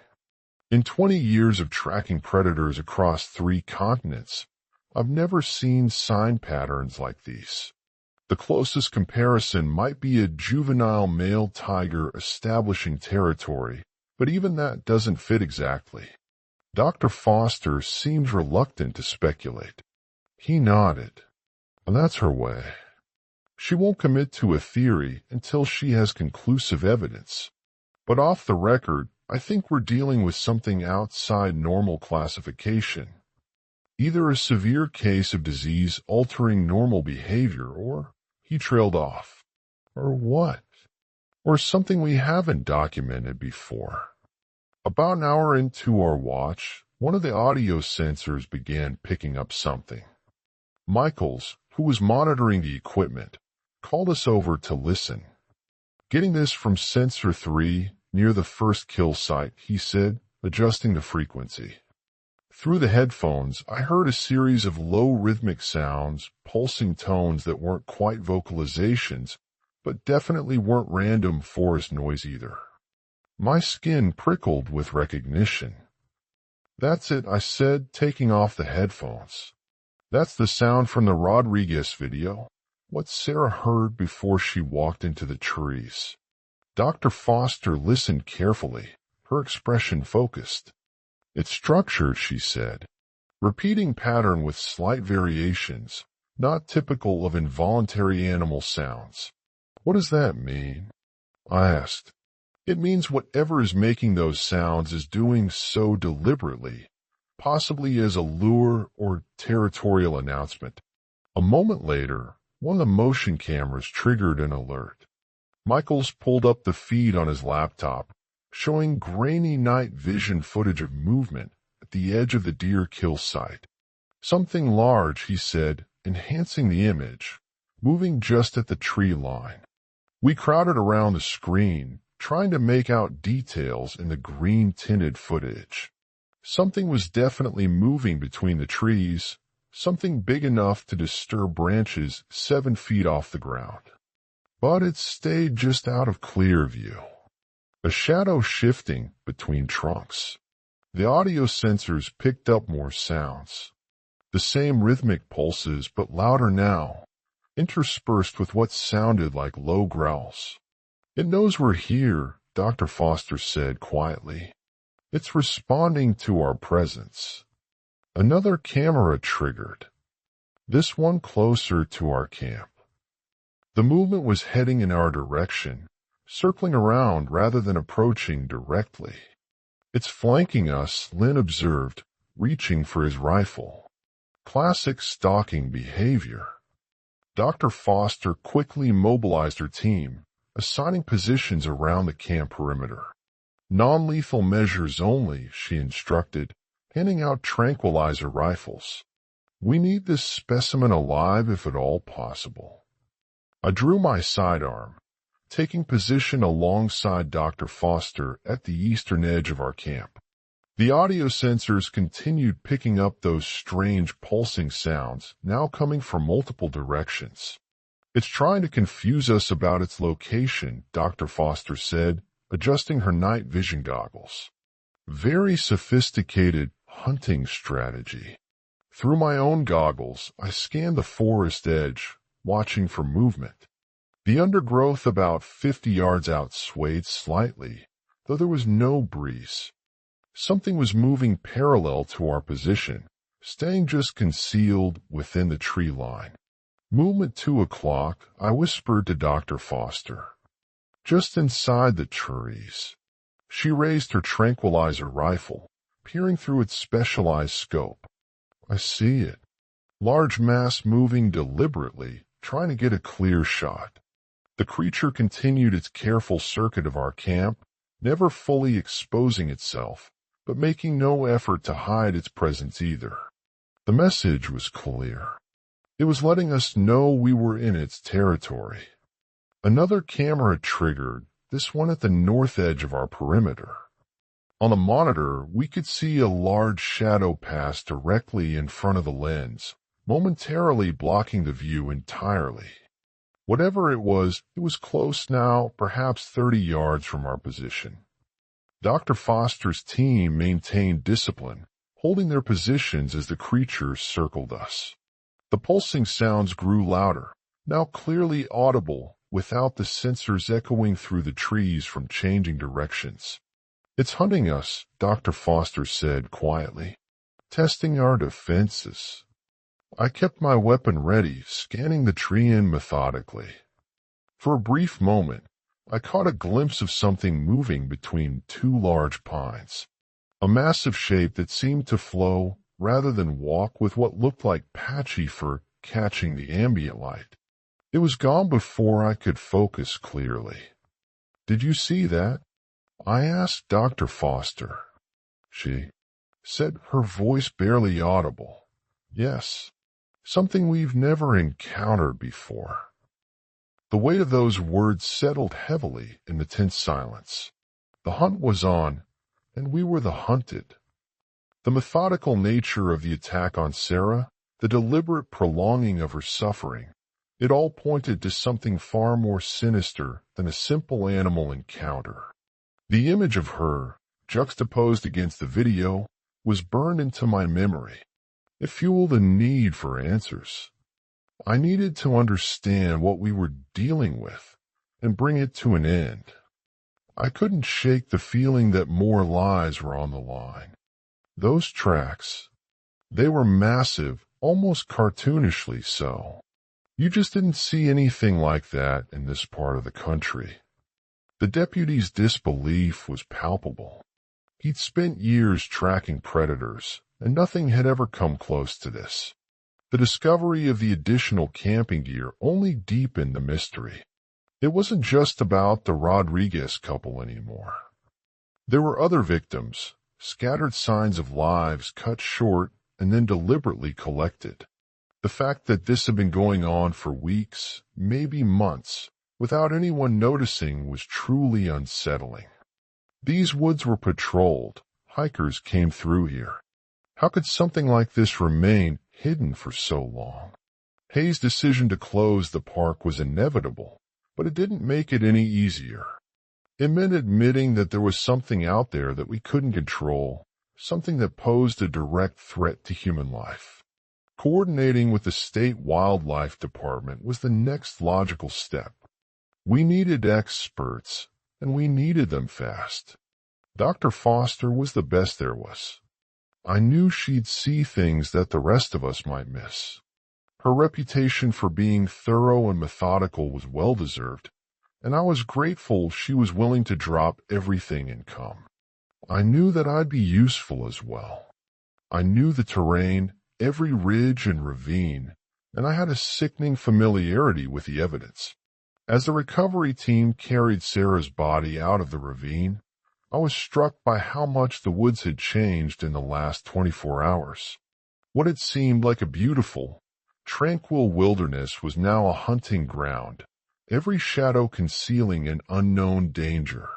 In 20 years of tracking predators across 3 continents, I've never seen sign patterns like these. The closest comparison might be a juvenile male tiger establishing territory, but even that doesn't fit exactly. Dr. Foster seemed reluctant to speculate. He nodded. And that's her way. She won't commit to a theory until she has conclusive evidence. But off the record, I think we're dealing with something outside normal classification. Either a severe case of disease altering normal behavior, or he trailed off. Or what? Or something we haven't documented before. About an hour into our watch, one of the audio sensors began picking up something. Michaels, who was monitoring the equipment, called us over to listen. Getting this from sensor 3, near the first kill site, he said, adjusting the frequency. Through the headphones, I heard a series of low rhythmic sounds, pulsing tones that weren't quite vocalizations, but definitely weren't random forest noise either. My skin prickled with recognition. That's it, I said, taking off the headphones. That's the sound from the Rodriguez video, what Sarah heard before she walked into the trees. Dr. Foster listened carefully, her expression focused. It's structured, she said. Repeating pattern with slight variations, not typical of involuntary animal sounds. What does that mean? I asked. It means whatever is making those sounds is doing so deliberately, possibly as a lure or territorial announcement. A moment later, one of the motion cameras triggered an alert. Michaels pulled up the feed on his laptop, showing grainy night vision footage of movement at the edge of the deer kill site. Something large, he said, enhancing the image, moving just at the tree line. We crowded around the screen, trying to make out details in the green-tinted footage. Something was definitely moving between the trees, something big enough to disturb branches 7 feet off the ground. But it stayed just out of clear view. A shadow shifting between trunks. The audio sensors picked up more sounds. The same rhythmic pulses, but louder now, interspersed with what sounded like low growls. It knows we're here, Dr. Foster said quietly. It's responding to our presence. Another camera triggered. This one closer to our camp. The movement was heading in our direction, circling around rather than approaching directly. It's flanking us, Lynn observed, reaching for his rifle. Classic stalking behavior. Dr. Foster quickly mobilized her team, assigning positions around the camp perimeter. Non-lethal measures only, she instructed, handing out tranquilizer rifles. We need this specimen alive if at all possible. I drew my sidearm, taking position alongside Dr. Foster at the eastern edge of our camp. The audio sensors continued picking up those strange pulsing sounds, now coming from multiple directions. It's trying to confuse us about its location, Dr. Foster said, adjusting her night vision goggles. Very sophisticated hunting strategy. Through my own goggles, I scanned the forest edge, watching for movement. The undergrowth about 50 yards out swayed slightly, though there was no breeze. Something was moving parallel to our position, staying just concealed within the tree line. Movement 2 o'clock, I whispered to Dr. Foster. Just inside the trees. She raised her tranquilizer rifle, peering through its specialized scope. I see it. Large mass moving deliberately, trying to get a clear shot. The creature continued its careful circuit of our camp, never fully exposing itself, but making no effort to hide its presence either. The message was clear. It was letting us know we were in its territory. Another camera triggered, this one at the north edge of our perimeter. On the monitor, we could see a large shadow pass directly in front of the lens, momentarily blocking the view entirely. Whatever it was close now, perhaps 30 yards from our position. Dr. Foster's team maintained discipline, holding their positions as the creature circled us. The pulsing sounds grew louder, now clearly audible, without the sensors echoing through the trees from changing directions. It's hunting us, Dr. Foster said quietly, testing our defenses. I kept my weapon ready, scanning the tree in methodically. For a brief moment, I caught a glimpse of something moving between two large pines. A massive shape that seemed to flow rather than walk with what looked like patchy fur catching the ambient light. It was gone before I could focus clearly. Did you see that? I asked Dr. Foster. She said, her voice barely audible. Yes, something we've never encountered before. The weight of those words settled heavily in the tense silence. The hunt was on, and we were the hunted. The methodical nature of the attack on Sarah, the deliberate prolonging of her suffering, it all pointed to something far more sinister than a simple animal encounter. The image of her, juxtaposed against the video, was burned into my memory. It fueled a need for answers. I needed to understand what we were dealing with and bring it to an end. I couldn't shake the feeling that more lives were on the line. Those tracks, they were massive, almost cartoonishly so. You just didn't see anything like that in this part of the country. The deputy's disbelief was palpable. He'd spent years tracking predators, and nothing had ever come close to this. The discovery of the additional camping gear only deepened the mystery. It wasn't just about the Rodriguez couple anymore. There were other victims, scattered signs of lives cut short and then deliberately collected. The fact that this had been going on for weeks, maybe months, without anyone noticing was truly unsettling. These woods were patrolled. Hikers came through here. How could something like this remain hidden for so long? Hayes' decision to close the park was inevitable, but it didn't make it any easier. It meant admitting that there was something out there that we couldn't control, something that posed a direct threat to human life. Coordinating with the state wildlife department was the next logical step. We needed experts, and we needed them fast. Dr. Foster was the best there was. I knew she'd see things that the rest of us might miss. Her reputation for being thorough and methodical was well-deserved, and I was grateful she was willing to drop everything and come. I knew that I'd be useful as well. I knew the terrain, every ridge and ravine, and I had a sickening familiarity with the evidence. As the recovery team carried Sarah's body out of the ravine, I was struck by how much the woods had changed in the last 24 hours. What had seemed like a beautiful, tranquil wilderness was now a hunting ground, every shadow concealing an unknown danger.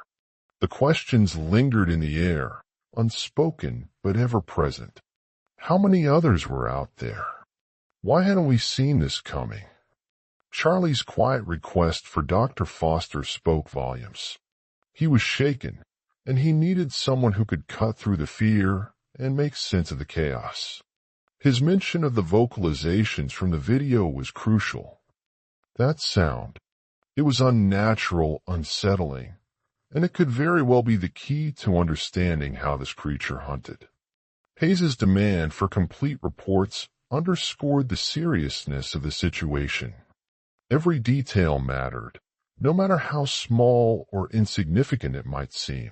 The questions lingered in the air, unspoken but ever present. How many others were out there? Why hadn't we seen this coming? Charlie's quiet request for Dr. Foster spoke volumes. He was shaken, and he needed someone who could cut through the fear and make sense of the chaos. His mention of the vocalizations from the video was crucial. That sound, it was unnatural, unsettling, and it could very well be the key to understanding how this creature hunted. Hayes's demand for complete reports underscored the seriousness of the situation. Every detail mattered, no matter how small or insignificant it might seem.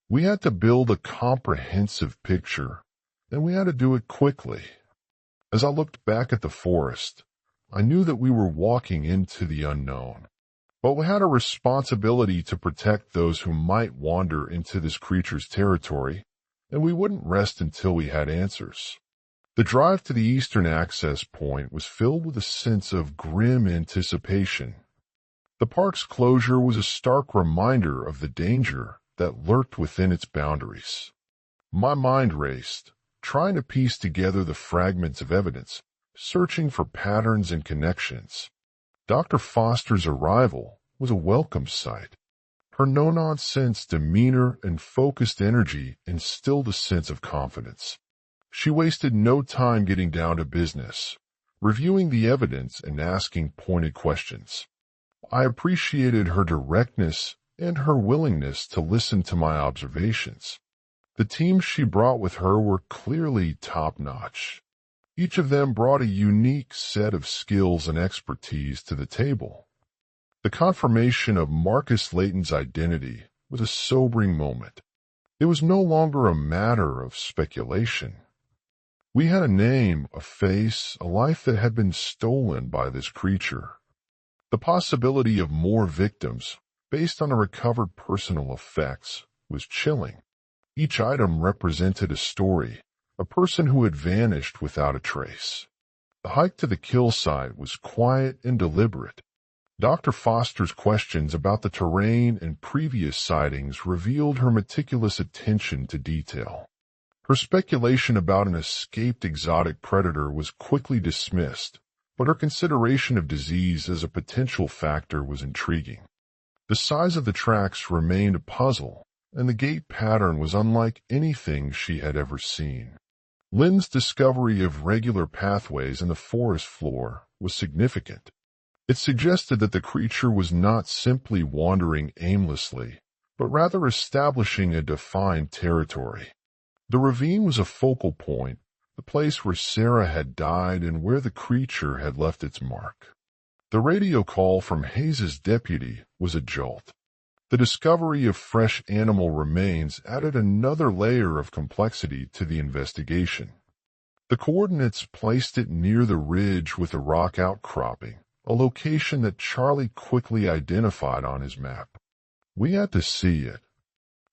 We had to build a comprehensive picture, and we had to do it quickly. As I looked back at the forest, I knew that we were walking into the unknown, but we had a responsibility to protect those who might wander into this creature's territory, and we wouldn't rest until we had answers. The drive to the eastern access point was filled with a sense of grim anticipation. The park's closure was a stark reminder of the danger that lurked within its boundaries. My mind raced, trying to piece together the fragments of evidence, searching for patterns and connections. Dr. Foster's arrival was a welcome sight. Her no-nonsense demeanor and focused energy instilled a sense of confidence. She wasted no time getting down to business, reviewing the evidence and asking pointed questions. I appreciated her directness and her willingness to listen to my observations. The team she brought with her were clearly top-notch. Each of them brought a unique set of skills and expertise to the table. The confirmation of Marcus Layton's identity was a sobering moment. It was no longer a matter of speculation. We had a name, a face, a life that had been stolen by this creature. The possibility of more victims, based on the recovered personal effects, was chilling. Each item represented a story, a person who had vanished without a trace. The hike to the kill site was quiet and deliberate. Dr. Foster's questions about the terrain and previous sightings revealed her meticulous attention to detail. Her speculation about an escaped exotic predator was quickly dismissed, but her consideration of disease as a potential factor was intriguing. The size of the tracks remained a puzzle, and the gait pattern was unlike anything she had ever seen. Lynn's discovery of regular pathways in the forest floor was significant. It suggested that the creature was not simply wandering aimlessly, but rather establishing a defined territory. The ravine was a focal point, the place where Sarah had died and where the creature had left its mark. The radio call from Hayes's deputy was a jolt. The discovery of fresh animal remains added another layer of complexity to the investigation. The coordinates placed it near the ridge with a rock outcropping, a location that Charlie quickly identified on his map. We had to see it.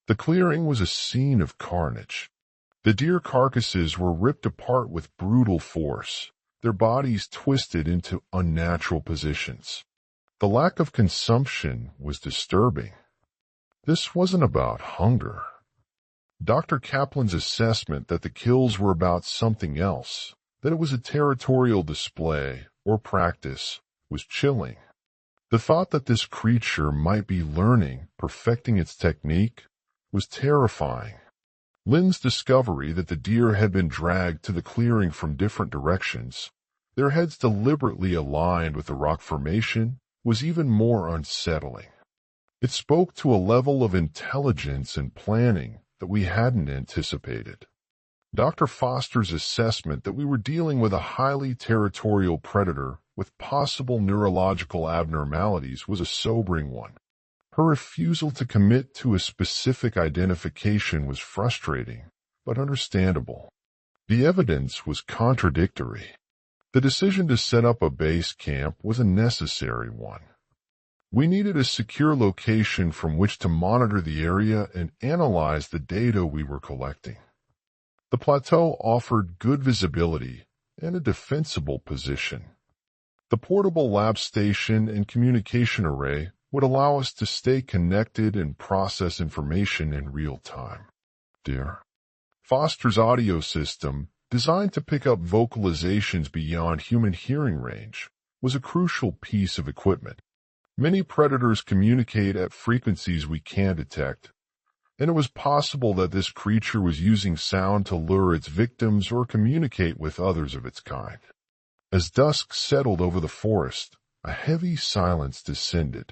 The clearing was a scene of carnage. The deer carcasses were ripped apart with brutal force, their bodies twisted into unnatural positions. The lack of consumption was disturbing. This wasn't about hunger. Dr. Kaplan's assessment that the kills were about something else, that it was a territorial display or practice, was chilling. The thought that this creature might be learning, perfecting its technique, was terrifying. Lynn's discovery that the deer had been dragged to the clearing from different directions, their heads deliberately aligned with the rock formation, was even more unsettling. It spoke to a level of intelligence and planning that we hadn't anticipated. Dr. Foster's assessment that we were dealing with a highly territorial predator with possible neurological abnormalities was a sobering one. Her refusal to commit to a specific identification was frustrating, but understandable. The evidence was contradictory. The decision to set up a base camp was a necessary one. We needed a secure location from which to monitor the area and analyze the data we were collecting. The plateau offered good visibility and a defensible position. The portable lab station and communication array would allow us to stay connected and process information in real time. Dear. Foster's audio system, designed to pick up vocalizations beyond human hearing range, was a crucial piece of equipment. Many predators communicate at frequencies we can't detect, and it was possible that this creature was using sound to lure its victims or communicate with others of its kind. As dusk settled over the forest, a heavy silence descended.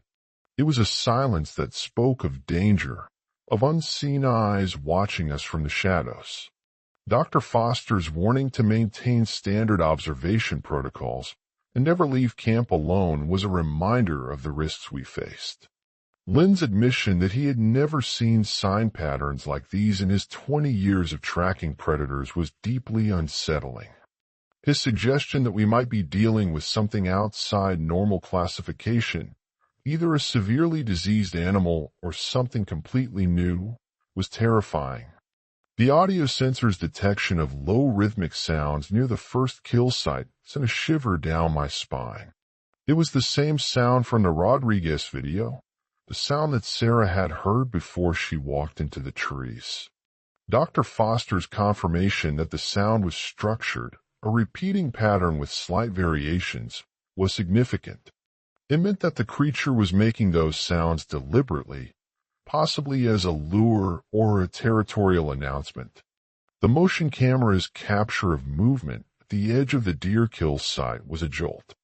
It was a silence that spoke of danger, of unseen eyes watching us from the shadows. Dr. Foster's warning to maintain standard observation protocols and never leave camp alone was a reminder of the risks we faced. Lynn's admission that he had never seen sign patterns like these in his 20 years of tracking predators was deeply unsettling. His suggestion that we might be dealing with something outside normal classification, either a severely diseased animal or something completely new, was terrifying. The audio sensor's detection of low rhythmic sounds near the first kill site sent a shiver down my spine. It was the same sound from the Rodriguez video, the sound that Sarah had heard before she walked into the trees. Dr. Foster's confirmation that the sound was structured, a repeating pattern with slight variations, was significant. It meant that the creature was making those sounds deliberately, possibly as a lure or a territorial announcement. The motion camera's capture of movement at the edge of the deer kill site was a jolt.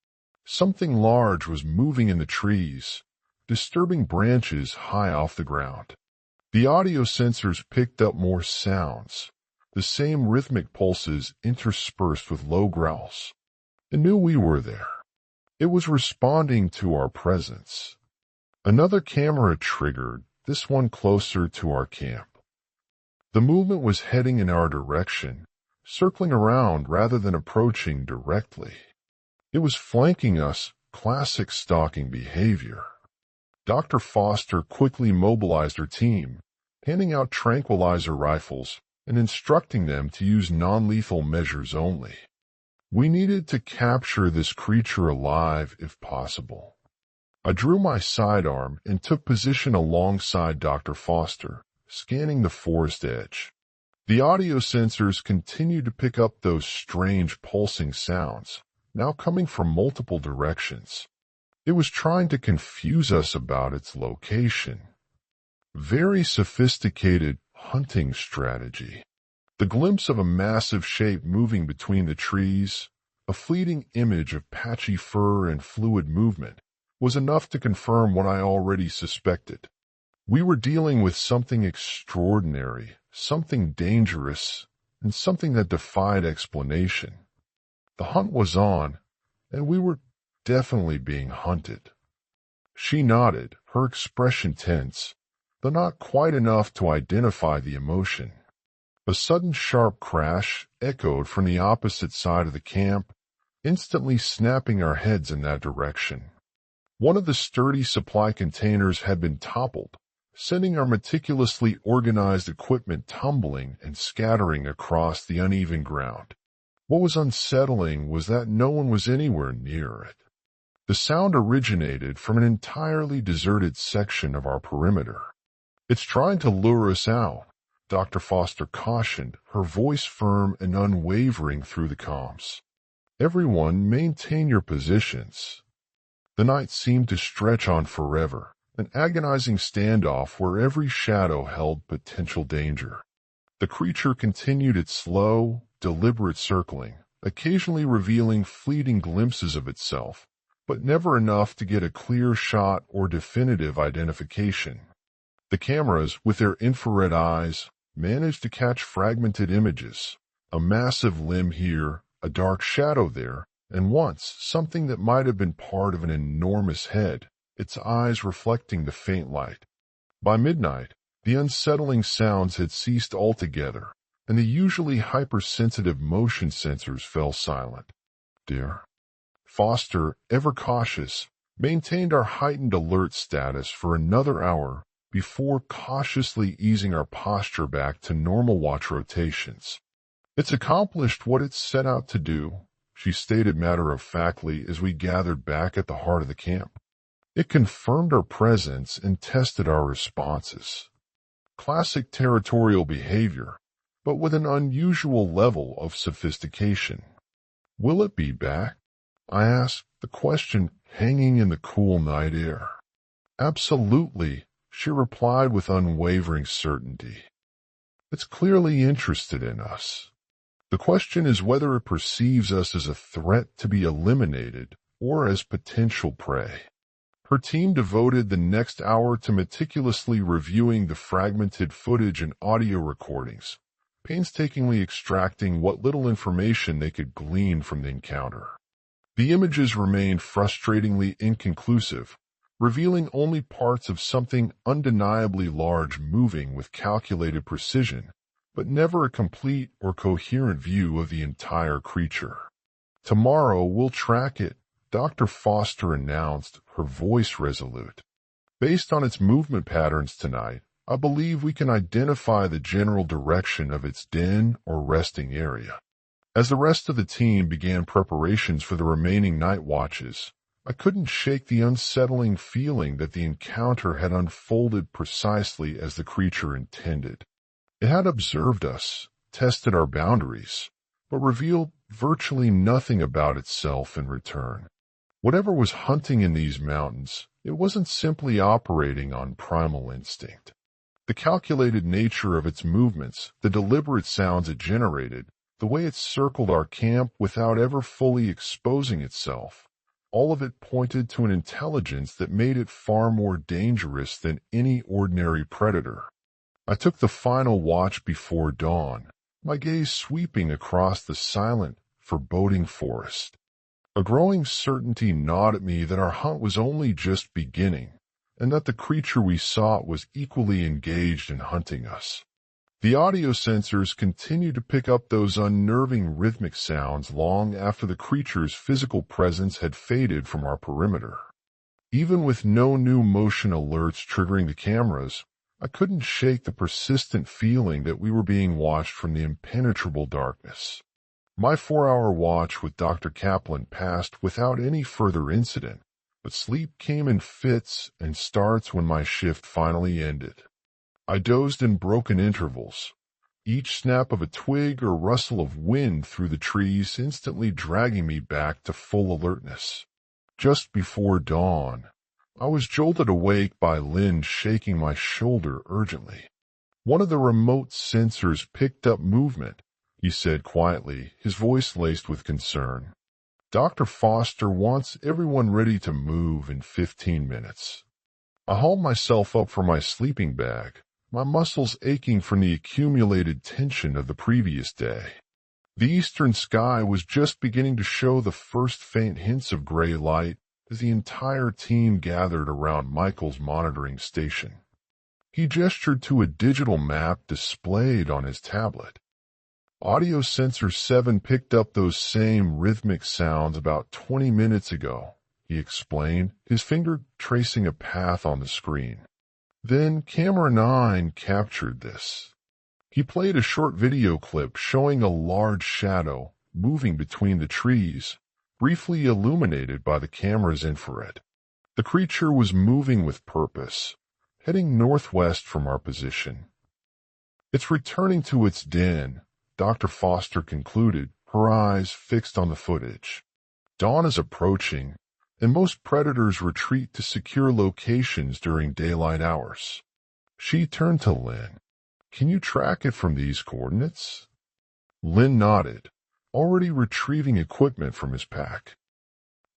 Something large was moving in the trees, disturbing branches high off the ground. The audio sensors picked up more sounds, the same rhythmic pulses interspersed with low growls. It knew we were there. It was responding to our presence. Another camera triggered, this one closer to our camp. The movement was heading in our direction, circling around rather than approaching directly. It was flanking us, classic stalking behavior. Dr. Foster quickly mobilized her team, handing out tranquilizer rifles and instructing them to use non-lethal measures only. We needed to capture this creature alive if possible. I drew my sidearm and took position alongside Dr. Foster, scanning the forest edge. The audio sensors continued to pick up those strange pulsing sounds, now coming from multiple directions. It was trying to confuse us about its location. Very sophisticated hunting strategy. The glimpse of a massive shape moving between the trees, a fleeting image of patchy fur and fluid movement, was enough to confirm what I already suspected. We were dealing with something extraordinary, something dangerous, and something that defied explanation. The hunt was on, and we were definitely being hunted. She nodded, her expression tense, though not quite enough to identify the emotion. A sudden sharp crash echoed from the opposite side of the camp, instantly snapping our heads in that direction. One of the sturdy supply containers had been toppled, sending our meticulously organized equipment tumbling and scattering across the uneven ground. What was unsettling was that no one was anywhere near it. The sound originated from an entirely deserted section of our perimeter. "It's trying to lure us out," Dr. Foster cautioned, her voice firm and unwavering through the comms. "Everyone maintain your positions." The night seemed to stretch on forever, an agonizing standoff where every shadow held potential danger. The creature continued its slow, deliberate circling, occasionally revealing fleeting glimpses of itself, but never enough to get a clear shot or definitive identification. The cameras, with their infrared eyes, managed to catch fragmented images, a massive limb here, a dark shadow there, and once something that might have been part of an enormous head, its eyes reflecting the faint light. By midnight, the unsettling sounds had ceased altogether, and the usually hypersensitive motion sensors fell silent. "Dear." Foster, ever cautious, maintained our heightened alert status for another hour before cautiously easing our posture back to normal watch rotations. "It's accomplished what it set out to do," she stated matter-of-factly as we gathered back at the heart of the camp. "It confirmed our presence and tested our responses. Classic territorial behavior, but with an unusual level of sophistication." "Will it be back?" I asked, the question hanging in the cool night air. "Absolutely," she replied with unwavering certainty. "It's clearly interested in us. The question is whether it perceives us as a threat to be eliminated or as potential prey." Her team devoted the next hour to meticulously reviewing the fragmented footage and audio recordings, painstakingly extracting what little information they could glean from the encounter. The images remained frustratingly inconclusive, revealing only parts of something undeniably large moving with calculated precision, but never a complete or coherent view of the entire creature. "Tomorrow we'll track it," Dr. Foster announced, her voice resolute. "Based on its movement patterns tonight, I believe we can identify the general direction of its den or resting area." As the rest of the team began preparations for the remaining night watches, I couldn't shake the unsettling feeling that the encounter had unfolded precisely as the creature intended. It had observed us, tested our boundaries, but revealed virtually nothing about itself in return. Whatever was hunting in these mountains, it wasn't simply operating on primal instinct. The calculated nature of its movements, the deliberate sounds it generated, the way it circled our camp without ever fully exposing itself, all of it pointed to an intelligence that made it far more dangerous than any ordinary predator. I took the final watch before dawn, my gaze sweeping across the silent, foreboding forest. A growing certainty gnawed at me that our hunt was only just beginning, and that the creature we sought was equally engaged in hunting us. The audio sensors continued to pick up those unnerving rhythmic sounds long after the creature's physical presence had faded from our perimeter. Even with no new motion alerts triggering the cameras, I couldn't shake the persistent feeling that we were being watched from the impenetrable darkness. My 4-hour watch with Dr. Kaplan passed without any further incident, but sleep came in fits and starts when my shift finally ended. I dozed in broken intervals, each snap of a twig or rustle of wind through the trees instantly dragging me back to full alertness. Just before dawn, I was jolted awake by Lynn shaking my shoulder urgently. "One of the remote sensors picked up movement," he said quietly, his voice laced with concern. "Dr. Foster wants everyone ready to move in 15 minutes. I hauled myself up from my sleeping bag, my muscles aching from the accumulated tension of the previous day. The eastern sky was just beginning to show the first faint hints of gray light as the entire team gathered around Michael's monitoring station. He gestured to a digital map displayed on his tablet. "Audio sensor 7 picked up those same rhythmic sounds about 20 minutes ago," he explained, his finger tracing a path on the screen. "Then camera 9 captured this." He played a short video clip showing a large shadow moving between the trees, briefly illuminated by the camera's infrared. The creature was moving with purpose, heading northwest from our position. "It's returning to its den," Dr. Foster concluded, her eyes fixed on the footage. "Dawn is approaching, and most predators retreat to secure locations during daylight hours." She turned to Lynn. "Can you track it from these coordinates?" Lynn nodded, already retrieving equipment from his pack.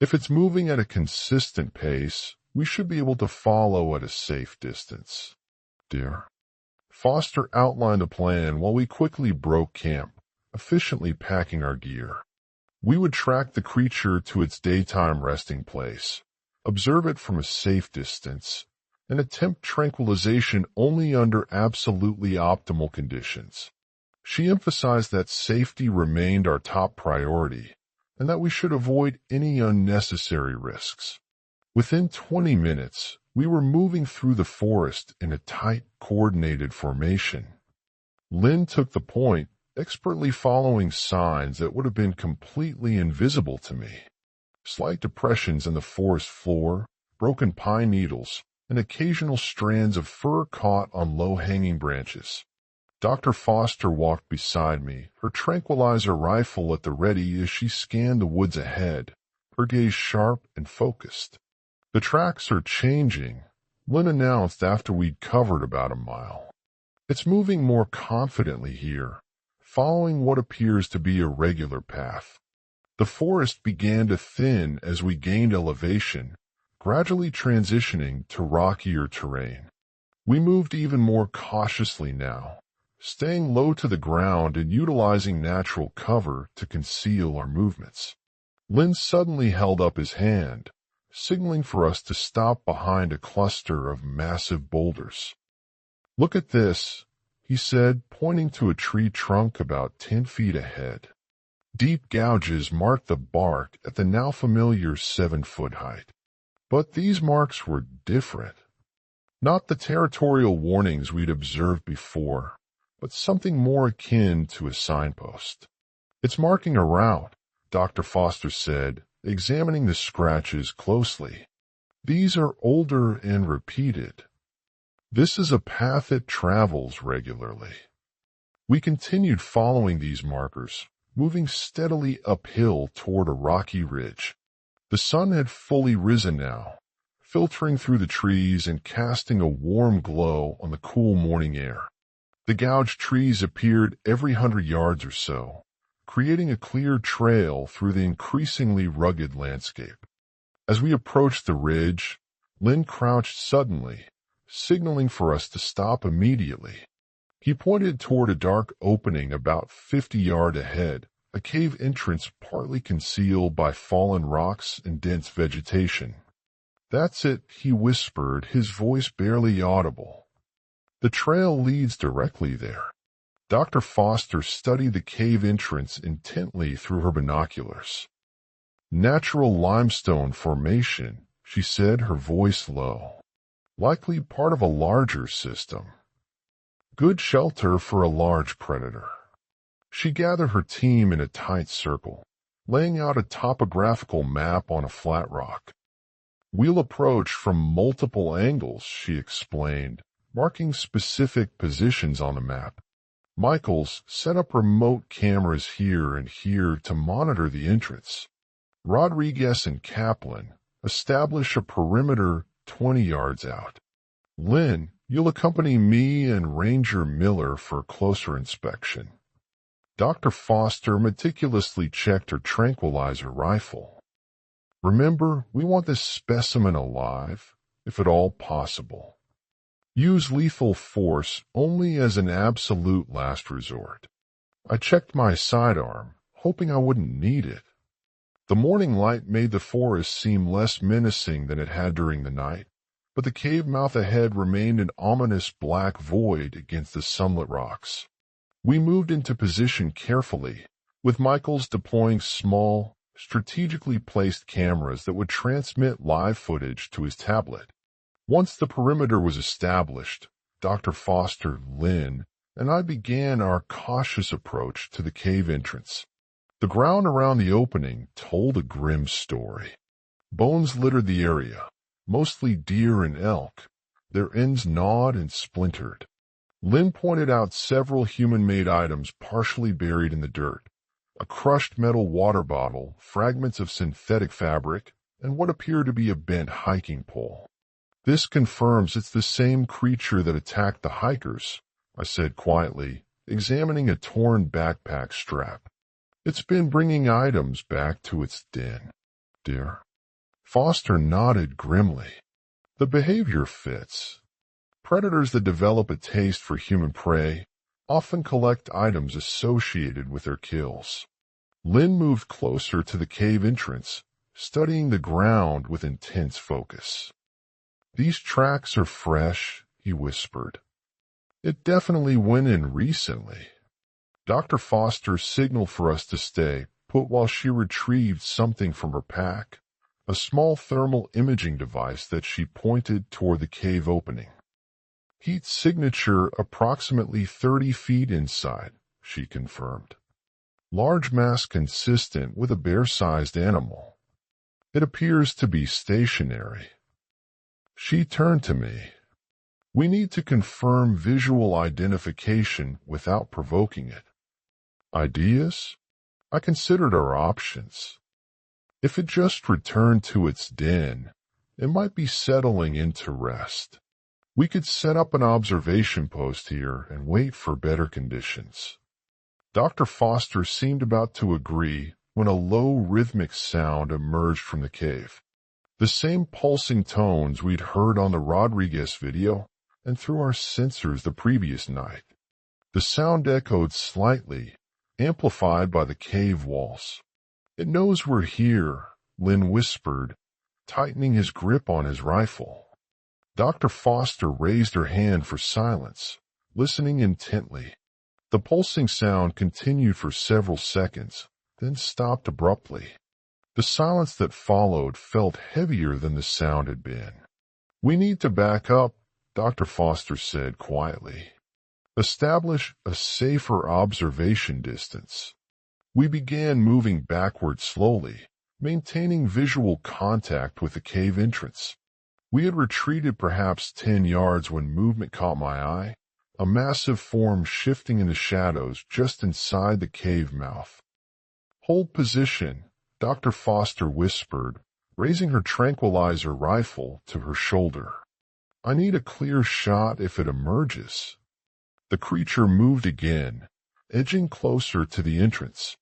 "If it's moving at a consistent pace, we should be able to follow at a safe distance." "Dear." Foster outlined a plan while we quickly broke camp, efficiently packing our gear. We would track the creature to its daytime resting place, observe it from a safe distance, and attempt tranquilization only under absolutely optimal conditions. She emphasized that safety remained our top priority, and that we should avoid any unnecessary risks. Within 20 minutes, we were moving through the forest in a tight, coordinated formation. Lynn took the point, expertly following signs that would have been completely invisible to me. Slight depressions in the forest floor, broken pine needles, and occasional strands of fur caught on low-hanging branches. Dr. Foster walked beside me, her tranquilizer rifle at the ready as she scanned the woods ahead, her gaze sharp and focused. "The tracks are changing," Lynn announced after we'd covered about a mile. "It's moving more confidently here, following what appears to be a regular path." The forest began to thin as we gained elevation, gradually transitioning to rockier terrain. We moved even more cautiously now, staying low to the ground and utilizing natural cover to conceal our movements. Lynn suddenly held up his hand, signaling for us to stop behind a cluster of massive boulders. "Look at this," he said, pointing to a tree trunk about 10 feet ahead. Deep gouges marked the bark at the now familiar 7-foot height. But these marks were different. Not the territorial warnings we'd observed before, but something more akin to a signpost. "It's marking a route," Dr. Foster said, examining the scratches closely. "These are older and repeated. This is a path it travels regularly." We continued following these markers, moving steadily uphill toward a rocky ridge. The sun had fully risen now, filtering through the trees and casting a warm glow on the cool morning air. The gouged trees appeared every 100 yards or so, creating a clear trail through the increasingly rugged landscape. As we approached the ridge, Lynn crouched suddenly, signaling for us to stop immediately. He pointed toward a dark opening about 50 yards ahead, a cave entrance partly concealed by fallen rocks and dense vegetation. "That's it," he whispered, his voice barely audible. "The trail leads directly there." Dr. Foster studied the cave entrance intently through her binoculars. "Natural limestone formation," she said, her voice low. "Likely part of a larger system. Good shelter for a large predator." She gathered her team in a tight circle, laying out a topographical map on a flat rock. "We'll approach from multiple angles," she explained, marking specific positions on the map. "Michaels set up remote cameras here and here to monitor the entrance. Rodriguez and Kaplan establish a perimeter 20 yards out. Lynn, you'll accompany me and Ranger Miller for a closer inspection." Dr. Foster meticulously checked her tranquilizer rifle. "Remember, we want this specimen alive, if at all possible. Use lethal force only as an absolute last resort." I checked my sidearm, hoping I wouldn't need it. The morning light made the forest seem less menacing than it had during the night, but the cave mouth ahead remained an ominous black void against the sunlit rocks. We moved into position carefully, with Michaels deploying small, strategically placed cameras that would transmit live footage to his tablet. Once the perimeter was established, Dr. Foster, Lynn, and I began our cautious approach to the cave entrance. The ground around the opening told a grim story. Bones littered the area, mostly deer and elk, their ends gnawed and splintered. Lynn pointed out several human-made items partially buried in the dirt: a crushed metal water bottle, fragments of synthetic fabric, and what appeared to be a bent hiking pole. "This confirms it's the same creature that attacked the hikers," I said quietly, examining a torn backpack strap. "It's been bringing items back to its den." "Dear?" Foster nodded grimly. "The behavior fits. Predators that develop a taste for human prey often collect items associated with their kills." Lynn moved closer to the cave entrance, studying the ground with intense focus. "These tracks are fresh," he whispered. "It definitely went in recently." Dr. Foster signaled for us to stay put while she retrieved something from her pack, a small thermal imaging device that she pointed toward the cave opening. "Heat signature approximately 30 feet inside," she confirmed. "Large mass consistent with a bear-sized animal. It appears to be stationary." She turned to me. "We need to confirm visual identification without provoking it. Ideas?" I considered our options. If it just returned to its den, it might be settling into rest. We could set up an observation post here and wait for better conditions. Dr. Foster seemed about to agree when a low rhythmic sound emerged from the cave. The same pulsing tones we'd heard on the Rodriguez video and through our sensors the previous night. The sound echoed slightly, amplified by the cave walls. "It knows we're here," Lynn whispered, tightening his grip on his rifle. Dr. Foster raised her hand for silence, listening intently. The pulsing sound continued for several seconds, then stopped abruptly. The silence that followed felt heavier than the sound had been. "We need to back up," Dr. Foster said quietly. "Establish a safer observation distance." We began moving backward slowly, maintaining visual contact with the cave entrance. We had retreated perhaps 10 yards when movement caught my eye, a massive form shifting in the shadows just inside the cave mouth. "Hold position," Dr. Foster whispered, raising her tranquilizer rifle to her shoulder. "I need a clear shot if it emerges." The creature moved again, edging closer to the entrance.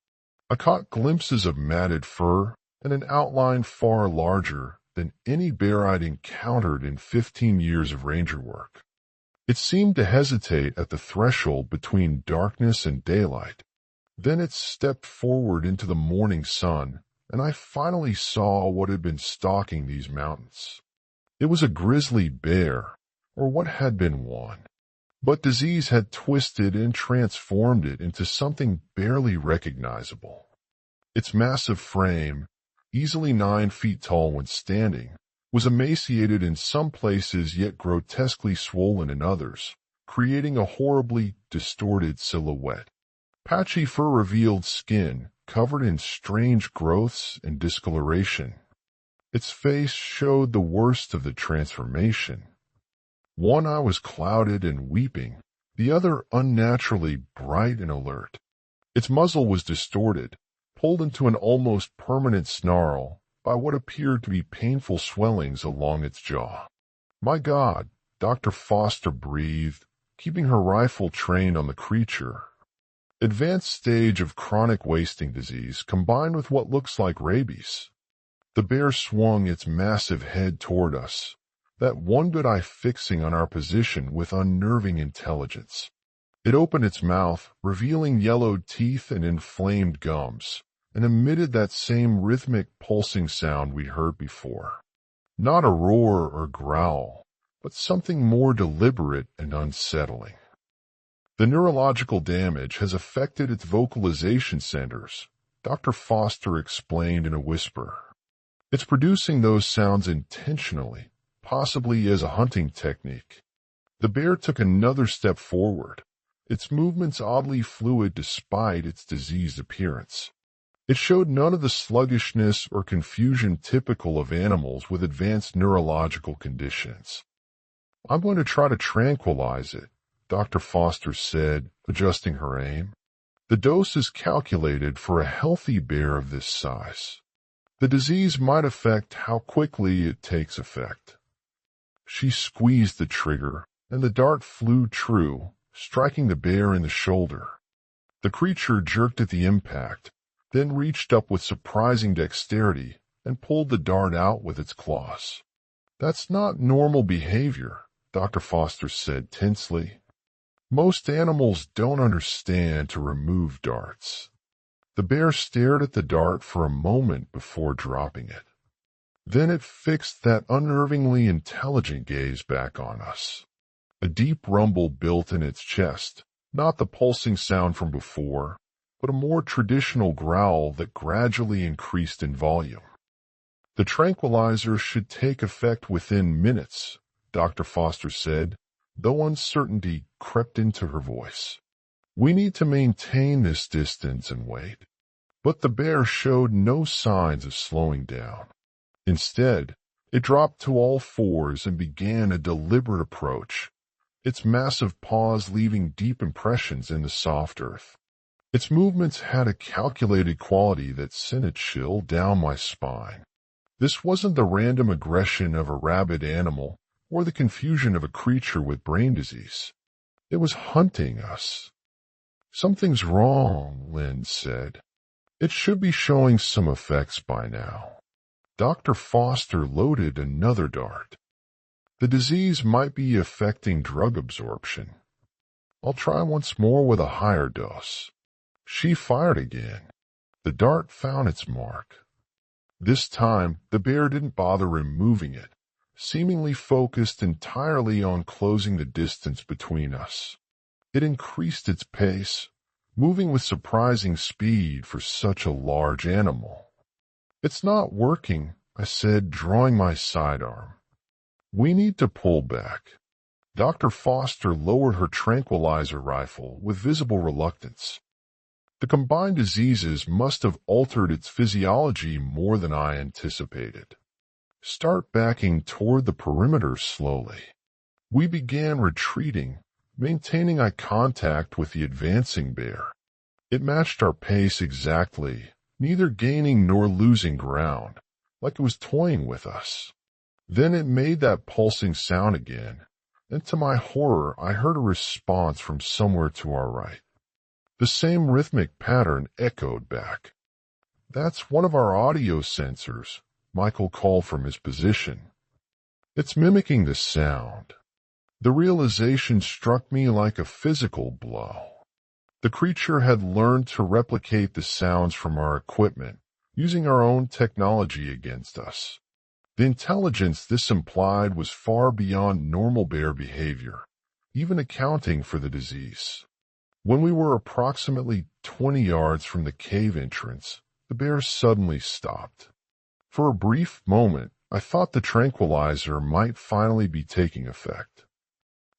I caught glimpses of matted fur and an outline far larger than any bear I'd encountered in 15 years of ranger work. It seemed to hesitate at the threshold between darkness and daylight. Then it stepped forward into the morning sun, and I finally saw what had been stalking these mountains. It was a grizzly bear, or what had been one. But disease had twisted and transformed it into something barely recognizable. Its massive frame, easily 9 feet tall when standing, was emaciated in some places yet grotesquely swollen in others, creating a horribly distorted silhouette. Patchy fur revealed skin covered in strange growths and discoloration. Its face showed the worst of the transformation. One eye was clouded and weeping, the other unnaturally bright and alert. Its muzzle was distorted, pulled into an almost permanent snarl by what appeared to be painful swellings along its jaw. "My God," Dr. Foster breathed, keeping her rifle trained on the creature. "Advanced stage of chronic wasting disease combined with what looks like rabies." The bear swung its massive head toward us, that one good eye fixing on our position with unnerving intelligence. It opened its mouth, revealing yellowed teeth and inflamed gums, and emitted that same rhythmic pulsing sound we'd heard before. Not a roar or growl, but something more deliberate and unsettling. "The neurological damage has affected its vocalization centers," Dr. Foster explained in a whisper. "It's producing those sounds intentionally, possibly as a hunting technique." The bear took another step forward, its movements oddly fluid despite its diseased appearance. It showed none of the sluggishness or confusion typical of animals with advanced neurological conditions. "I'm going to try to tranquilize it," Dr. Foster said, adjusting her aim. "The dose is calculated for a healthy bear of this size. The disease might affect how quickly it takes effect." She squeezed the trigger, and the dart flew true, striking the bear in the shoulder. The creature jerked at the impact, then reached up with surprising dexterity and pulled the dart out with its claws. "That's not normal behavior," Dr. Foster said tensely. "Most animals don't understand to remove darts." The bear stared at the dart for a moment before dropping it. Then it fixed that unnervingly intelligent gaze back on us. A deep rumble built in its chest, not the pulsing sound from before, but a more traditional growl that gradually increased in volume. "The tranquilizer should take effect within minutes," Dr. Foster said, though uncertainty crept into her voice. "We need to maintain this distance and wait." But the bear showed no signs of slowing down. Instead, it dropped to all fours and began a deliberate approach, its massive paws leaving deep impressions in the soft earth. Its movements had a calculated quality that sent a chill down my spine. This wasn't the random aggression of a rabid animal or the confusion of a creature with brain disease. It was hunting us. "Something's wrong," Lynn said. "It should be showing some effects by now." Dr. Foster loaded another dart. The disease might be affecting drug absorption. I'll try once more with a higher dose. She fired again. The dart found its mark. This time, the bear didn't bother removing it, seemingly focused entirely on closing the distance between us. It increased its pace, moving with surprising speed for such a large animal. "It's not working," I said, drawing my sidearm. "We need to pull back." Dr. Foster lowered her tranquilizer rifle with visible reluctance. The combined diseases must have altered its physiology more than I anticipated. "Start backing toward the perimeter slowly." We began retreating, maintaining eye contact with the advancing bear. It matched our pace exactly, neither gaining nor losing ground, like it was toying with us. Then it made that pulsing sound again, and to my horror I heard a response from somewhere to our right. The same rhythmic pattern echoed back. "That's one of our audio sensors," Michael called from his position. "It's mimicking the sound." The realization struck me like a physical blow. The creature had learned to replicate the sounds from our equipment, using our own technology against us. The intelligence this implied was far beyond normal bear behavior, even accounting for the disease. When we were approximately 20 yards from the cave entrance, the bear suddenly stopped. For a brief moment, I thought the tranquilizer might finally be taking effect.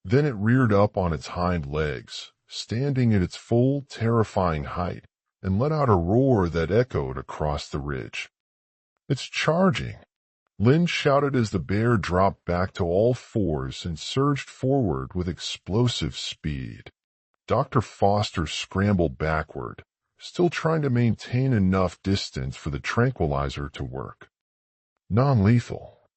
Then it reared up on its hind legs, standing at its full, terrifying height, and let out a roar that echoed across the ridge. "It's charging!" Lynn shouted as the bear dropped back to all fours and surged forward with explosive speed. Dr. Foster scrambled backward, still trying to maintain enough distance for the tranquilizer to work. "Non-lethal."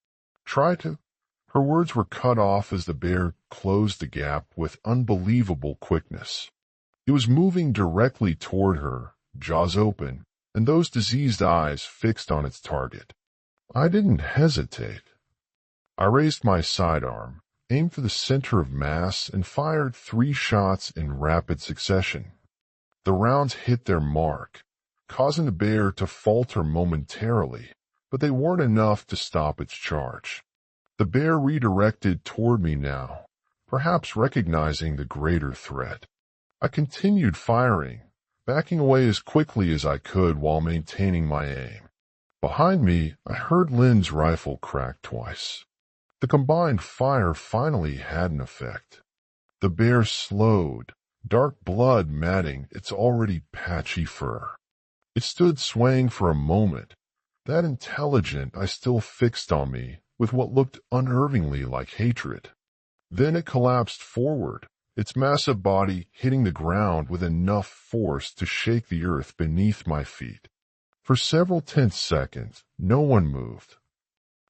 "Try to—" Her words were cut off as the bear closed the gap with unbelievable quickness. It was moving directly toward her, jaws open, and those diseased eyes fixed on its target. I didn't hesitate. I raised my sidearm, aimed for the center of mass, and fired 3 shots in rapid succession. The rounds hit their mark, causing the bear to falter momentarily, but they weren't enough to stop its charge. The bear redirected toward me now, perhaps recognizing the greater threat. I continued firing, backing away as quickly as I could while maintaining my aim. Behind me, I heard Lynn's rifle crack twice. The combined fire finally had an effect. The bear slowed, dark blood matting its already patchy fur. It stood swaying for a moment, that intelligent eye still fixed on me with what looked unnervingly like hatred. Then it collapsed forward, its massive body hitting the ground with enough force to shake the earth beneath my feet. For several tense seconds, no one moved.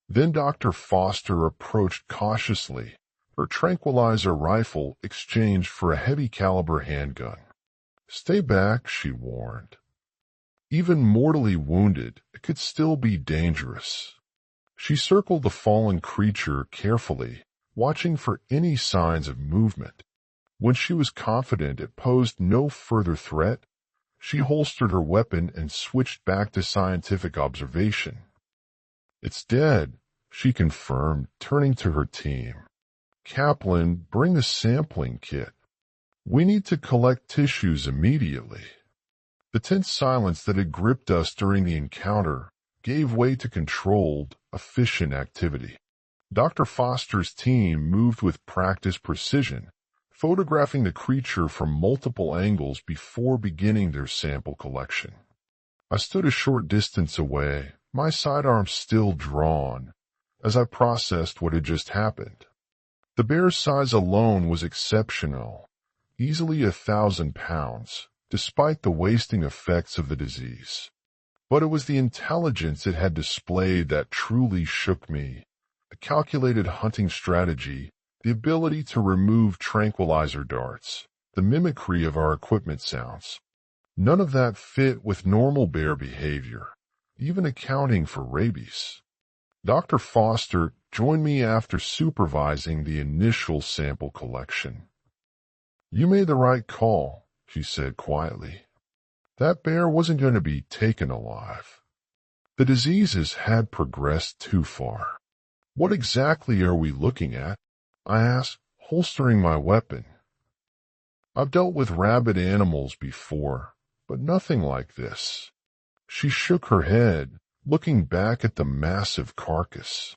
Then Dr. Foster approached cautiously, her tranquilizer rifle exchanged for a heavy-caliber handgun. "Stay back," she warned. Even mortally wounded, it could still be dangerous. She circled the fallen creature carefully, watching for any signs of movement. When she was confident it posed no further threat, she holstered her weapon and switched back to scientific observation. "It's dead," she confirmed, turning to her team. "Kaplan, bring the sampling kit. We need to collect tissues immediately." The tense silence that had gripped us during the encounter gave way to controlled, efficient activity. Dr. Foster's team moved with practiced precision, photographing the creature from multiple angles before beginning their sample collection. I stood a short distance away, my sidearm still drawn, as I processed what had just happened. The bear's size alone was exceptional, easily 1,000 pounds, despite the wasting effects of the disease. But it was the intelligence it had displayed that truly shook me. A calculated hunting strategy, the ability to remove tranquilizer darts, the mimicry of our equipment sounds. None of that fit with normal bear behavior, even accounting for rabies. Dr. Foster joined me after supervising the initial sample collection. "You made the right call," she said quietly. "That bear wasn't going to be taken alive. The diseases had progressed too far." "What exactly are we looking at?" I asked, holstering my weapon. "I've dealt with rabid animals before, but nothing like this." She shook her head, looking back at the massive carcass.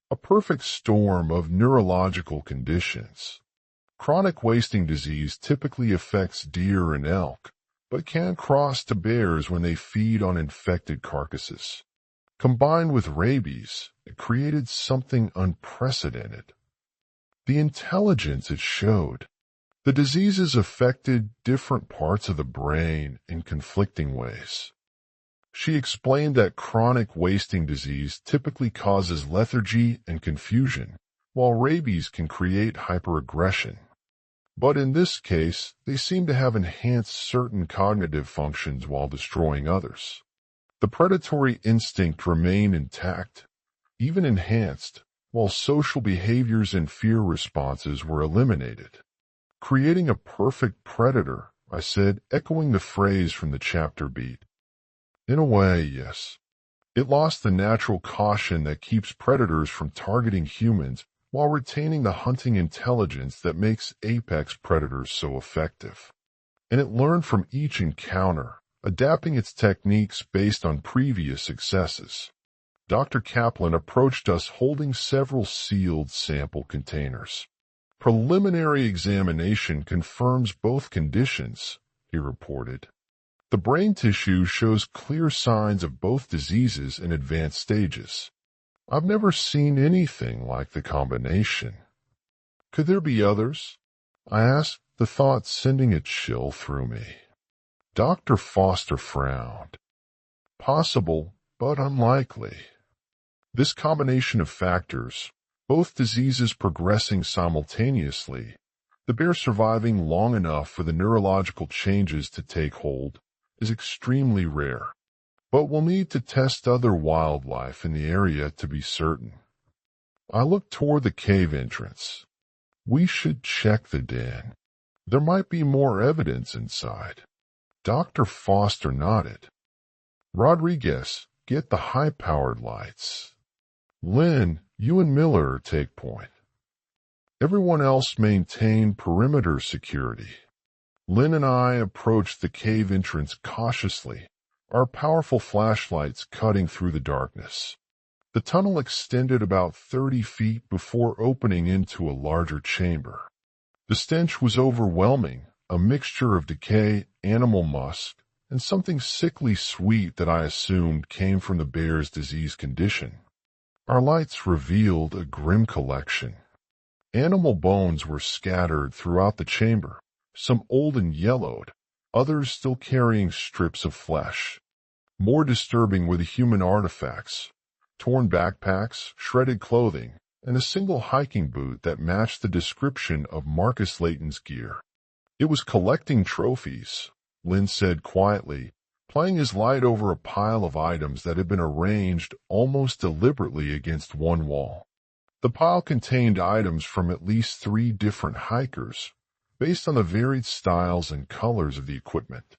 "A perfect storm of neurological conditions. Chronic wasting disease typically affects deer and elk, but can cross to bears when they feed on infected carcasses. Combined with rabies, it created something unprecedented. The intelligence it showed. The diseases affected different parts of the brain in conflicting ways." She explained that chronic wasting disease typically causes lethargy and confusion, while rabies can create hyperaggression. But in this case, they seem to have enhanced certain cognitive functions while destroying others. The predatory instinct remained intact, even enhanced, while social behaviors and fear responses were eliminated. "Creating a perfect predator," I said, echoing the phrase from the chapter beat. "In a way, yes. It lost the natural caution that keeps predators from targeting humans while retaining the hunting intelligence that makes apex predators so effective. And it learned from each encounter, adapting its techniques based on previous successes." Dr. Kaplan approached us holding several sealed sample containers. "Preliminary examination confirms both conditions," he reported. "The brain tissue shows clear signs of both diseases in advanced stages. I've never seen anything like the combination." "Could there be others?" I asked, the thought sending a chill through me. Dr. Foster frowned. "Possible, but unlikely. This combination of factors, both diseases progressing simultaneously, the bear surviving long enough for the neurological changes to take hold, is extremely rare. But we'll need to test other wildlife in the area to be certain." I looked toward the cave entrance. "We should check the den. There might be more evidence inside." Dr. Foster nodded. "Rodriguez, get the high-powered lights. Lynn, you and Miller take point. Everyone else maintain perimeter security." Lynn and I approached the cave entrance cautiously, our powerful flashlights cutting through the darkness. The tunnel extended about 30 feet before opening into a larger chamber. The stench was overwhelming, a mixture of decay, animal musk, and something sickly sweet that I assumed came from the bear's disease condition. Our lights revealed a grim collection. Animal bones were scattered throughout the chamber, some old and yellowed, others still carrying strips of flesh. More disturbing were the human artifacts, torn backpacks, shredded clothing, and a single hiking boot that matched the description of Marcus Layton's gear. "It was collecting trophies," Lynn said quietly, playing his light over a pile of items that had been arranged almost deliberately against one wall. The pile contained items from at least 3 different hikers, based on the varied styles and colors of the equipment.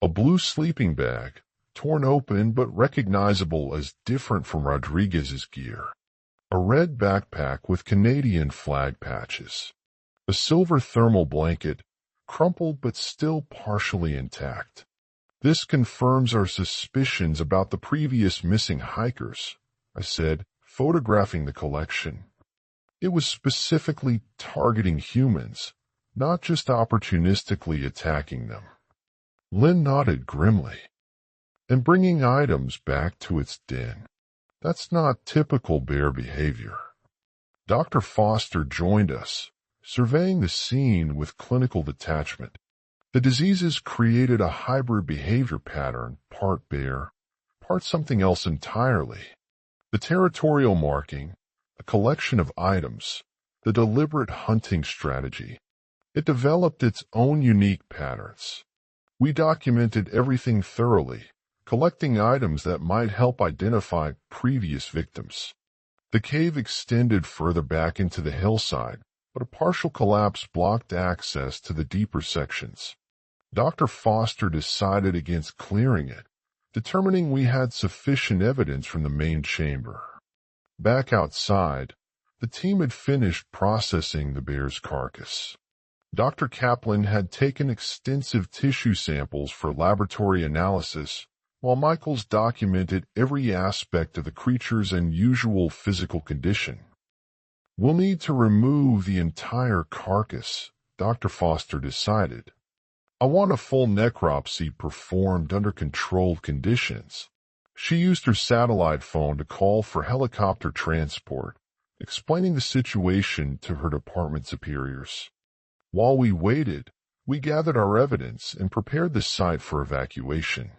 A blue sleeping bag, torn open but recognizable as different from Rodriguez's gear. A red backpack with Canadian flag patches. A silver thermal blanket, crumpled but still partially intact. "This confirms our suspicions about the previous missing hikers," I said, photographing the collection. It was specifically targeting humans, not just opportunistically attacking them. Lynn nodded grimly. "And bringing items back to its den. That's not typical bear behavior." Dr. Foster joined us, surveying the scene with clinical detachment. The diseases created a hybrid behavior pattern, part bear, part something else entirely. The territorial marking, a collection of items, the deliberate hunting strategy. It developed its own unique patterns. We documented everything thoroughly, collecting items that might help identify previous victims. The cave extended further back into the hillside, but a partial collapse blocked access to the deeper sections. Dr. Foster decided against clearing it, determining we had sufficient evidence from the main chamber. Back outside, the team had finished processing the bear's carcass. Dr. Kaplan had taken extensive tissue samples for laboratory analysis, while Michaels documented every aspect of the creature's unusual physical condition. "We'll need to remove the entire carcass," Dr. Foster decided. "I want a full necropsy performed under controlled conditions." She used her satellite phone to call for helicopter transport, explaining the situation to her department superiors. While we waited, we gathered our evidence and prepared the site for evacuation.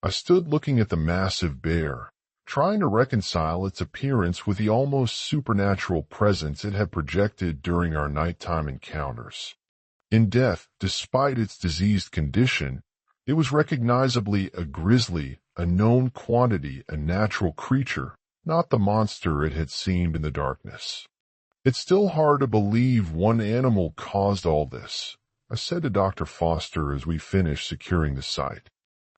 I stood looking at the massive bear, trying to reconcile its appearance with the almost supernatural presence it had projected during our nighttime encounters. In death, despite its diseased condition, it was recognizably a grizzly, a known quantity, a natural creature, not the monster it had seemed in the darkness. "It's still hard to believe one animal caused all this," I said to Dr. Foster as we finished securing the site.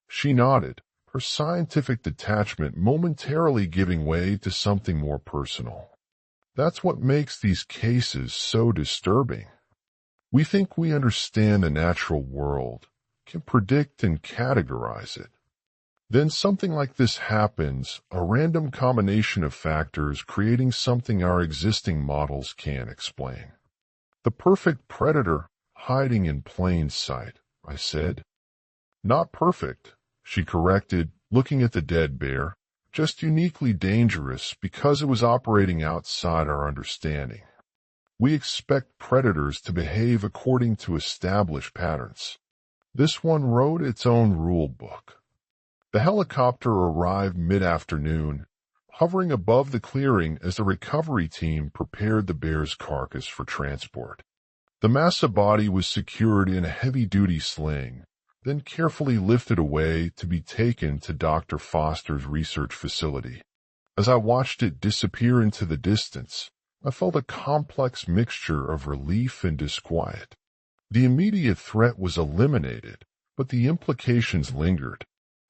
She nodded, her scientific detachment momentarily giving way to something more personal. "That's what makes these cases so disturbing. We think we understand the natural world, can predict and categorize it. Then something like this happens, a random combination of factors creating something our existing models can't explain. The perfect predator hiding in plain sight," I said. "Not perfect," she corrected, looking at the dead bear, "just uniquely dangerous because it was operating outside our understanding. We expect predators to behave according to established patterns. This one wrote its own rule book." The helicopter arrived mid-afternoon, hovering above the clearing as the recovery team prepared the bear's carcass for transport. The massive body was secured in a heavy-duty sling, then carefully lifted away to be taken to Dr. Foster's research facility. As I watched it disappear into the distance, I felt a complex mixture of relief and disquiet. The immediate threat was eliminated, but the implications lingered.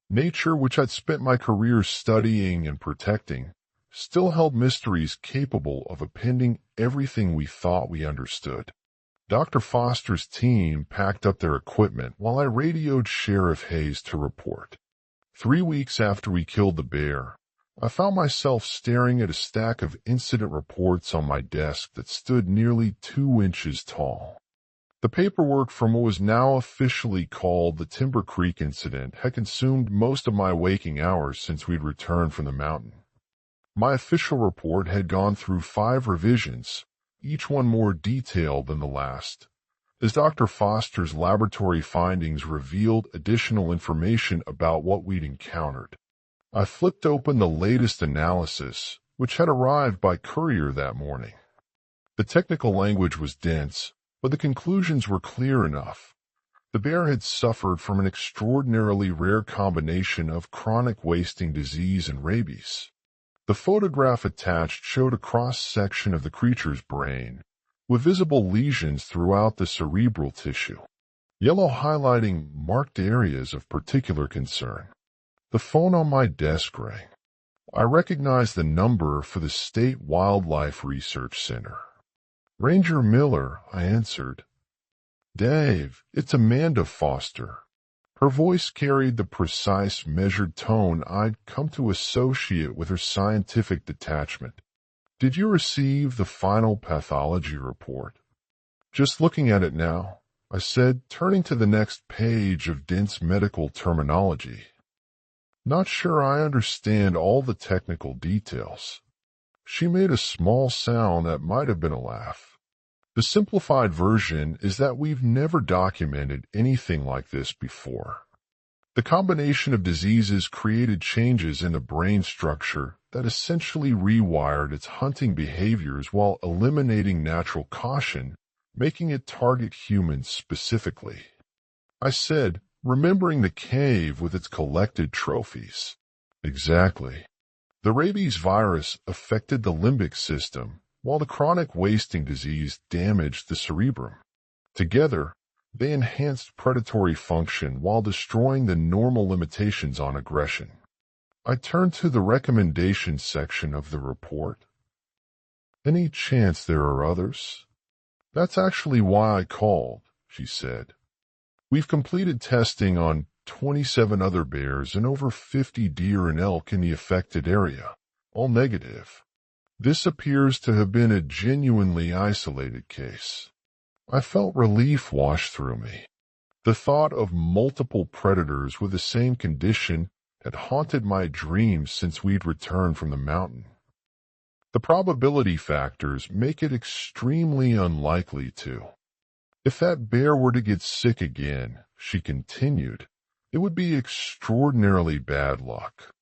Nature, which I'd spent my career studying and protecting, still held mysteries capable of appending everything we thought we understood. Dr. Foster's team packed up their equipment while I radioed Sheriff Hayes to report. 3 weeks after we killed the bear, I found myself staring at a stack of incident reports on my desk that stood nearly 2 inches tall. The paperwork from what was now officially called the Timber Creek incident had consumed most of my waking hours since we'd returned from the mountain. My official report had gone through 5 revisions, each one more detailed than the last, as Dr. Foster's laboratory findings revealed additional information about what we'd encountered. I flipped open the latest analysis, which had arrived by courier that morning. The technical language was dense, but the conclusions were clear enough. The bear had suffered from an extraordinarily rare combination of chronic wasting disease and rabies. The photograph attached showed a cross-section of the creature's brain, with visible lesions throughout the cerebral tissue, yellow highlighting marked areas of particular concern. The phone on my desk rang. I recognized the number for the State Wildlife Research Center. "Ranger Miller," I answered. "Dave, it's Amanda Foster." Her voice carried the precise, measured tone I'd come to associate with her scientific detachment. "Did you receive the final pathology report?" "Just looking at it now," I said, turning to the next page of dense medical terminology. "Not sure I understand all the technical details." She made a small sound that might have been a laugh. "The simplified version is that we've never documented anything like this before. The combination of diseases created changes in the brain structure that essentially rewired its hunting behaviors while eliminating natural caution, making it target humans specifically." I said, remembering the cave with its collected trophies. Exactly. The rabies virus affected the limbic system, while the chronic wasting disease damaged the cerebrum. Together, they enhanced predatory function while destroying the normal limitations on aggression. I turned to the recommendations section of the report. Any chance there are others? That's actually why I called, she said. We've completed testing on 27 other bears and over 50 deer and elk in the affected area, all negative. This appears to have been a genuinely isolated case. I felt relief wash through me. The thought of multiple predators with the same condition had haunted my dreams since we'd returned from the mountain. The probability factors make it extremely unlikely to. If that bear were to get sick again, she continued, it would be extraordinarily bad luck.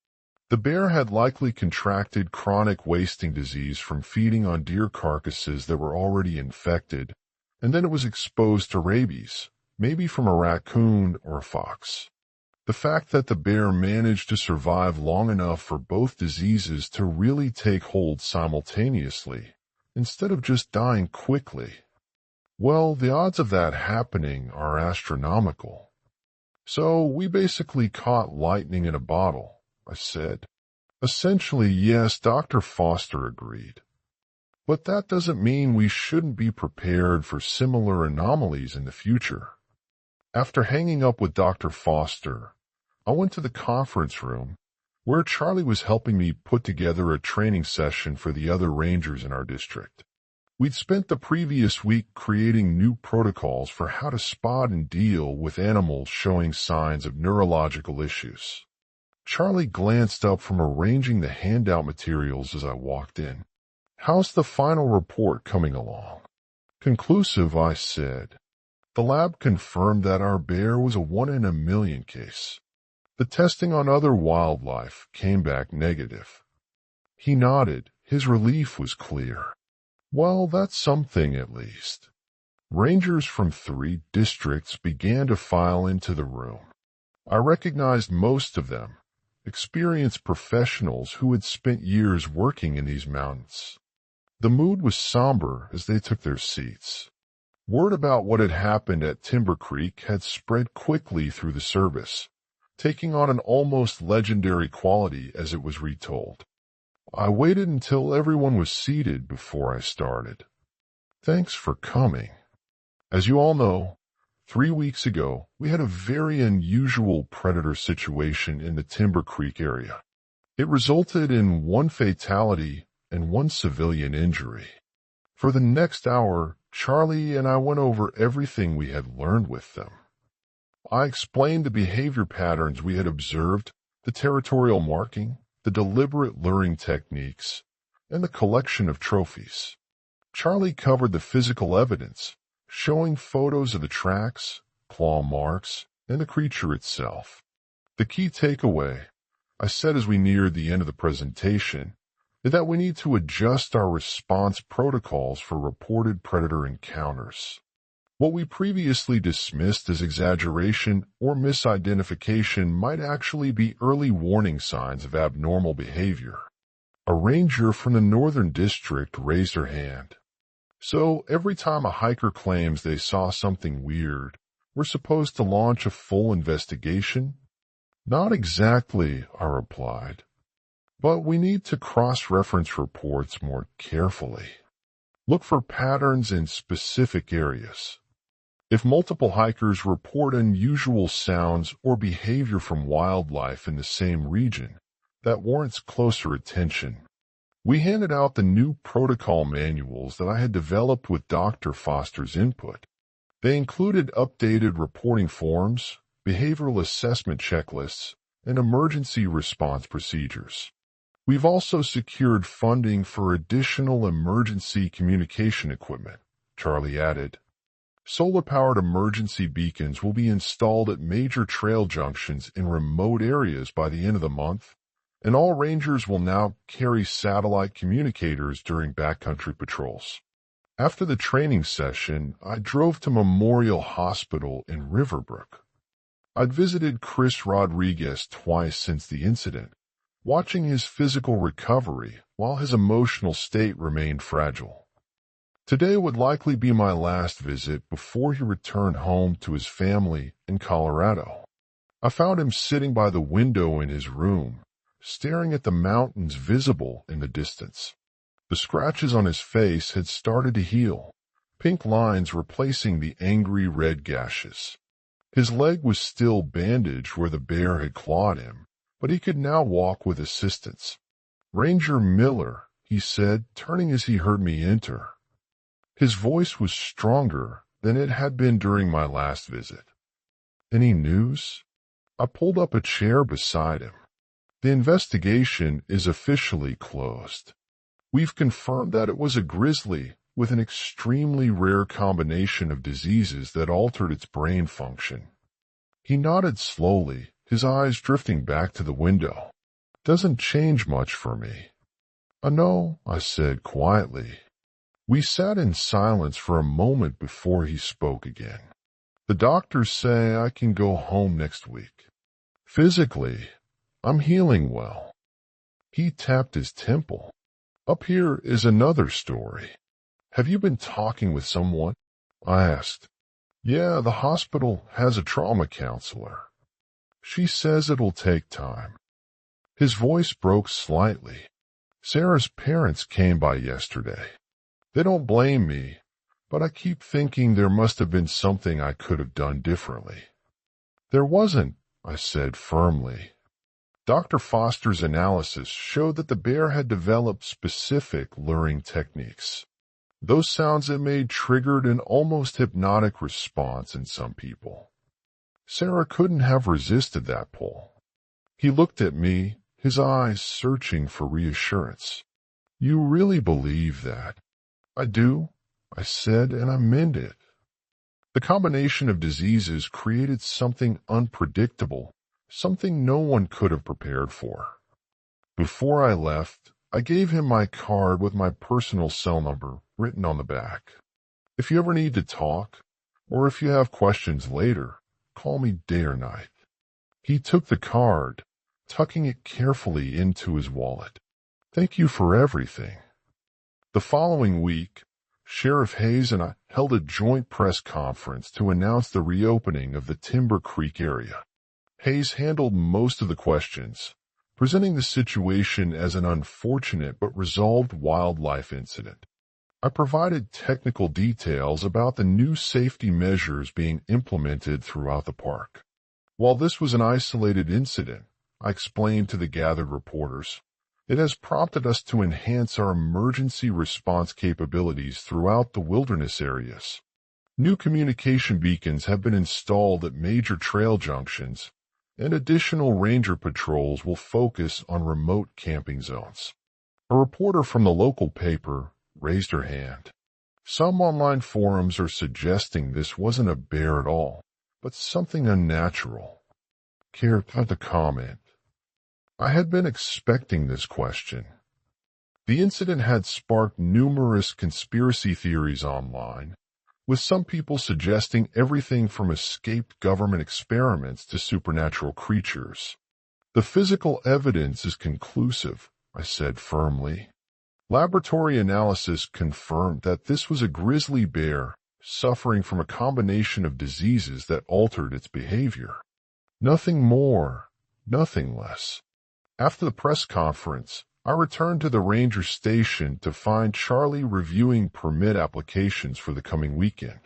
The bear had likely contracted chronic wasting disease from feeding on deer carcasses that were already infected, and then it was exposed to rabies, maybe from a raccoon or a fox. The fact that the bear managed to survive long enough for both diseases to really take hold simultaneously, instead of just dying quickly, well, the odds of that happening are astronomical. So we basically caught lightning in a bottle, I said. Essentially, yes, Dr. Foster agreed. But that doesn't mean we shouldn't be prepared for similar anomalies in the future. After hanging up with Dr. Foster, I went to the conference room where Charlie was helping me put together a training session for the other rangers in our district. We'd spent the previous week creating new protocols for how to spot and deal with animals showing signs of neurological issues. Charlie glanced up from arranging the handout materials as I walked in. How's the final report coming along? Conclusive, I said. The lab confirmed that our bear was a 1 in a million case. The testing on other wildlife came back negative. He nodded. His relief was clear. Well, that's something at least. Rangers from 3 districts began to file into the room. I recognized most of them, experienced professionals who had spent years working in these mountains. The mood was somber as they took their seats. Word about what had happened at Timber Creek had spread quickly through the service, taking on an almost legendary quality as it was retold. I waited until everyone was seated before I started. Thanks for coming. As you all know, 3 weeks ago, we had a very unusual predator situation in the Timber Creek area. It resulted in 1 fatality and 1 civilian injury. For the next hour, Charlie and I went over everything we had learned with them. I explained the behavior patterns we had observed, the territorial marking, the deliberate luring techniques, and the collection of trophies. Charlie covered the physical evidence, showing photos of the tracks, claw marks, and the creature itself. The key takeaway, I said as we neared the end of the presentation, is that we need to adjust our response protocols for reported predator encounters. What we previously dismissed as exaggeration or misidentification might actually be early warning signs of abnormal behavior. A ranger from the Northern District raised her hand. So every time a hiker claims they saw something weird, we're supposed to launch a full investigation? Not exactly, I replied. But we need to cross-reference reports more carefully. Look for patterns in specific areas. If multiple hikers report unusual sounds or behavior from wildlife in the same region, that warrants closer attention. We handed out the new protocol manuals that I had developed with Dr. Foster's input. They included updated reporting forms, behavioral assessment checklists, and emergency response procedures. We've also secured funding for additional emergency communication equipment, Charlie added. Solar-powered emergency beacons will be installed at major trail junctions in remote areas by the end of the month, and all rangers will now carry satellite communicators during backcountry patrols. After the training session, I drove to Memorial Hospital in Riverbrook. I'd visited Chris Rodriguez twice since the incident, watching his physical recovery while his emotional state remained fragile. Today would likely be my last visit before he returned home to his family in Colorado. I found him sitting by the window in his room, staring at the mountains visible in the distance. The scratches on his face had started to heal, pink lines replacing the angry red gashes. His leg was still bandaged where the bear had clawed him, but he could now walk with assistance. "Ranger Miller," he said, turning as he heard me enter. His voice was stronger than it had been during my last visit. "Any news?" I pulled up a chair beside him. "The investigation is officially closed. We've confirmed that it was a grizzly with an extremely rare combination of diseases that altered its brain function." He nodded slowly, his eyes drifting back to the window. "Doesn't change much for me." "No," I said quietly. We sat in silence for a moment before he spoke again. "The doctors say I can go home next week. Physically, I'm healing well." He tapped his temple. "Up here is another story. Have you been talking with someone?" I asked. "Yeah, the hospital has a trauma counselor. She says it'll take time." His voice broke slightly. "Sarah's parents came by yesterday. They don't blame me, but I keep thinking there must have been something I could have done differently." "There wasn't," I said firmly. Dr. Foster's analysis showed that the bear had developed specific luring techniques. Those sounds it made triggered an almost hypnotic response in some people. Sarah couldn't have resisted that pull. He looked at me, his eyes searching for reassurance. "You really believe that?" "I do," I said, and I meant it. The combination of diseases created something unpredictable, something no one could have prepared for. Before I left, I gave him my card with my personal cell number written on the back. "If you ever need to talk, or if you have questions later, call me day or night." He took the card, tucking it carefully into his wallet. "Thank you for everything." The following week, Sheriff Hayes and I held a joint press conference to announce the reopening of the Timber Creek area. Hayes handled most of the questions, presenting the situation as an unfortunate but resolved wildlife incident. I provided technical details about the new safety measures being implemented throughout the park. While this was an isolated incident, I explained to the gathered reporters, it has prompted us to enhance our emergency response capabilities throughout the wilderness areas. New communication beacons have been installed at major trail junctions, and additional ranger patrols will focus on remote camping zones. A reporter from the local paper raised her hand. "Some online forums are suggesting this wasn't a bear at all, but something unnatural. Care to comment?" I had been expecting this question. The incident had sparked numerous conspiracy theories online, with some people suggesting everything from escaped government experiments to supernatural creatures. "The physical evidence is conclusive," I said firmly. Laboratory analysis confirmed that this was a grizzly bear suffering from a combination of diseases that altered its behavior. Nothing more, nothing less. After the press conference, I returned to the ranger station to find Charlie reviewing permit applications for the coming weekend.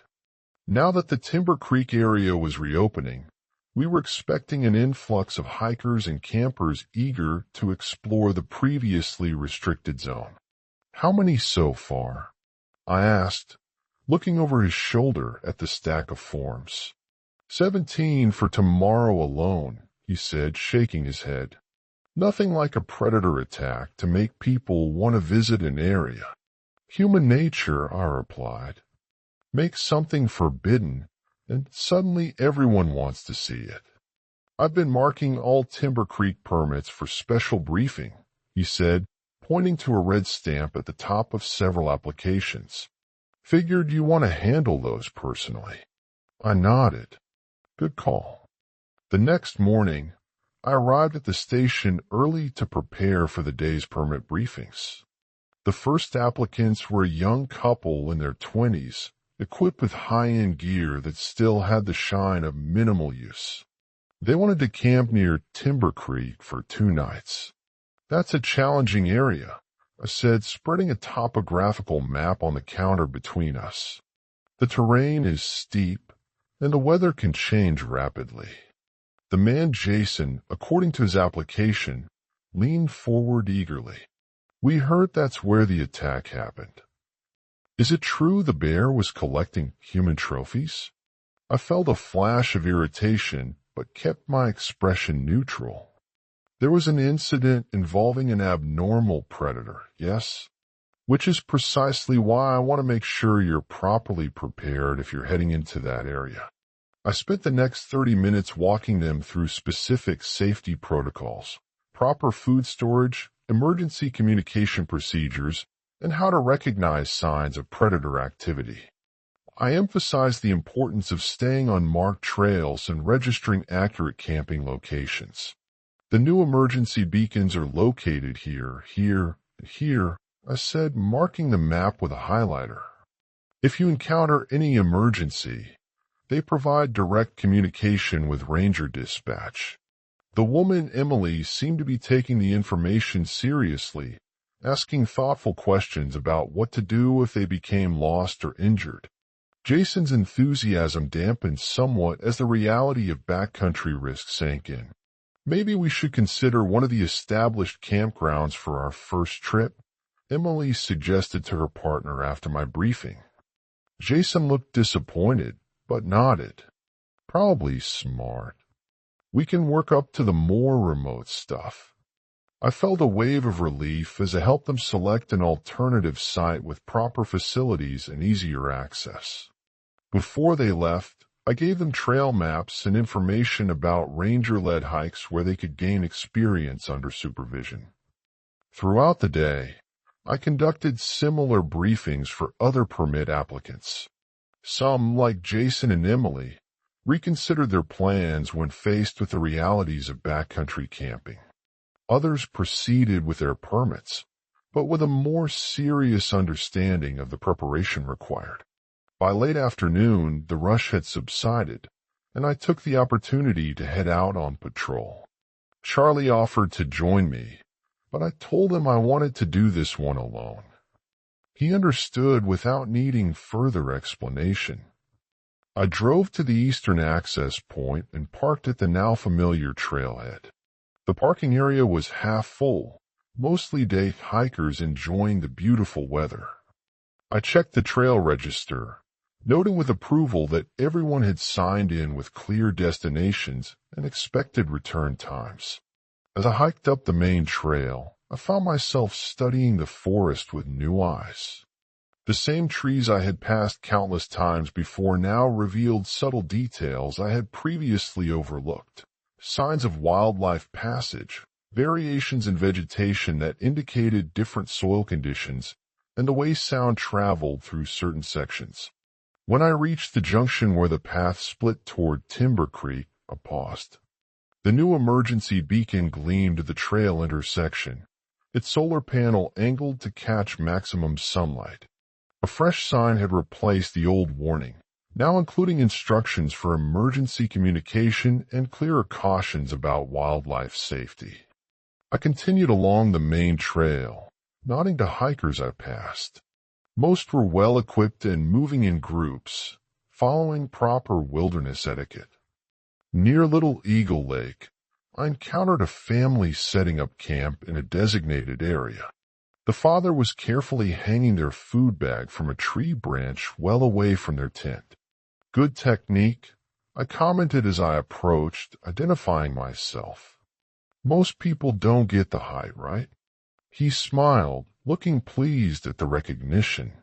Now that the Timber Creek area was reopening, we were expecting an influx of hikers and campers eager to explore the previously restricted zone. "How many so far?" I asked, looking over his shoulder at the stack of forms. 17 for tomorrow alone," he said, shaking his head. "Nothing like a predator attack to make people want to visit an area." "Human nature," I replied. "Make something forbidden, and suddenly everyone wants to see it." "I've been marking all Timber Creek permits for special briefing," he said, pointing to a red stamp at the top of several applications. "Figured you want to handle those personally." I nodded. "Good call." The next morning, I arrived at the station early to prepare for the day's permit briefings. The first applicants were a young couple in their 20s, equipped with high-end gear that still had the shine of minimal use. They wanted to camp near Timber Creek for 2 nights. "That's a challenging area," I said, spreading a topographical map on the counter between us. "The terrain is steep, and the weather can change rapidly." The man Jason, according to his application, leaned forward eagerly. "We heard that's where the attack happened. Is it true the bear was collecting human trophies?" I felt a flash of irritation, but kept my expression neutral. "There was an incident involving an abnormal predator, yes? Which is precisely why I want to make sure you're properly prepared if you're heading into that area." I spent the next 30 minutes walking them through specific safety protocols, proper food storage, emergency communication procedures, and how to recognize signs of predator activity. I emphasized the importance of staying on marked trails and registering accurate camping locations. "The new emergency beacons are located here, here, and here," I said, marking the map with a highlighter. "If you encounter any emergency, they provide direct communication with ranger dispatch." The woman, Emily, seemed to be taking the information seriously, asking thoughtful questions about what to do if they became lost or injured. Jason's enthusiasm dampened somewhat as the reality of backcountry risk sank in. "Maybe we should consider one of the established campgrounds for our first trip," Emily suggested to her partner after my briefing. Jason looked disappointed, but nodded. "Probably smart. We can work up to the more remote stuff." I felt a wave of relief as I helped them select an alternative site with proper facilities and easier access. Before they left, I gave them trail maps and information about ranger-led hikes where they could gain experience under supervision. Throughout the day, I conducted similar briefings for other permit applicants. Some, like Jason and Emily, reconsidered their plans when faced with the realities of backcountry camping. Others proceeded with their permits, but with a more serious understanding of the preparation required. By late afternoon, the rush had subsided, and I took the opportunity to head out on patrol. Charlie offered to join me, but I told him I wanted to do this one alone. He understood without needing further explanation. I drove to the eastern access point and parked at the now familiar trailhead. The parking area was half full, mostly day hikers enjoying the beautiful weather. I checked the trail register, noting with approval that everyone had signed in with clear destinations and expected return times. As I hiked up the main trail, I found myself studying the forest with new eyes. The same trees I had passed countless times before now revealed subtle details I had previously overlooked. Signs of wildlife passage, variations in vegetation that indicated different soil conditions, and the way sound traveled through certain sections. When I reached the junction where the path split toward Timber Creek, I paused. The new emergency beacon gleamed at the trail intersection, its solar panel angled to catch maximum sunlight. A fresh sign had replaced the old warning, now including instructions for emergency communication and clearer cautions about wildlife safety. I continued along the main trail, nodding to hikers I passed. Most were well-equipped and moving in groups, following proper wilderness etiquette. Near Little Eagle Lake, I encountered a family setting up camp in a designated area. The father was carefully hanging their food bag from a tree branch well away from their tent. "Good technique," I commented as I approached, identifying myself. "Most people don't get the height, right?" He smiled, looking pleased at the recognition.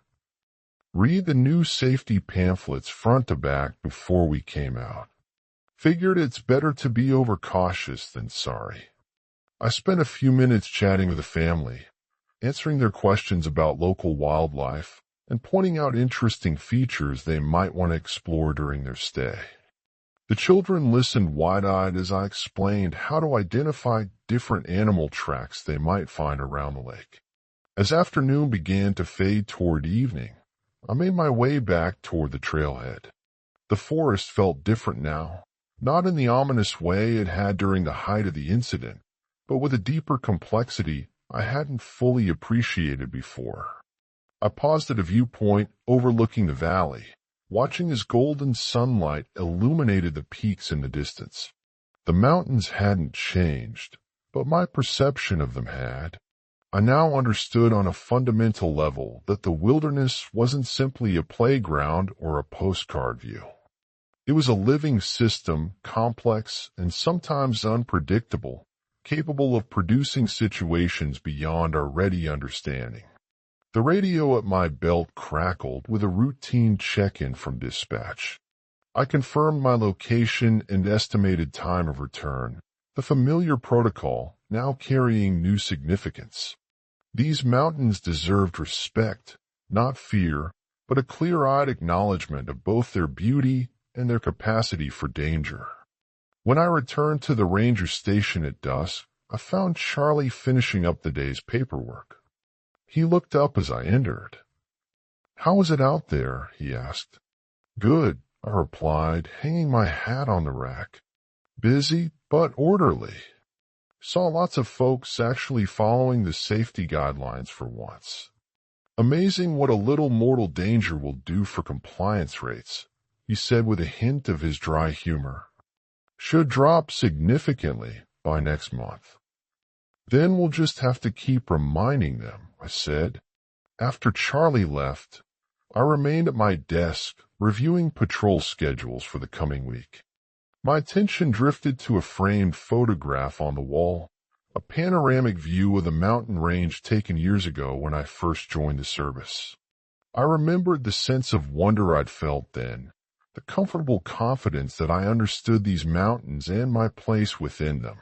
"Read the new safety pamphlets front to back before we came out. Figured it's better to be overcautious than sorry." I spent a few minutes chatting with the family, answering their questions about local wildlife and pointing out interesting features they might want to explore during their stay. The children listened wide-eyed as I explained how to identify different animal tracks they might find around the lake. As afternoon began to fade toward evening, I made my way back toward the trailhead. The forest felt different now, not in the ominous way it had during the height of the incident, but with a deeper complexity I hadn't fully appreciated before. I paused at a viewpoint overlooking the valley, watching as golden sunlight illuminated the peaks in the distance. The mountains hadn't changed, but my perception of them had. I now understood on a fundamental level that the wilderness wasn't simply a playground or a postcard view. It was a living system, complex and sometimes unpredictable, capable of producing situations beyond our ready understanding. The radio at my belt crackled with a routine check-in from dispatch. I confirmed my location and estimated time of return, the familiar protocol now carrying new significance. These mountains deserved respect, not fear, but a clear-eyed acknowledgement of both their beauty and their capacity for danger. When I returned to the ranger station at dusk, I found Charlie finishing up the day's paperwork. He looked up as I entered. "How is it out there?" he asked. "Good," I replied, hanging my hat on the rack. "Busy, but orderly. Saw lots of folks actually following the safety guidelines for once. Amazing what a little mortal danger will do for compliance rates," he said with a hint of his dry humor. "Should drop significantly by next month." "Then we'll just have to keep reminding them," I said. After Charlie left, I remained at my desk reviewing patrol schedules for the coming week. My attention drifted to a framed photograph on the wall, a panoramic view of the mountain range taken years ago when I first joined the service. I remembered the sense of wonder I'd felt then, the comfortable confidence that I understood these mountains and my place within them.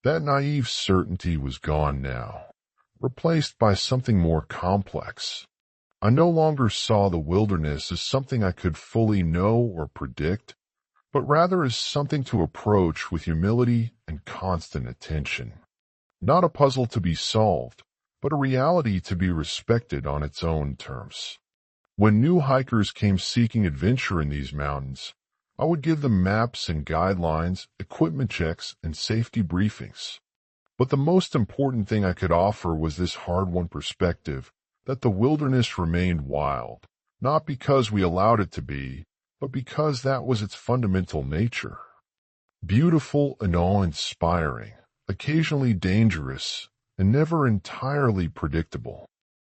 That naive certainty was gone now, replaced by something more complex. I no longer saw the wilderness as something I could fully know or predict, but rather as something to approach with humility and constant attention. Not a puzzle to be solved, but a reality to be respected on its own terms. When new hikers came seeking adventure in these mountains, I would give them maps and guidelines, equipment checks, and safety briefings. But the most important thing I could offer was this hard-won perspective that the wilderness remained wild, not because we allowed it to be, but because that was its fundamental nature. Beautiful and awe-inspiring, occasionally dangerous, and never entirely predictable.